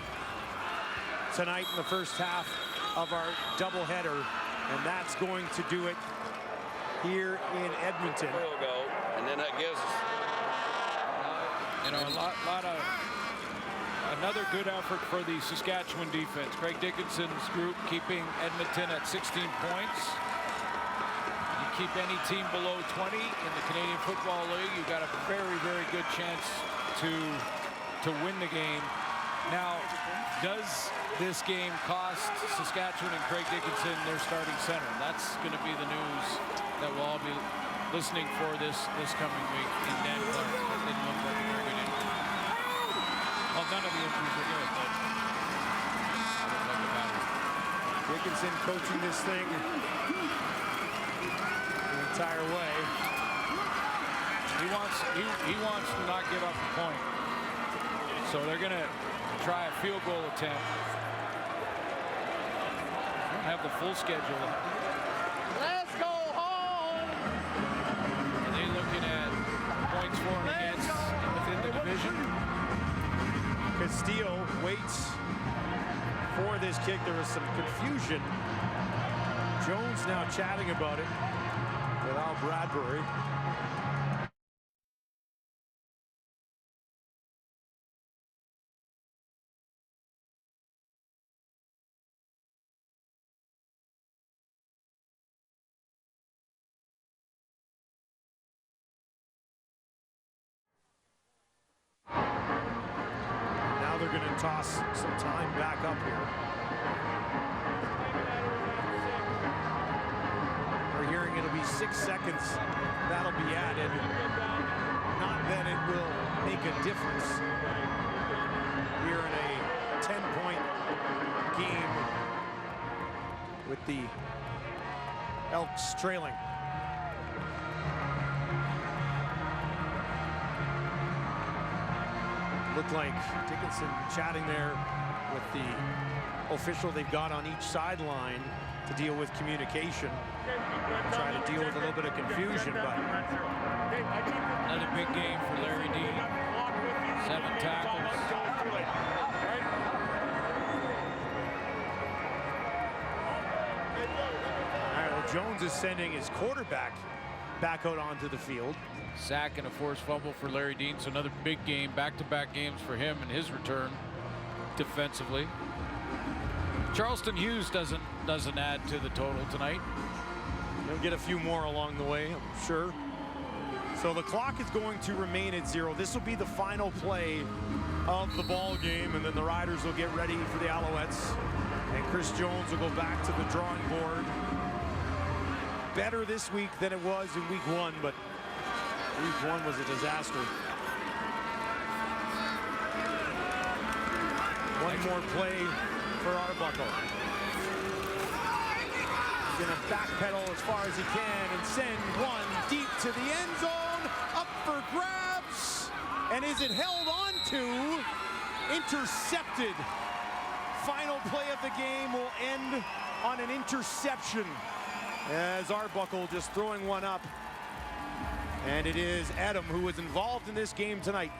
tonight in the first half of our doubleheader. And that's going to do it here in Edmonton. We'll go, and then that gives us, you know, another good effort for the Saskatchewan defense. Craig Dickinson's group keeping Edmonton at 16 points. You keep any team below 20 in the Canadian Football League, you've got a very, very good chance to win the game. Now, does this game cost Saskatchewan and Craig Dickinson their starting center? That's going to be the news that we'll all be listening for this coming week in Dan Clark. That didn't look like a very good injury. Well, none of the injuries were good, but I don't think about it. Dickinson coaching this thing the entire way. He wants to not give up the point. So they're going to try a field goal attempt. Don't have the full schedule. Let's go home! Are they looking at points for and against within the division? Castillo waits for this kick. There was some confusion. Jones now chatting about it with Al Bradbury. going to toss some time back up here. We're hearing it'll be 6 seconds. That'll be added. Not that it will make a difference here in a 10-point game with the Elks trailing. Looked like Dickinson chatting there with the official they've got on each sideline to deal with communication. Try to deal with a little bit of confusion, but another big game for Larry Dean. 7 tackles. All right, well, Jones is sending his quarterback back out onto the field. Sack and a forced fumble for Larry Dean, so another big game, back-to-back games for him and his return defensively. Charleston Hughes doesn't add to the total tonight. He'll get a few more along the way, I'm sure. So the clock is going to remain at 0. This will be the final play of the ball game, and then the Riders will get ready for the Alouettes. And Chris Jones will go back to the drawing board. Better this week than it was in week 1, but week 1 was a disaster. One more play for Arbuckle. He's going to backpedal as far as he can and send one deep to the end zone. Up for grabs. And is it held on to? Intercepted. Final play of the game will end on an interception, as Arbuckle just throwing one up. And it is Edom who was involved in this game tonight,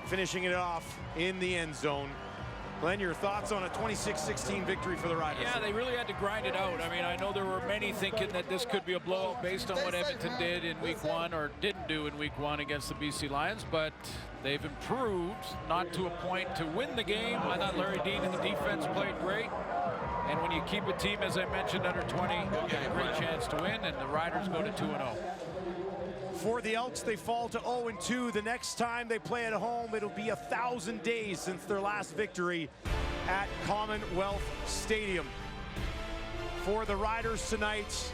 finishing it off in the end zone. Glenn, your thoughts on a 26-16 victory for the Riders? Yeah, they really had to grind it out. I mean, I know there were many thinking that this could be a blowout based on what Edmonton did in week 1 or didn't do in week 1 against the BC Lions, but they've improved, not to a point to win the game. I thought Larry Dean and the defense played great. And when you keep a team, as I mentioned, under 20, you get a great chance to win, and the Riders go to 2-0. For the Elks, they fall to 0-2. The next time they play at home, it'll be 1,000 days since their last victory at Commonwealth Stadium. For the Riders tonight,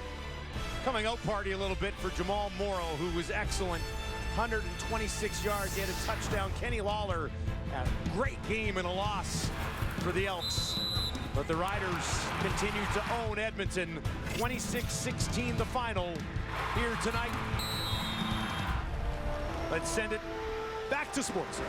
coming out party a little bit for Jamal Morrow, who was excellent. 126 yards, he had a touchdown. Kenny Lawler, a great game and a loss for the Elks. But the Riders continue to own Edmonton. 26-16 the final here tonight. Let's send it back to sports.